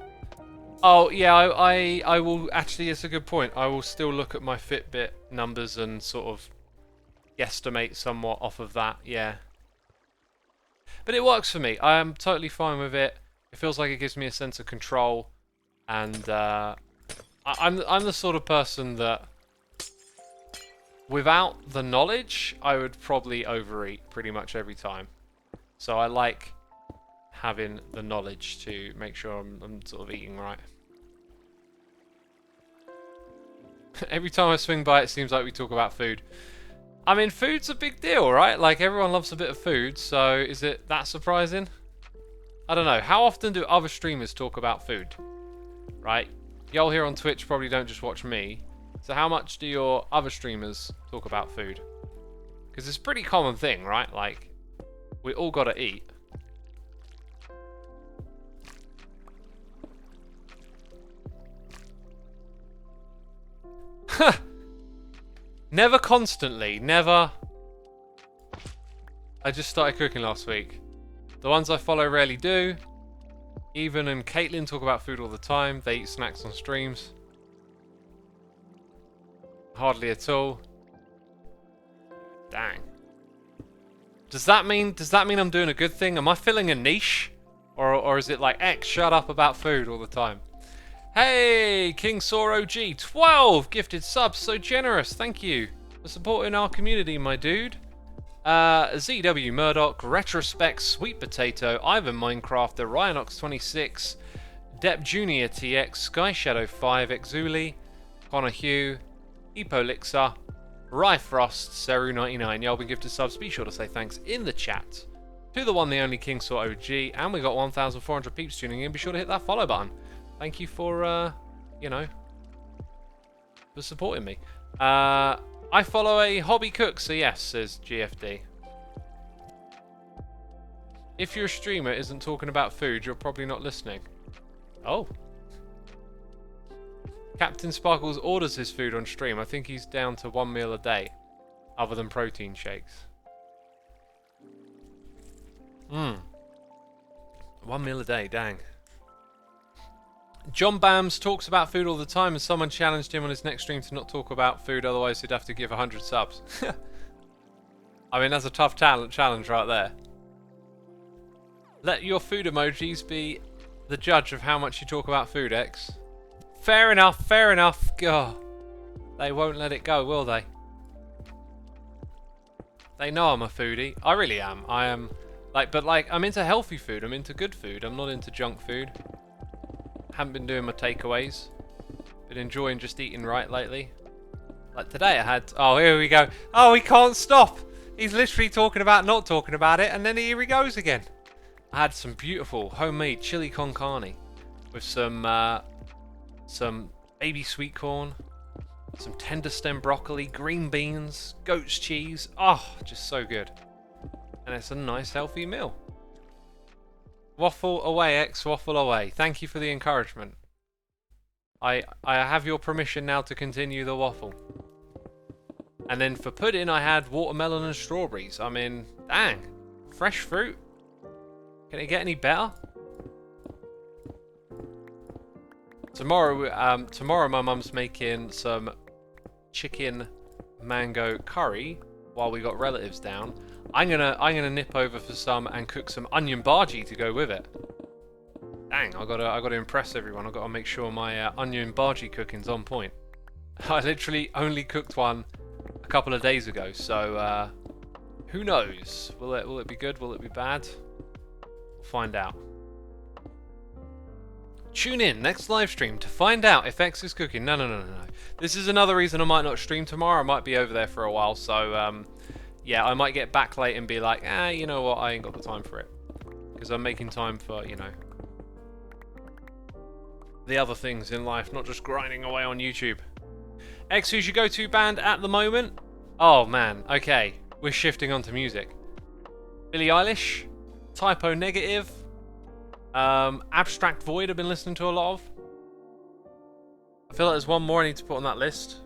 A: Oh yeah, I will actually. It's a good point. I will still look at my Fitbit numbers and sort of guesstimate somewhat off of that. Yeah, but it works for me. I am totally fine with it. It feels like it gives me a sense of control, and I'm the sort of person that without the knowledge, I would probably overeat pretty much every time. So I like having the knowledge to make sure I'm sort of eating right. Every time I swing by, it seems like we talk about food. I mean, food's a big deal, right? Like, everyone loves a bit of food, so is it that surprising? I don't know. How often do other streamers talk about food? Right? Y'all here on Twitch probably don't just watch me. So how much do your other streamers talk about food? Because it's a pretty common thing, right? Like, we all gotta eat. Never constantly, never. I just started cooking last week. The ones I follow rarely do. Even and Caitlin talk about food all the time. They eat snacks on streams. Hardly at all. Dang. Does that mean I'm doing a good thing? Am I filling a niche? Or is it like, X, shut up about food all the time? Hey, King Saw OG, 12 gifted subs, so generous, thank you for supporting our community, my dude. ZW Murdoch, Retrospect, Sweet Potato, Ivan Minecraft, Ryonox26, Depp Junior TX, Sky Shadow 5, Exuli, Connor Hugh, Epolixa, Ryfrost, Seru99. Y'all been gifted subs, be sure to say thanks in the chat to the one, the only King Saw OG, and we got 1,400 peeps tuning in. Be sure to hit that follow button. Thank you for, you know, for supporting me. I follow a hobby cook, so yes, says GFD. If your streamer isn't talking about food, you're probably not listening. Oh. Captain Sparkles orders his food on stream. I think he's down to 1 meal a day, other than protein shakes. 1 meal a day, dang. John Bams talks about food all the time, and someone challenged him on his next stream to not talk about food, otherwise he'd have to give 100 subs. I mean, that's a tough challenge right there. Let your food emojis be the judge of how much you talk about food, X. Fair enough, fair enough. God, they won't let it go, will they? They know I'm a foodie. I really am. I am, but I'm into healthy food. I'm into good food. I'm not into junk food. Haven't been doing my takeaways. Been enjoying just eating right lately. Like today I had... Oh, here we go. Oh, he can't stop. He's literally talking about not talking about it, and then here he goes again. I had some beautiful homemade chili con carne with some baby sweet corn, some tender stem broccoli, green beans, goat's cheese. Oh, just so good. And it's a nice healthy meal. Waffle away, X, waffle away. Thank you for the encouragement. I have your permission now to continue the waffle. And then for pudding, I had watermelon and strawberries. I mean, dang. Fresh fruit. Can it get any better? Tomorrow my mum's making some chicken mango curry while we got relatives down. I'm gonna nip over for some and cook some onion bhaji to go with it. Dang, I gotta impress everyone. I gotta make sure my onion bhaji cooking's on point. I literally only cooked one a couple of days ago, so who knows? Will it be good? Will it be bad? We'll find out. Tune in next live stream to find out if X is cooking. No. This is another reason I might not stream tomorrow. I might be over there for a while, so yeah, I might get back late and be like, you know what, I ain't got the time for it. Because I'm making time for, you know, the other things in life, not just grinding away on YouTube. X, who's your go-to band at the moment? Oh, man, okay. We're shifting onto music. Billie Eilish, Typo Negative, Abstract Void I've been listening to a lot of. I feel like there's one more I need to put on that list.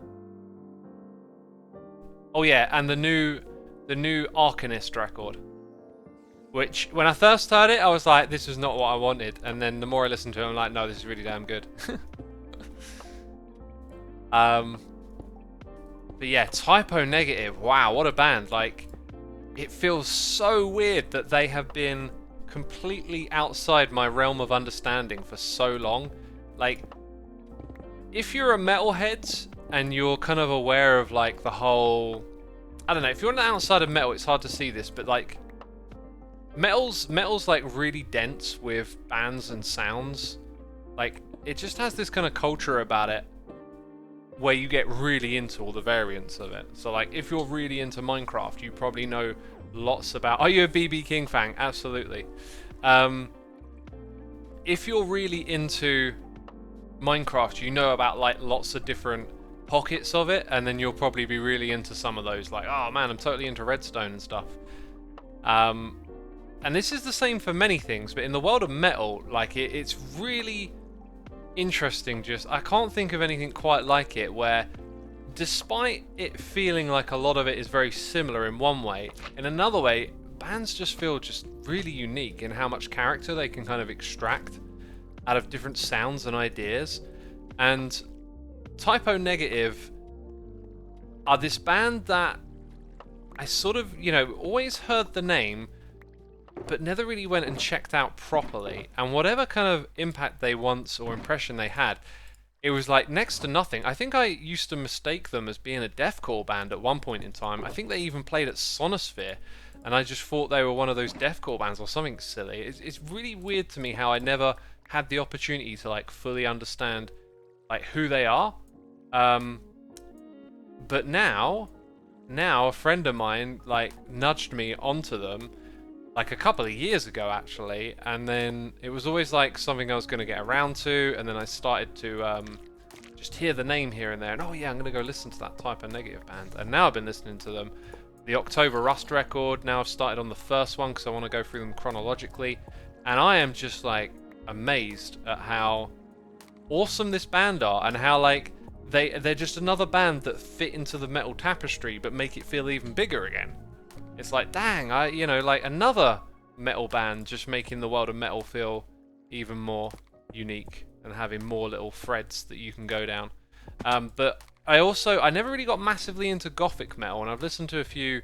A: Oh yeah, and the new Arcanist record. Which, when I first heard it, I was like, this is not what I wanted. And then the more I listened to it, I'm like, no, this is really damn good. But yeah, Typo Negative, wow, what a band. Like, it feels so weird that they have been completely outside my realm of understanding for so long. Like, if you're a metalhead and you're kind of aware of like the whole, I don't know, if you're on the outside of metal, it's hard to see this, but like metal's like really dense with bands and sounds. Like, it just has this kind of culture about it where you get really into all the variants of it. So like, if you're really into Minecraft, you probably know lots about... Are you a BB King fan? Absolutely. If you're really into Minecraft, you know about like lots of different pockets of it, and then you'll probably be really into some of those, like, oh man, I'm totally into Redstone and stuff. And this is the same for many things, but in the world of metal, like, it's really interesting. Just, I can't think of anything quite like it, where despite it feeling like a lot of it is very similar in one way, in another way, bands just feel just really unique in how much character they can kind of extract out of different sounds and ideas. And Typo Negative are this band that I sort of, you know, always heard the name, but never really went and checked out properly. And whatever kind of impact they once, or impression they had, it was like next to nothing. I think I used to mistake them as being a deathcore band at one point in time. I think they even played at Sonosphere, and I just thought they were one of those deathcore bands or something silly. It's really weird to me how I never had the opportunity to like fully understand like who they are. But now a friend of mine like nudged me onto them like a couple of years ago actually, and then it was always like something I was going to get around to, and then I started to just hear the name here and there, and oh yeah, I'm going to go listen to that Type O Negative band, and now I've been listening to them. The October Rust record, now I've started on the first one because I want to go through them chronologically, and I am just like amazed at how awesome this band are, and how like they're just another band that fit into the metal tapestry but make it feel even bigger again. It's like, dang, you know, like another metal band just making the world of metal feel even more unique and having more little threads that you can go down. But I never really got massively into gothic metal, and I've listened to a few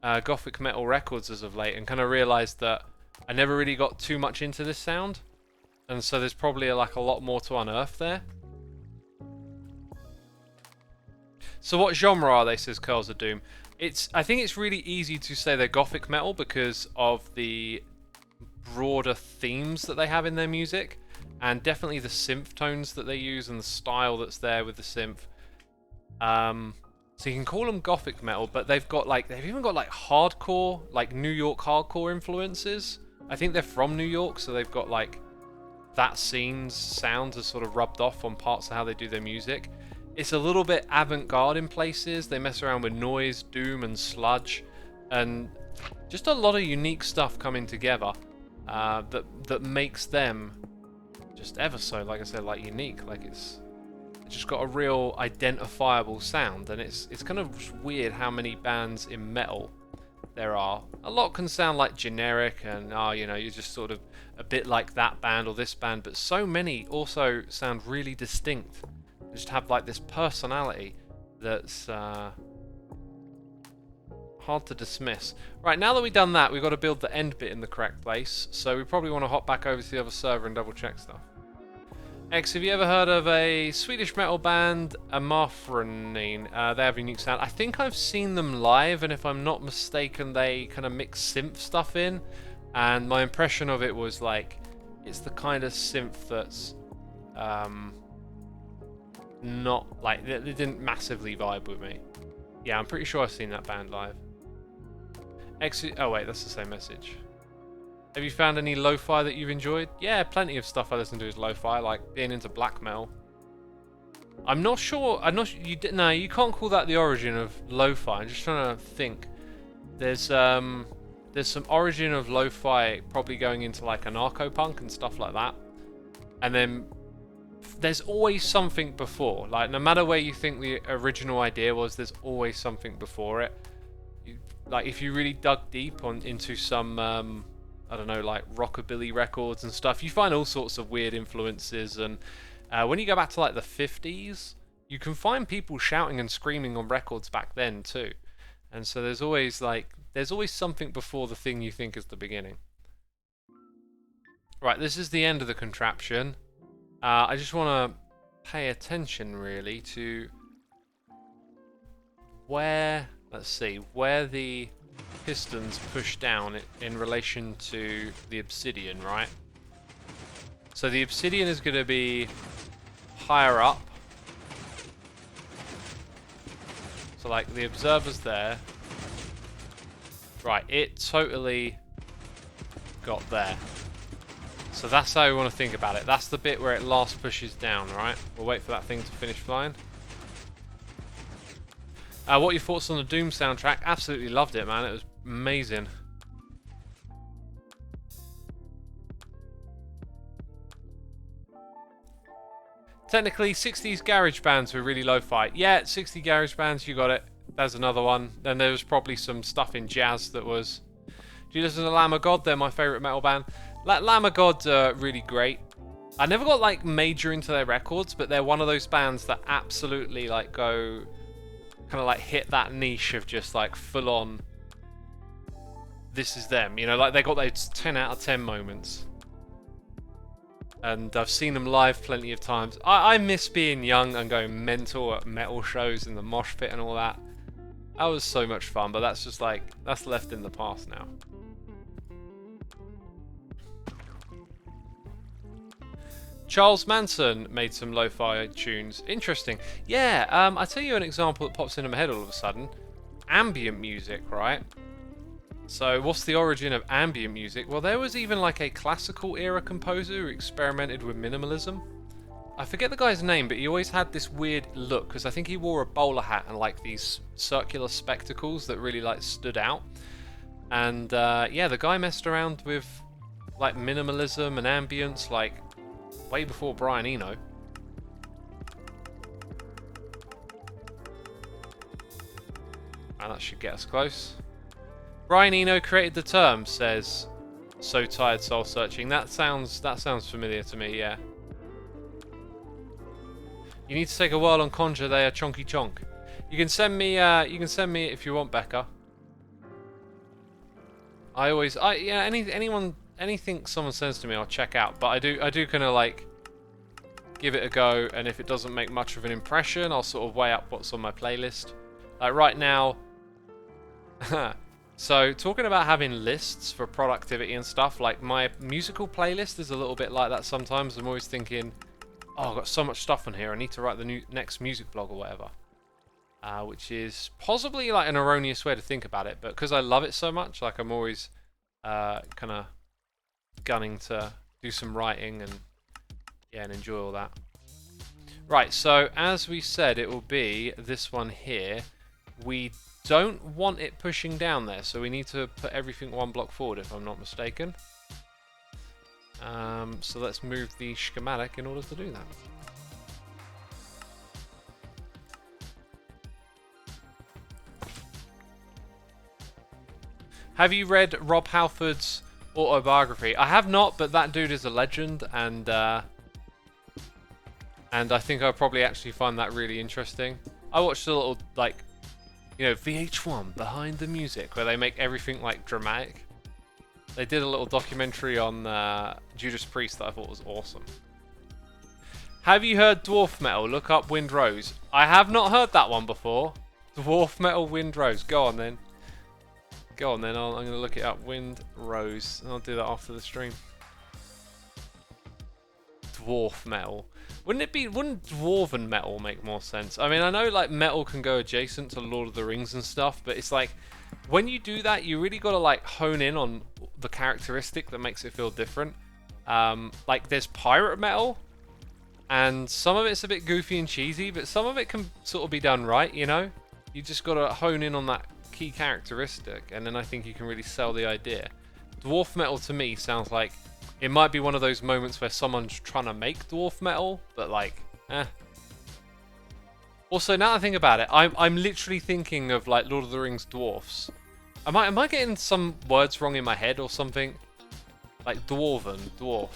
A: gothic metal records as of late and kind of realized that I never really got too much into this sound, and so there's probably like a lot more to unearth there. So what genre are they, says Curls of Doom? I think it's really easy to say they're gothic metal because of the broader themes that they have in their music, and definitely the synth tones that they use and the style that's there with the synth. So you can call them gothic metal, but they've even got like hardcore, like New York hardcore influences. I think they're from New York, so they've got like that scene's sounds are sort of rubbed off on parts of how they do their music. It's a little bit avant-garde in places. They mess around with noise, doom, and sludge, and just a lot of unique stuff coming together that makes them just ever so, like I said, like unique. Like it's just got a real identifiable sound, and it's kind of weird how many bands in metal there are. A lot can sound like generic, and you know, you're just sort of a bit like that band or this band, but so many also sound really distinct. Just have like this personality that's hard to dismiss. Right, now that we've done that, we've got to build the end bit in the correct place, so we probably want to hop back over to the other server and double check stuff. X, have you ever heard of a Swedish metal band, Amarthronine? They have a unique sound. I think I've seen them live, and if I'm not mistaken, they kind of mix synth stuff in, and my impression of it was like, it's the kind of synth that's not like, it didn't massively vibe with me. Yeah, I'm pretty sure I've seen that band live. Oh wait, that's the same message. Have you found any lo-fi that you've enjoyed? Yeah, plenty of stuff I listen to is lo-fi, like being into black metal. I'm not sure. No, you can't call that the origin of lo-fi. I'm just trying to think. There's some origin of lo-fi probably going into like anarcho-punk and stuff like that, and then there's always something before. Like, no matter where you think the original idea was, there's always something before it. Like, if you really dug deep into some, I don't know, like rockabilly records and stuff, you find all sorts of weird influences. And when you go back to like the 50s, you can find people shouting and screaming on records back then too. And so there's always something before the thing you think is the beginning. Right, this is the end of the contraption. I just want to pay attention really to where the pistons push down in relation to the obsidian, right? So the obsidian is going to be higher up, So like the observer's there. Right, it totally got there. So that's how we want to think about it. That's the bit where it last pushes down, right? We'll wait for that thing to finish flying. What are your thoughts on the Doom soundtrack? Absolutely loved it, man. It was amazing. Technically, 60s garage bands were really lo-fi. Yeah, 60 garage bands, you got it. There's another one. Then there was probably some stuff in jazz that was... Do you listen to Lamb of God? They're my favourite metal band. Lamb of God are really great. I never got like major into their records, but they're one of those bands that absolutely like go... kind of like hit that niche of just like full on... This is them. You know, like they got those 10 out of 10 moments. And I've seen them live plenty of times. I miss being young and going mental at metal shows in the mosh pit and all that. That was so much fun, but that's just like, that's left in the past now. Charles Manson made some lo-fi tunes. Interesting. Yeah, I'll tell you an example that pops into my head all of a sudden. Ambient music, right? So what's the origin of ambient music? Well, there was even like a classical era composer who experimented with minimalism. I forget the guy's name, but he always had this weird look because I think he wore a bowler hat and like these circular spectacles that really like stood out. And yeah, the guy messed around with like minimalism and ambience like way before Brian Eno. And that should get us close. Brian Eno created the term, says So Tired Soul Searching. That sounds familiar to me, yeah. You need to take a whirl on Conjure, they are chonky chonk. You can send me it if you want, Becca. Yeah, anything someone sends to me I'll check out, but I do kinda like give it a go, and if it doesn't make much of an impression, I'll sort of weigh up what's on my playlist. Like right now so, talking about having lists for productivity and stuff, like my musical playlist is a little bit like that sometimes. I'm always thinking, oh, I've got so much stuff on here, I need to write the next music blog or whatever. Which is possibly like an erroneous way to think about it, but because I love it so much, like I'm always kind of gunning to do some writing and yeah, and enjoy all that. Right, so as we said, it will be this one here. We don't want it pushing down there, so we need to put everything one block forward if I'm not mistaken. So let's move the schematic in order to do that. Have you read Rob Halford's autobiography? I have not, but that dude is a legend, and I think I'll probably actually find that really interesting. I watched a little, like, you know, VH1 Behind the Music, where they make everything like dramatic. They did a little documentary on Judas Priest that I thought was awesome. Have you heard Dwarf Metal? Look up Wind Rose. I have not heard that one before. Dwarf Metal Wind Rose. Go on then. Go on then. I'm going to look it up. Wind Rose. And I'll do that after the stream. Dwarf Metal. Wouldn't Dwarven Metal make more sense? I mean, I know like metal can go adjacent to Lord of the Rings and stuff, but it's like when you do that, you really got to like hone in on the characteristic that makes it feel different. Like there's pirate metal, and some of it's a bit goofy and cheesy, but some of it can sort of be done right, you know? You just got to hone in on that key characteristic, and then I think you can really sell the idea. Dwarf metal to me sounds like it might be one of those moments where someone's trying to make dwarf metal, but like, eh. Also, now that I think about it, I'm literally thinking of like Lord of the Rings dwarfs. Am I getting some words wrong in my head or something? Like dwarven, dwarf.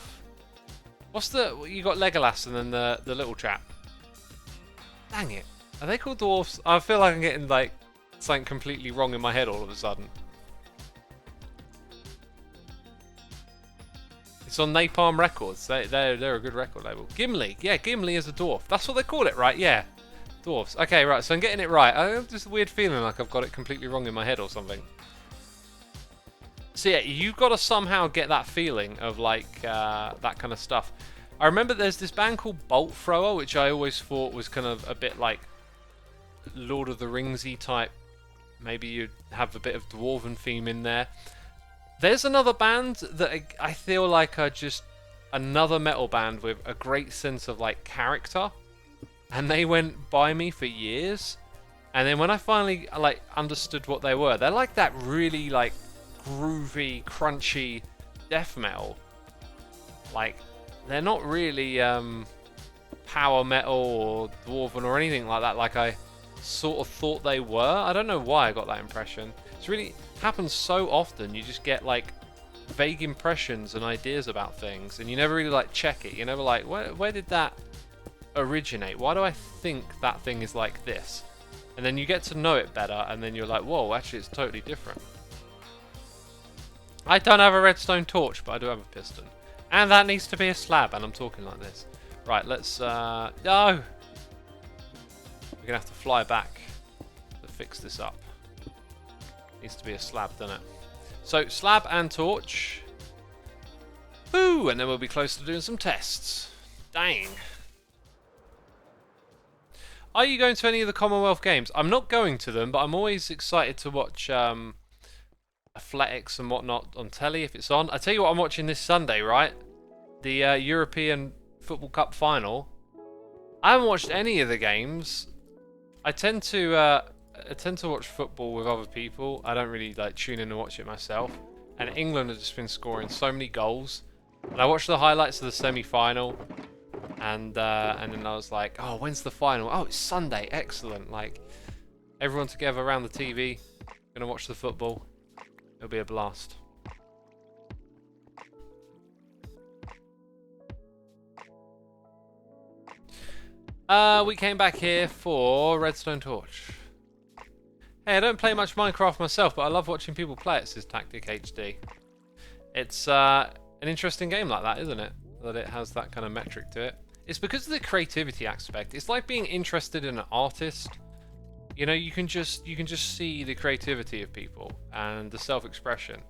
A: What's you got Legolas and then the little chap. Dang it. Are they called dwarfs? I feel like I'm getting like something completely wrong in my head all of a sudden. It's on Napalm Records. They're a good record label. Gimli. Yeah, Gimli is a dwarf. That's what they call it, right? Yeah. Dwarfs. Okay, right. So I'm getting it right. I have just a weird feeling like I've got it completely wrong in my head or something. So yeah, you've got to somehow get that feeling of like that kind of stuff. I remember there's this band called Bolt Thrower, which I always thought was kind of a bit like Lord of the Ringsy type. Maybe you'd have a bit of dwarven theme in there. There's another band that I feel like are just another metal band with a great sense of like character, and they went by me for years. And then when I finally like understood what they were, they're like that really like groovy, crunchy death metal. Like they're not really power metal or dwarven or anything like that. Like I sort of thought they were. I don't know why I got that impression. It's really happens so often. You just get like vague impressions and ideas about things, and you never really like check it. You're never like, where did that originate? Why do I think that thing is like this? And then you get to know it better, and then you're like, whoa, actually it's totally different. I don't have a redstone torch, but I do have a piston. And that needs to be a slab, and I'm talking like this. Right, let's, no! We're gonna have to fly back to fix this up. Needs to be a slab, doesn't it? So, slab and torch. Woo! And then we'll be close to doing some tests. Dang. Are you going to any of the Commonwealth Games? I'm not going to them, but I'm always excited to watch athletics and whatnot on telly if it's on. I tell you what I'm watching this Sunday, right? The European Football Cup final. I haven't watched any of the games. I tend to watch football with other people. I don't really like tune in and watch it myself. And England have just been scoring so many goals. And I watched the highlights of the semi-final. And then I was like, oh, when's the final? Oh, it's Sunday. Excellent. Like, everyone together around the TV. Gonna watch the football. It'll be a blast. We came back here for Redstone Torch. Hey, I don't play much Minecraft myself, but I love watching people play it, says Tactic HD. It's an interesting game like that, isn't it? That it has that kind of metric to it. It's because of the creativity aspect. It's like being interested in an artist. You know, you can just see the creativity of people and the self-expression.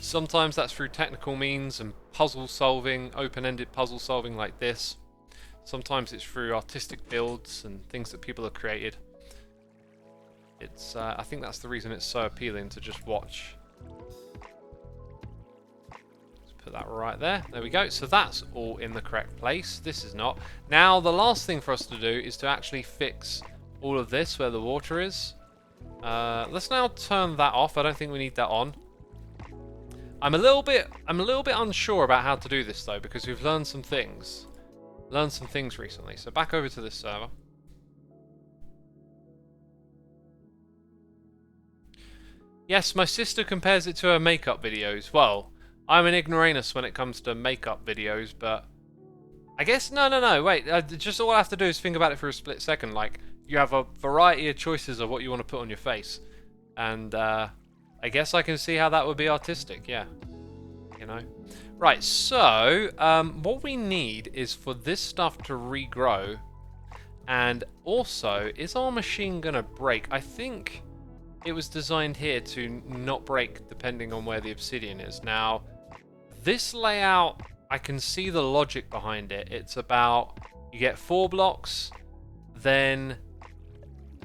A: Sometimes that's through technical means and puzzle solving, open-ended puzzle solving like this. Sometimes it's through artistic builds and things that people have created. It's I think that's the reason it's so appealing to just watch. Put that right there. There we go. So that's all in the correct place. This is not. Now the last thing for us to do is to actually fix all of this where the water is. Let's now turn that off. I don't think we need that on. I'm a little bit unsure about how to do this though, because we've learned some things. Recently. So back over to this server. Yes, my sister compares it to her makeup videos. Well, I'm an ignoramus when it comes to makeup videos, but I guess no. Wait, just all I have to do is think about it for a split second. Like, you have a variety of choices of what you want to put on your face, and I guess I can see how that would be artistic. Yeah, you know. Right. So what we need is for this stuff to regrow, and also, is our machine gonna break? I think it was designed here to not break depending on where the obsidian is. Now, this layout, I can see the logic behind it. It's about, you get 4 blocks, then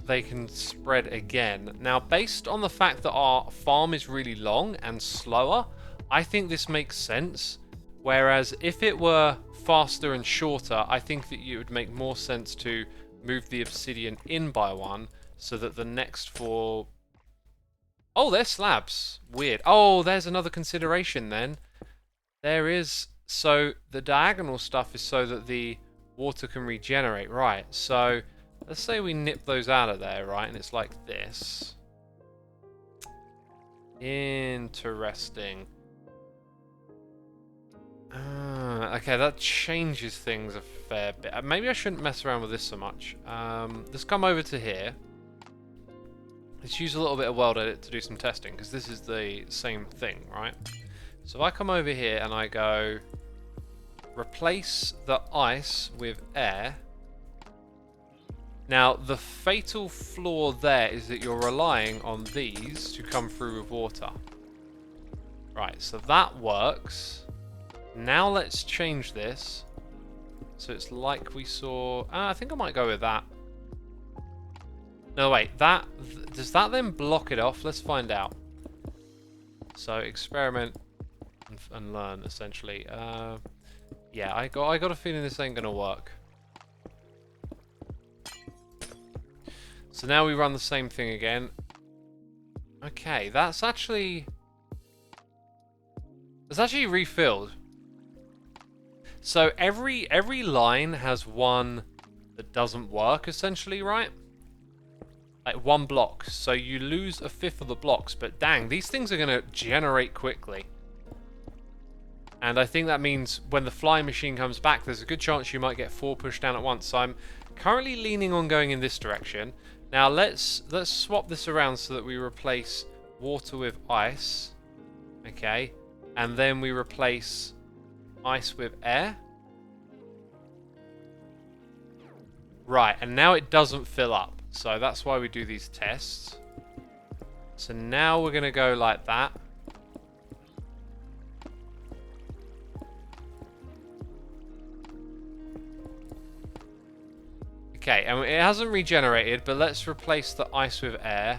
A: they can spread again. Now, based on the fact that our farm is really long and slower, I think this makes sense. Whereas if it were faster and shorter, I think that it would make more sense to move the obsidian in by 1 so that the next 4... Oh, they're slabs. Weird. Oh, there's another consideration then. There is... So, the diagonal stuff is so that the water can regenerate. Right, so... Let's say we nip those out of there, right? And it's like this. Interesting. Okay, that changes things a fair bit. Maybe I shouldn't mess around with this so much. Let's come over to here. Let's use a little bit of world edit to do some testing, because this is the same thing, right? So if I come over here and I go replace the ice with air. Now the fatal flaw there is that you're relying on these to come through with water. Right, so that works. Now let's change this so it's like we saw. I think I might go with that. No, wait. Does that then block it off? Let's find out. So experiment and learn, essentially. Yeah, I got a feeling this ain't gonna work. So now we run the same thing again. Okay, that's actually refilled. So every line has one that doesn't work, essentially, right? Like one block. So you lose a fifth of the blocks, but dang, these things are gonna generate quickly. And I think that means when the flying machine comes back, there's a good chance you might get 4 pushed down at once. So I'm currently leaning on going in this direction. Now let's swap this around so that we replace water with ice. Okay. And then we replace ice with air. Right, and now it doesn't fill up. So that's why we do these tests. So now we're going to go like that. Okay, and it hasn't regenerated, but let's replace the ice with air.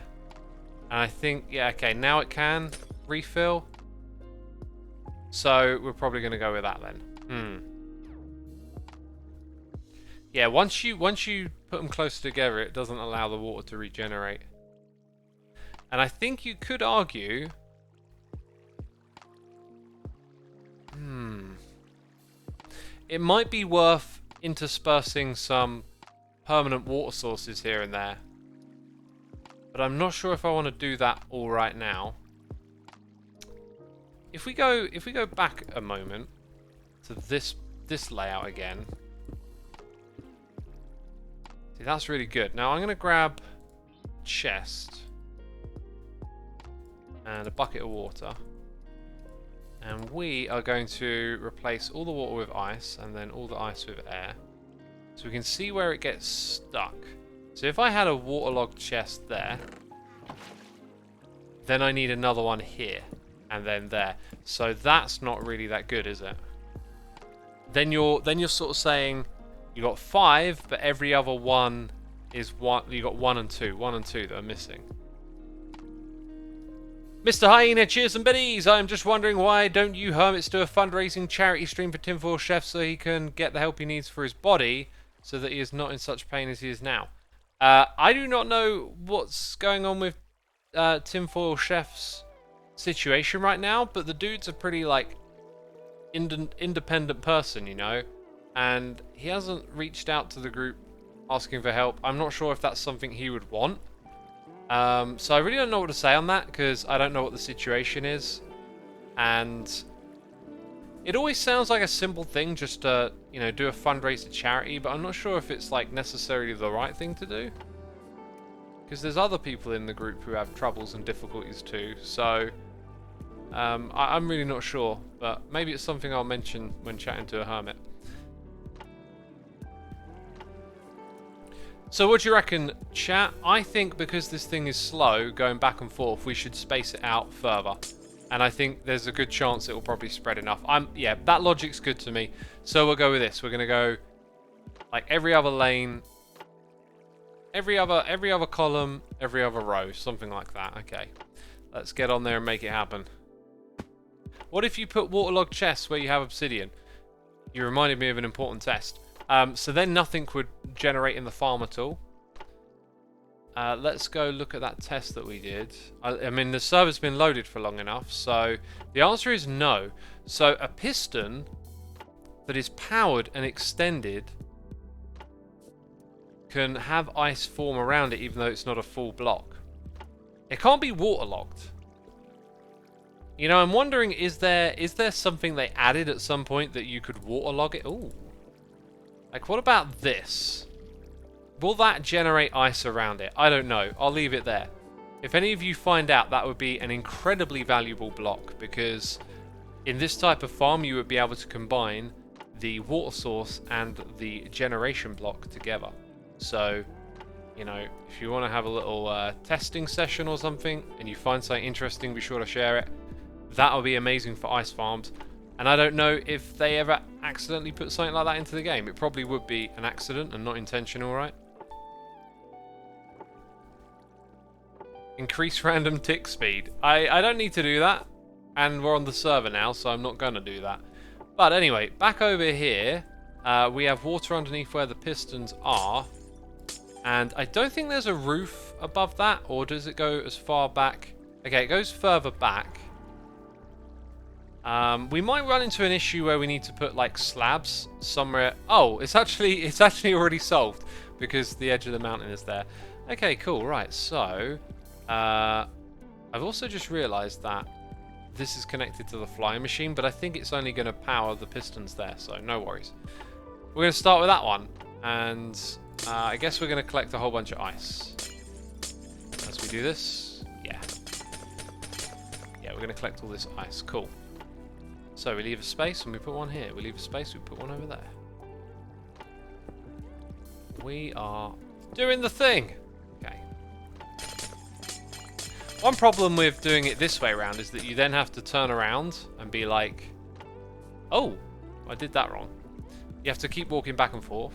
A: And I think, yeah, okay, now it can refill. So we're probably going to go with that then. Yeah, once you put them closer together, it doesn't allow the water to regenerate. And I think you could argue... It might be worth interspersing some permanent water sources here and there. But I'm not sure if I want to do that all right now. If we go back a moment to this layout again. See, that's really good. Now I'm going to grab a chest and a bucket of water. And we are going to replace all the water with ice and then all the ice with air. So we can see where it gets stuck. So if I had a waterlogged chest there, then I need another one here and then there. So that's not really that good, is it? Then you're sort of saying you got 5, but every other one is 1. You got 1 and 2 that are missing. Mr. Hyena, cheers and biddies! I'm just wondering, why don't you hermits do a fundraising charity stream for Tinfoil Chef so he can get the help he needs for his body, so that he is not in such pain as he is now? I do not know what's going on with Tinfoil Chef's situation right now, but the dude's a pretty, like, independent person, you know? And he hasn't reached out to the group asking for help. I'm not sure if that's something he would want. So I really don't know what to say on that, because I don't know what the situation is. And it always sounds like a simple thing just to, you know, do a fundraiser charity, but I'm not sure if it's like necessarily the right thing to do. Because there's other people in the group who have troubles and difficulties too, so I'm really not sure, but maybe it's something I'll mention when chatting to a hermit. So what do you reckon, chat? I think because this thing is slow, going back and forth, we should space it out further. And I think there's a good chance it will probably spread enough. Yeah, that logic's good to me. So we'll go with this. We're going to go like every other lane, every other column, every other row, something like that. Okay, let's get on there and make it happen. What if you put waterlogged chests where you have obsidian? You reminded me of an important test. So then nothing would generate in the farm at all. Let's go look at that test that we did. I mean, the server's been loaded for long enough, so the answer is no. So a piston that is powered and extended can have ice form around it even though it's not a full block. It can't be waterlogged. You know, I'm wondering, is there something they added at some point that you could waterlog it? Ooh. Like, what about this? Will that generate ice around it? I don't know. I'll leave it there. If any of you find out, that would be an incredibly valuable block, because in this type of farm you would be able to combine the water source and the generation block together. So, you know, if you want to have a little testing session or something and you find something interesting, be sure to share it. That would be amazing for ice farms. And I don't know if they ever accidentally put something like that into the game. It probably would be an accident and not intentional, right? Increase random tick speed. I don't need to do that. And we're on the server now, so I'm not going to do that. But anyway, back over here, we have water underneath where the pistons are. And I don't think there's a roof above that, or does it go as far back? Okay, it goes further back. We might run into an issue where we need to put like slabs somewhere. Oh, it's actually already solved because the edge of the mountain is there. Okay, cool. Right, so I've also just realised that this is connected to the flying machine, but I think it's only going to power the pistons there, so no worries. We're going to start with that one, and I guess we're going to collect a whole bunch of ice as we do this. Yeah, we're going to collect all this ice. Cool. So we leave a space and we put one here. We leave a space, we put one over there. We are doing the thing. Okay. One problem with doing it this way around is that you then have to turn around and be like, oh, I did that wrong. You have to keep walking back and forth.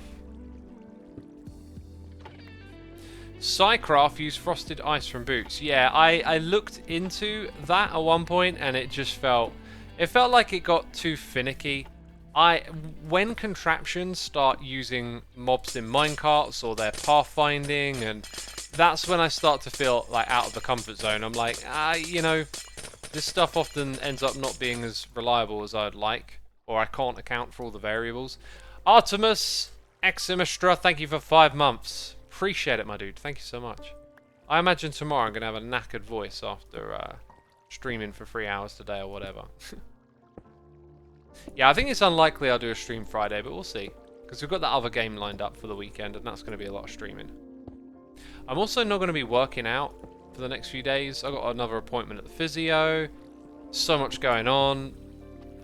A: Psycraft used frosted ice from boots. Yeah, I looked into that at one point and it just felt... It felt like it got too finicky. When contraptions start using mobs in minecarts or they're pathfinding, and that's when I start to feel like out of the comfort zone. I'm like, you know, this stuff often ends up not being as reliable as I'd like, or I can't account for all the variables. Artemis Eximistra, thank you for 5 months. Appreciate it, my dude. Thank you so much. I imagine tomorrow I'm going to have a knackered voice after streaming for 3 hours today or whatever. Yeah, I think it's unlikely I'll do a stream Friday, but we'll see. Because we've got that other game lined up for the weekend, and that's going to be a lot of streaming. I'm also not going to be working out for the next few days. I've got another appointment at the physio. So much going on.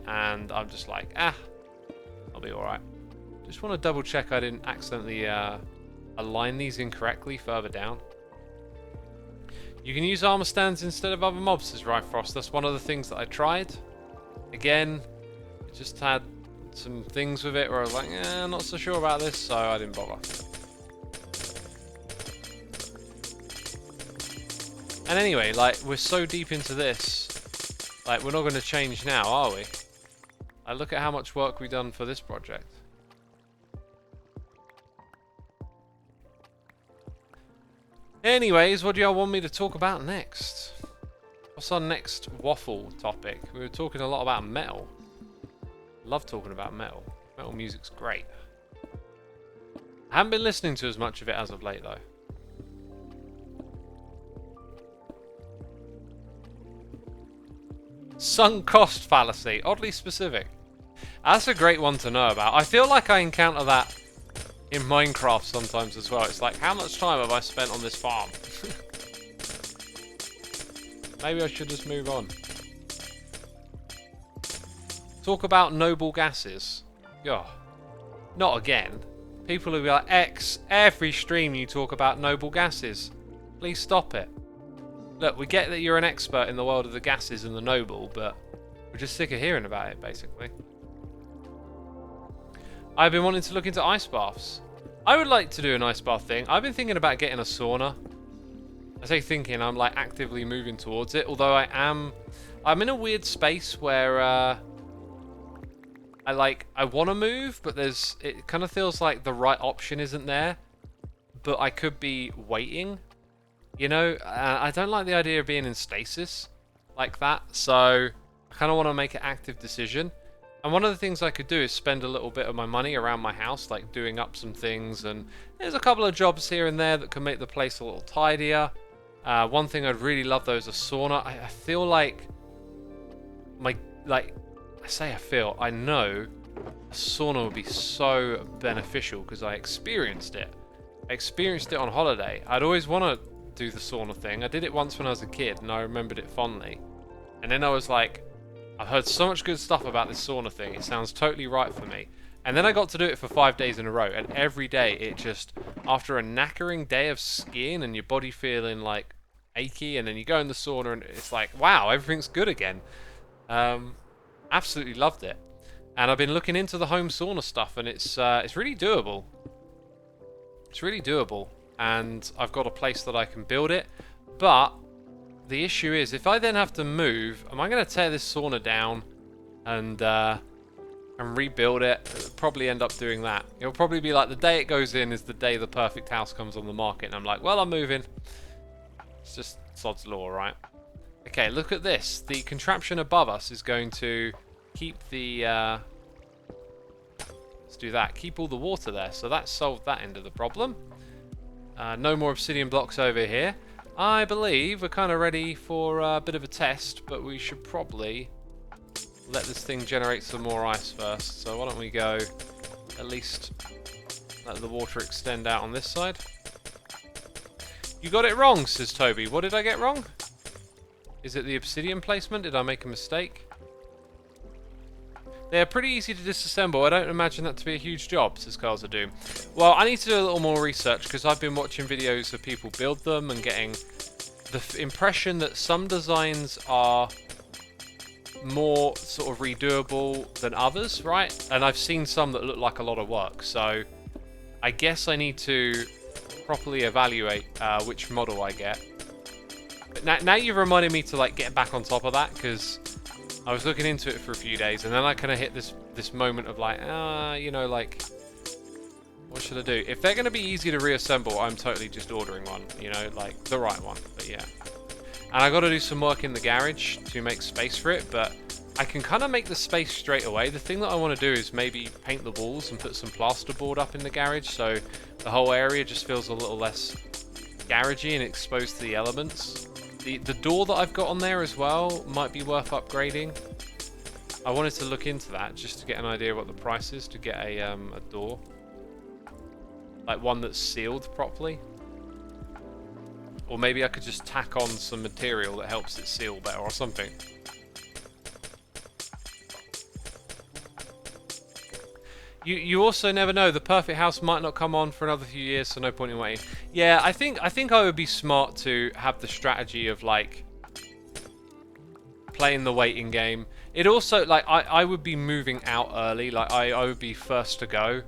A: And I'm just like, I'll be alright. Just want to double check I didn't accidentally align these incorrectly further down. You can use armor stands instead of other mobs, says Ryfrost. That's one of the things that I tried. Again, it just had some things with it where I was like, I'm not so sure about this, so I didn't bother. And anyway, like, we're so deep into this, like, we're not going to change now, are we? Like, look at how much work we've done for this project. Anyways, what do y'all want me to talk about next? What's our next waffle topic? We were talking a lot about metal. Love talking about metal. Metal music's great. I haven't been listening to as much of it as of late, though. Sunk cost fallacy. Oddly specific. That's a great one to know about. I feel like I encounter that in Minecraft sometimes as well. It's like, how much time have I spent on this farm? Maybe I should just move on. Talk about noble gases. Oh, not again. People will be like, every stream you talk about noble gases. Please stop it. Look, we get that you're an expert in the world of the gases and the noble, but we're just sick of hearing about it, basically. I've been wanting to look into ice baths. I would like to do an ice bath thing. I've been thinking about getting a sauna. I say thinking, I'm like actively moving towards it. Although I'm in a weird space where I want to move, but it kind of feels like the right option isn't there. But I could be waiting. You know, I don't like the idea of being in stasis like that. So I kind of want to make an active decision. And one of the things I could do is spend a little bit of my money around my house, like doing up some things. And there's a couple of jobs here and there that can make the place a little tidier. One thing I'd really love though is a sauna. I feel like I know a sauna would be so beneficial because I experienced it. I experienced it on holiday. I'd always want to do the sauna thing. I did it once when I was a kid and I remembered it fondly. And then I was like, I've heard so much good stuff about this sauna thing. It sounds totally right for me. And then I got to do it for 5 days in a row. And every day it just, after a knackering day of skiing and your body feeling like achy, and then you go in the sauna and it's like, wow, everything's good again. Absolutely loved it. And I've been looking into the home sauna stuff, and it's really doable. It's really doable. And I've got a place that I can build it. But the issue is, if I then have to move, am I going to tear this sauna down and rebuild it? I'll probably end up doing that. It'll probably be like the day it goes in is the day the perfect house comes on the market, and I'm like, well, I'm moving. It's just sod's law, right? Okay, look at this. The contraption above us is going to keep the... let's do that. Keep all the water there. So that solved that end of the problem. No more obsidian blocks over here. I believe we're kind of ready for a bit of a test, but we should probably let this thing generate some more ice first. So why don't we go at least let the water extend out on this side. You got it wrong, says Toby. What did I get wrong? Is it the obsidian placement? Did I make a mistake? They're pretty easy to disassemble. I don't imagine that to be a huge job, says Carls of Doom. Well, I need to do a little more research because I've been watching videos of people build them and getting the impression that some designs are more sort of redoable than others, right? And I've seen some that look like a lot of work. So I guess I need to properly evaluate which model I get. But now you've reminded me to like get back on top of that, because I was looking into it for a few days and then I kind of hit this moment of like, you know, like, what should I do? If they're going to be easy to reassemble, I'm totally just ordering one, you know, like the right one. But yeah. And I got to do some work in the garage to make space for it, but I can kind of make the space straight away. The thing that I want to do is maybe paint the walls and put some plasterboard up in the garage, so the whole area just feels a little less garagey and exposed to the elements. The door that I've got on there as well might be worth upgrading. I wanted to look into that just to get an idea of what the price is to get a door. Like one that's sealed properly. Or maybe I could just tack on some material that helps it seal better or something. You also never know. The perfect house might not come on for another few years, so no point in waiting. Yeah, I think I would be smart to have the strategy of like playing the waiting game. It also, like, I would be moving out early. Like I would be first to go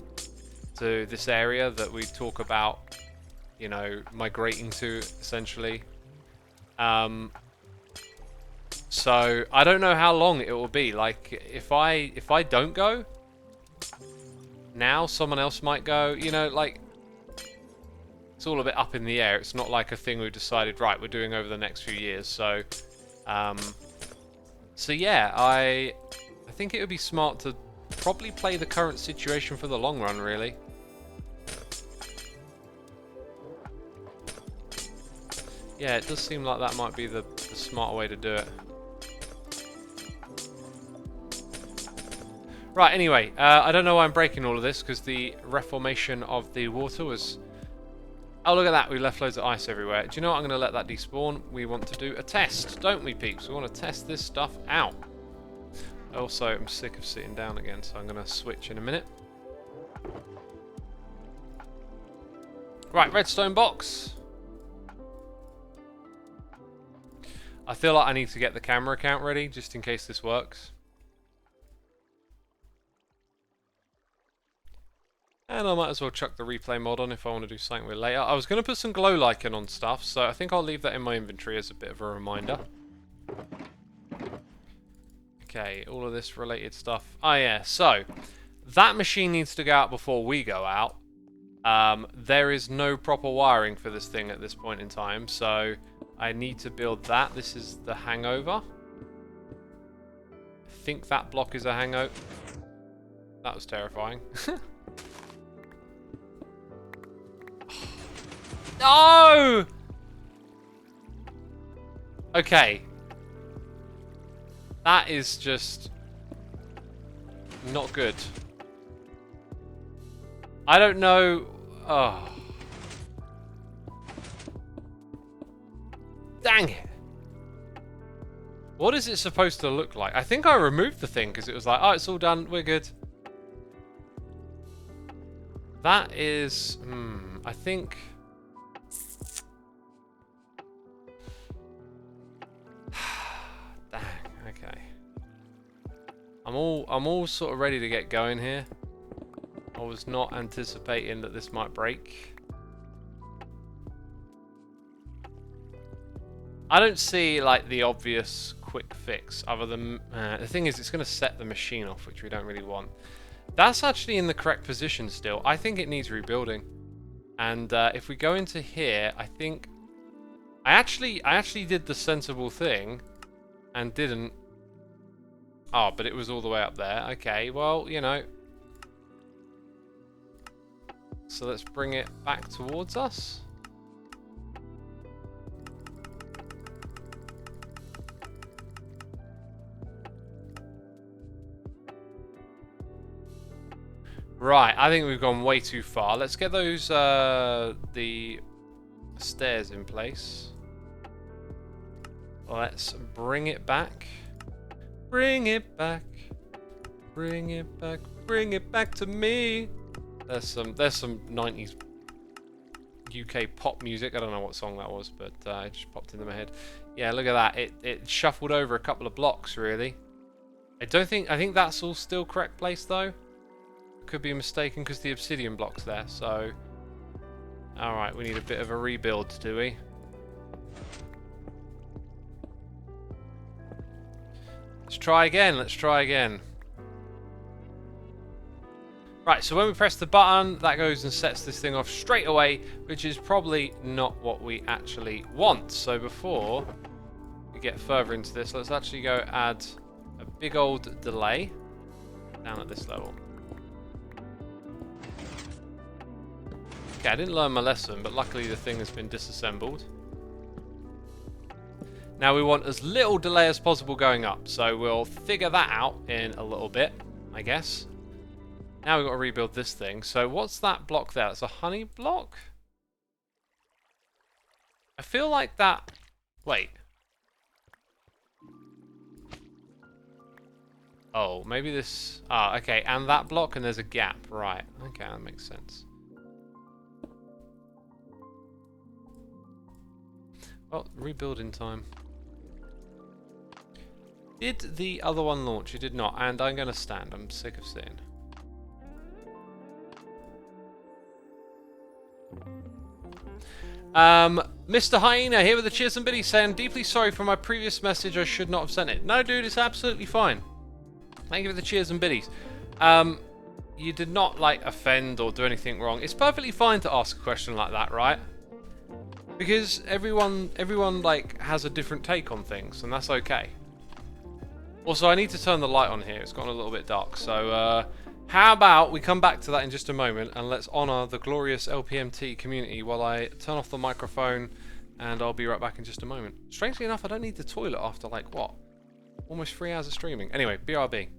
A: to this area that we talk about, you know, migrating to essentially. So I don't know how long it will be. Like if I don't go now, someone else might go, you know, like, it's all a bit up in the air. It's not like a thing we've decided, right, we're doing over the next few years. So, so yeah, I think it would be smart to probably play the current situation for the long run, really. Yeah, it does seem like that might be the smart way to do it. Right, anyway, I don't know why I'm breaking all of this, because the reformation of the water was... Oh, look at that, we left loads of ice everywhere. Do you know what? I'm going to let that despawn. We want to do a test, don't we, peeps? We want to test this stuff out. Also, I'm sick of sitting down again, so I'm going to switch in a minute. Right, redstone box. I feel like I need to get the camera account ready, just in case this works. And I might as well chuck the replay mod on if I want to do something with it later. I was going to put some glow lichen on stuff, so I think I'll leave that in my inventory as a bit of a reminder. Okay, all of this related stuff. Oh yeah, so that machine needs to go out before we go out. There is no proper wiring for this thing at this point in time, so I need to build that. This is the hangover. I think that block is a hangover. That was terrifying. No! Okay. That is just not good. I don't know. Oh. Dang it. What is it supposed to look like? I think I removed the thing because it was like, oh, it's all done. We're good. That is... I think... Dang, okay. I'm all sort of ready to get going here. I was not anticipating that this might break. I don't see like the obvious quick fix other than the thing is it's going to set the machine off, which we don't really want. That's actually in the correct position still. I think it needs rebuilding. And if we go into here, I think I actually did the sensible thing and didn't. Oh, but it was all the way up there. Okay, well, you know. So let's bring it back towards us. Right, I think we've gone way too far. Let's get those the stairs in place. Let's bring it back. Bring it back. Bring it back. Bring it back to me. There's some 90s UK pop music. I don't know what song that was, but it just popped into my head. Yeah, look at that. It shuffled over a couple of blocks, really. I think that's all still correct place though. Could be mistaken because the obsidian block's there. So, all right, we need a bit of a rebuild, do we? Let's try again. Let's try again. Right, so when we press the button, that goes and sets this thing off straight away, which is probably not what we actually want. So before we get further into this, let's actually go add a big old delay down at this level. Okay, I didn't learn my lesson, but luckily the thing has been disassembled. Now we want as little delay as possible going up, so we'll figure that out in a little bit, I guess. Now we've got to rebuild this thing. So what's that block there? It's a honey block? I feel like that... Wait. Oh, maybe this... Ah, okay, and that block and there's a gap. Right, okay, that makes sense. Well, rebuilding time. Did the other one launch? It did not, and I'm going to stand. I'm sick of sitting. Mr. Hyena here with the cheers and biddies saying, deeply sorry for my previous message, I should not have sent it. No, dude, it's absolutely fine. Thank you for the cheers and biddies. You did not, like, offend or do anything wrong. It's perfectly fine to ask a question like that, right? Because everyone, like, has a different take on things, and that's okay. Also, I need to turn the light on here. It's gotten a little bit dark, so, how about we come back to that in just a moment and let's honour the glorious LPMT community while I turn off the microphone, and I'll be right back in just a moment. Strangely enough, I don't need the toilet after, like, what? Almost 3 hours of streaming. Anyway, BRB.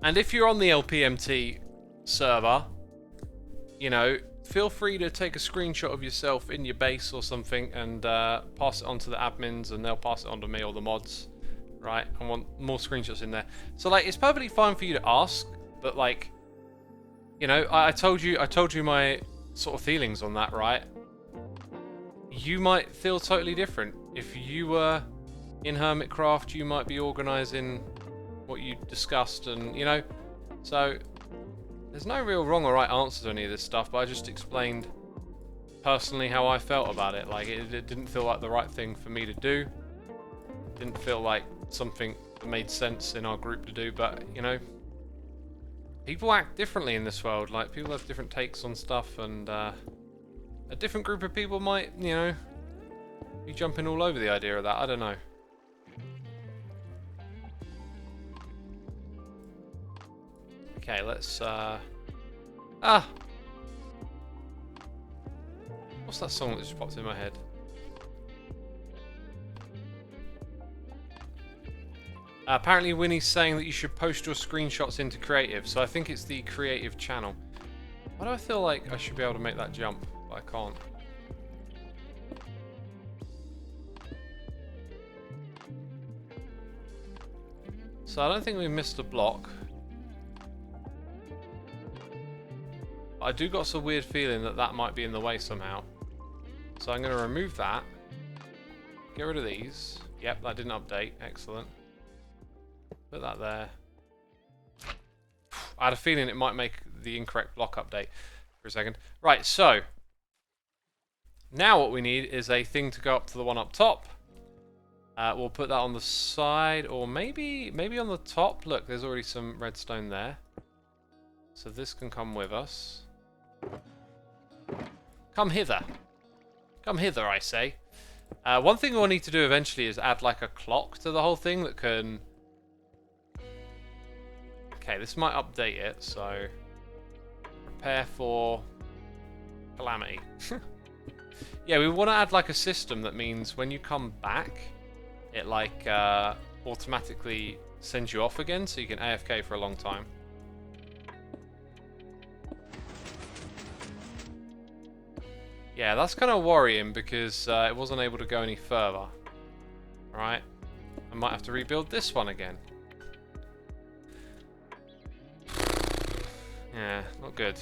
A: And if you're on the LPMT server, you know, feel free to take a screenshot of yourself in your base or something and pass it on to the admins, and they'll pass it on to me or the mods, right? I want more screenshots in there. So, like, it's perfectly fine for you to ask, but, like, you know, I told you my sort of feelings on that, right? You might feel totally different. If you were in Hermitcraft, you might be organising what you discussed, and you know, so there's no real wrong or right answer to any of this stuff, but I just explained personally how I felt about it. Like, it didn't feel like the right thing for me to do. It didn't feel like something that made sense in our group to do, but you know, people act differently in this world. Like, people have different takes on stuff, and a different group of people might, you know, be jumping all over the idea of that. I don't know. Okay, let's, what's that song that just popped in my head? Apparently Winnie's saying that you should post your screenshots into creative, so I think it's the creative channel. Why do I feel like I should be able to make that jump, but I can't? So I don't think we missed a block. But I do got some weird feeling that that might be in the way somehow. So I'm going to remove that. Get rid of these. Yep, that didn't update. Excellent. Put that there. I had a feeling it might make the incorrect block update for a second. Right, so now what we need is a thing to go up to the one up top. We'll put that on the side, or maybe on the top. Look, there's already some redstone there. So this can come with us. Come hither. Come hither, I say. One thing we'll need to do eventually is add like a clock to the whole thing that can... Okay, this might update it, so... Prepare for... calamity. Yeah, we want to add like a system that means when you come back, it like automatically sends you off again, so you can AFK for a long time. Yeah, that's kind of worrying because it wasn't able to go any further. Right, I might have to rebuild this one again. Yeah, not good.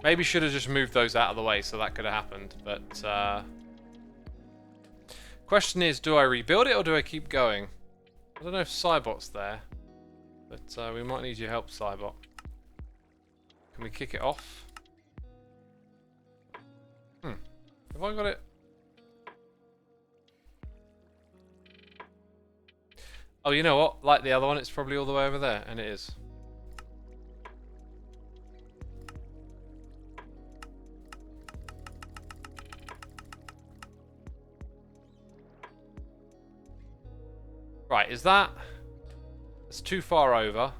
A: Maybe should have just moved those out of the way so that could have happened, but question is, do I rebuild it or do I keep going? I don't know if Cybot's there, but we might need your help, Cybot. Can we kick it off? Have I got it? Oh, you know what? Like the other one, it's probably all the way over there, and it is. Right, is that... It's too far over.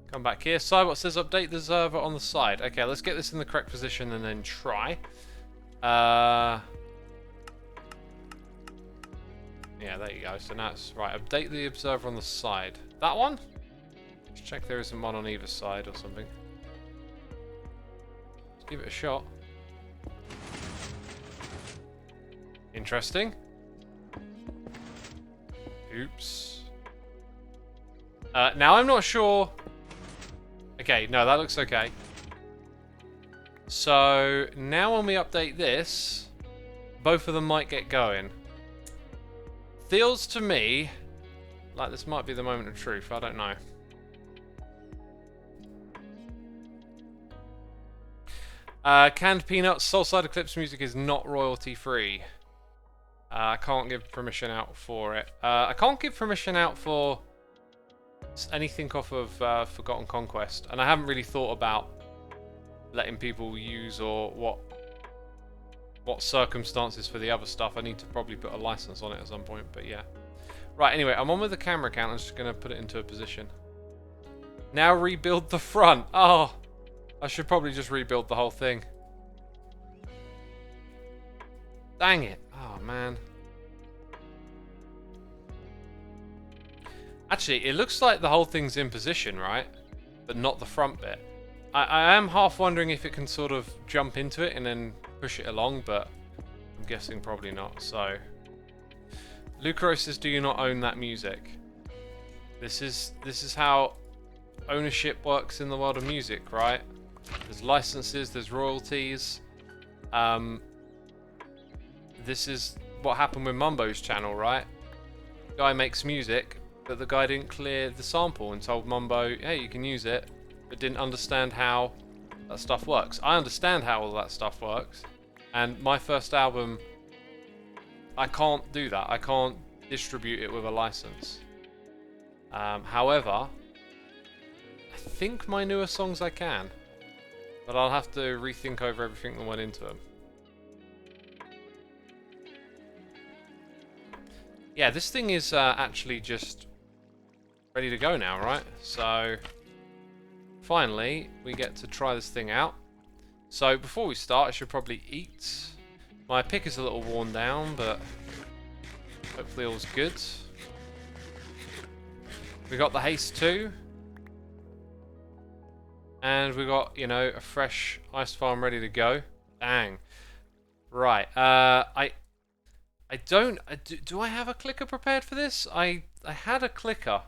A: Come back here. Cybot says update the server on the side. Okay, let's get this in the correct position and then try. Yeah, there you go. So now it's... Right, update the observer on the side. That one? Let's check there isn't one on either side or something. Let's give it a shot. Interesting. Oops. Now I'm not sure... Okay, no, that looks okay. So, now when we update this, both of them might get going. Feels to me like this might be the moment of truth, I don't know. Canned Peanuts, Soulside Eclipse music is not royalty free. I can't give permission out for it. I can't give permission out for anything off of Forgotten Conquest, and I haven't really thought about letting people use or what circumstances for the other stuff. I need to probably put a license on it at some point, but yeah. Right, anyway, I'm on with the camera account. I'm just going to put it into a position. Now rebuild the front. Oh, I should probably just rebuild the whole thing. Dang it. Oh, man. Actually, it looks like the whole thing's in position, right? But not the front bit. I am half wondering if it can sort of jump into it and then push it along, but I'm guessing probably not. So, Lucro says, do you not own that music? This is how ownership works in the world of music, right? There's licenses, there's royalties. This is what happened with Mumbo's channel, right? Guy makes music, but the guy didn't clear the sample and told Mumbo, hey, you can use it, but didn't understand how that stuff works. I understand how all that stuff works, and my first album, I can't do that. I can't distribute it with a license. However, I think my newer songs I can, but I'll have to rethink over everything that went into them. Yeah, this thing is actually just ready to go now, right? So, finally, we get to try this thing out. So, before we start, I should probably eat. My pick is a little worn down, but hopefully all's good. We got the haste too. And we got, you know, a fresh ice farm ready to go. Dang. Right, I don't... Do I have a clicker prepared for this? I I had a clicker.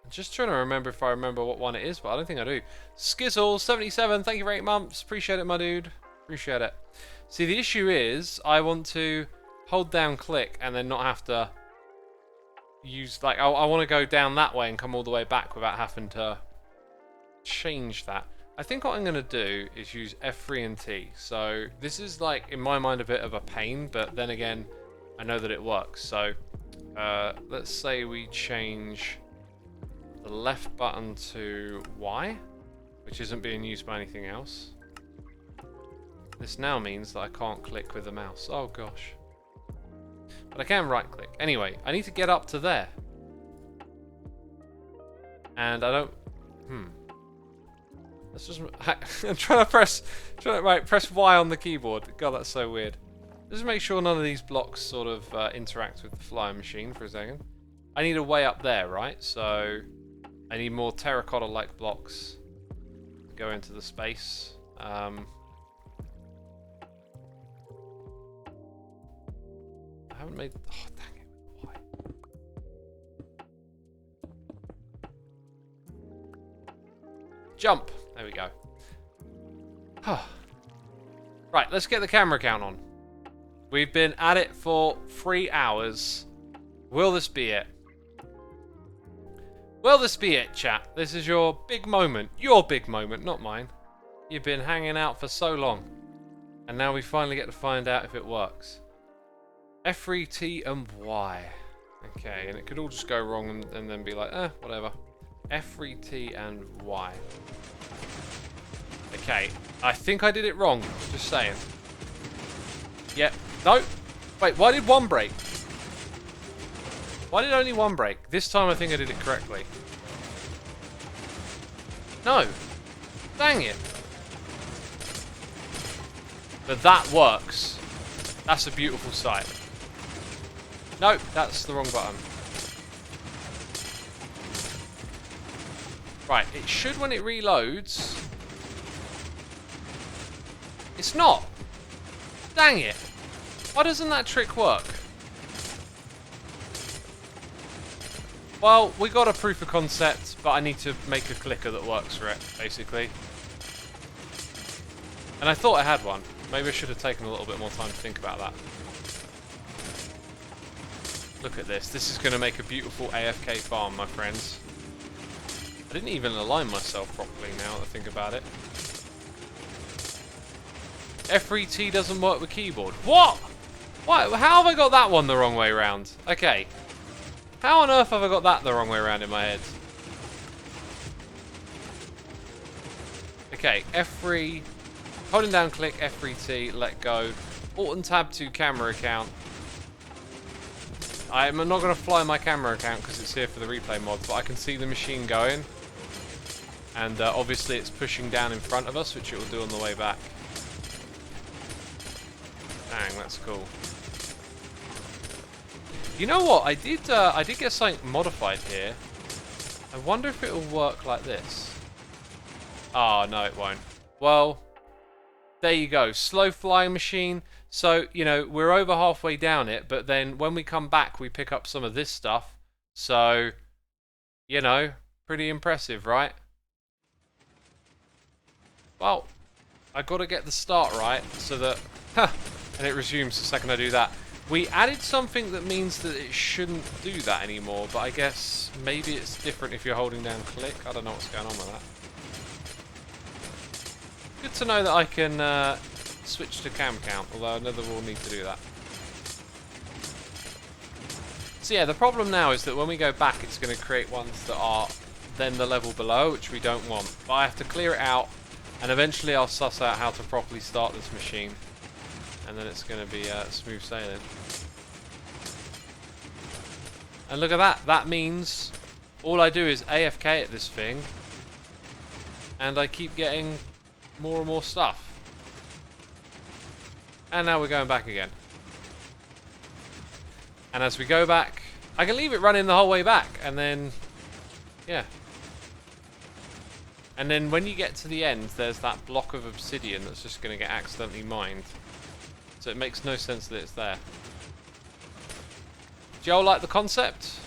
A: I'm just trying to remember if I remember what one it is, but I don't think I do. Skizzle77, thank you for 8 months. Appreciate it, my dude. Appreciate it. See, the issue is I want to hold down click and then not have to use, like, I want to go down that way and come all the way back without having to change that. I think what I'm going to do is use F3 and T. So this is, like, in my mind a bit of a pain, but then again, I know that it works. So let's say we change the left button to Y, which isn't being used by anything else. This now means that I can't click with the mouse. Oh gosh. But I can right click. Anyway, I need to get up to there. And I don't... Let's just... I'm trying to press Y on the keyboard. God, that's so weird. Just make sure none of these blocks sort of interact with the flying machine for a second. I need a way up there, right? So I need more terracotta-like blocks to go into the space. I haven't made... Oh, dang it. Why? Jump! There we go. Right, let's get the camera count on. We've been at it for 3 hours. Will this be it? Will this be it, chat? This is your big moment. Your big moment, not mine. You've been hanging out for so long. And now we finally get to find out if it works. F3, T, and Y. Okay, and it could all just go wrong and then be like, whatever. F3, T, and Y. Okay, I think I did it wrong. Just saying. Yep. No. Wait, why did one break? Why did only one break? This time I think I did it correctly. No. Dang it. But that works. That's a beautiful sight. No, that's the wrong button. Right, it should when it reloads. It's not. Dang it. Why doesn't that trick work? Well, we got a proof of concept, but I need to make a clicker that works for it, basically. And I thought I had one. Maybe I should have taken a little bit more time to think about that. Look at this. This is going to make a beautiful AFK farm, my friends. I didn't even align myself properly now that I think about it. F3T doesn't work with keyboard. What? What? How have I got that one the wrong way around? Okay. How on earth have I got that the wrong way around in my head? Okay, F3, holding down click, F3T, let go. Alt and tab to camera account. I'm not going to fly my camera account because it's here for the replay mods, but I can see the machine going. And obviously it's pushing down in front of us, which it will do on the way back. Dang, that's cool. You know what? I did get something modified here. I wonder if it will work like this. Oh, no, it won't. Well, there you go. Slow flying machine. So, you know, we're over halfway down it, but then when we come back, we pick up some of this stuff. So, you know, pretty impressive, right? Well, I got to get the start right so that... and it resumes the second I do that. We added something that means that it shouldn't do that anymore, but I guess maybe it's different if you're holding down click. I don't know what's going on with that. Good to know that I can switch to cam count, although I never will need to do that. So yeah, the problem now is that when we go back, it's going to create ones that are then the level below, which we don't want. But I have to clear it out, and eventually I'll suss out how to properly start this machine. And then it's going to be smooth sailing. And look at that. That means all I do is AFK at this thing. And I keep getting more and more stuff. And now we're going back again. And as we go back, I can leave it running the whole way back. And then, yeah. And then when you get to the end, there's that block of obsidian that's just going to get accidentally mined. So it makes no sense that it's there. Do y'all like the concept?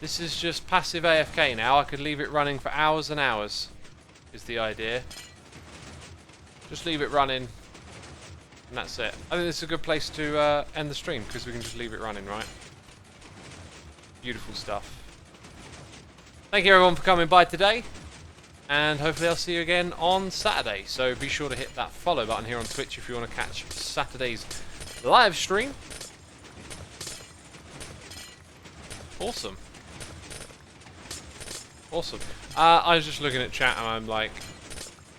A: This is just passive AFK now. I could leave it running for hours and hours, is the idea. Just leave it running, and that's it. I think this is a good place to end the stream, because we can just leave it running, right? Beautiful stuff. Thank you everyone for coming by today, and hopefully I'll see you again on Saturday. So be sure to hit that follow button here on Twitch if you want to catch Saturday's live stream. Awesome. Awesome. I was just looking at chat and I'm like,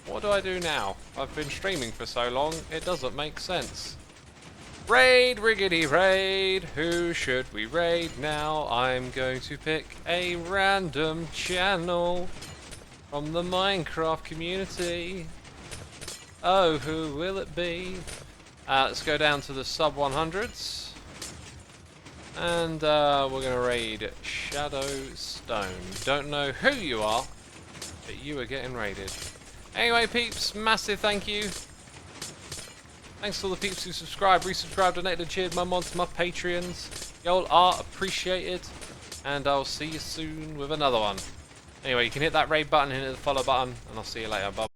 A: what do I do now? I've been streaming for so long, it doesn't make sense. Raid, riggedy raid, who should we raid now? I'm going to pick a random channel from the Minecraft community. Oh, who will it be? Let's go down to the sub 100s. And we're going to raid Shadowstone. Don't know who you are, but you are getting raided. Anyway, peeps, massive thank you. Thanks to all the peeps who subscribed, resubscribed, donated, cheered my mods, my Patreons. Y'all are appreciated. And I'll see you soon with another one. Anyway, you can hit that raid button, hit the follow button, and I'll see you later. Bye.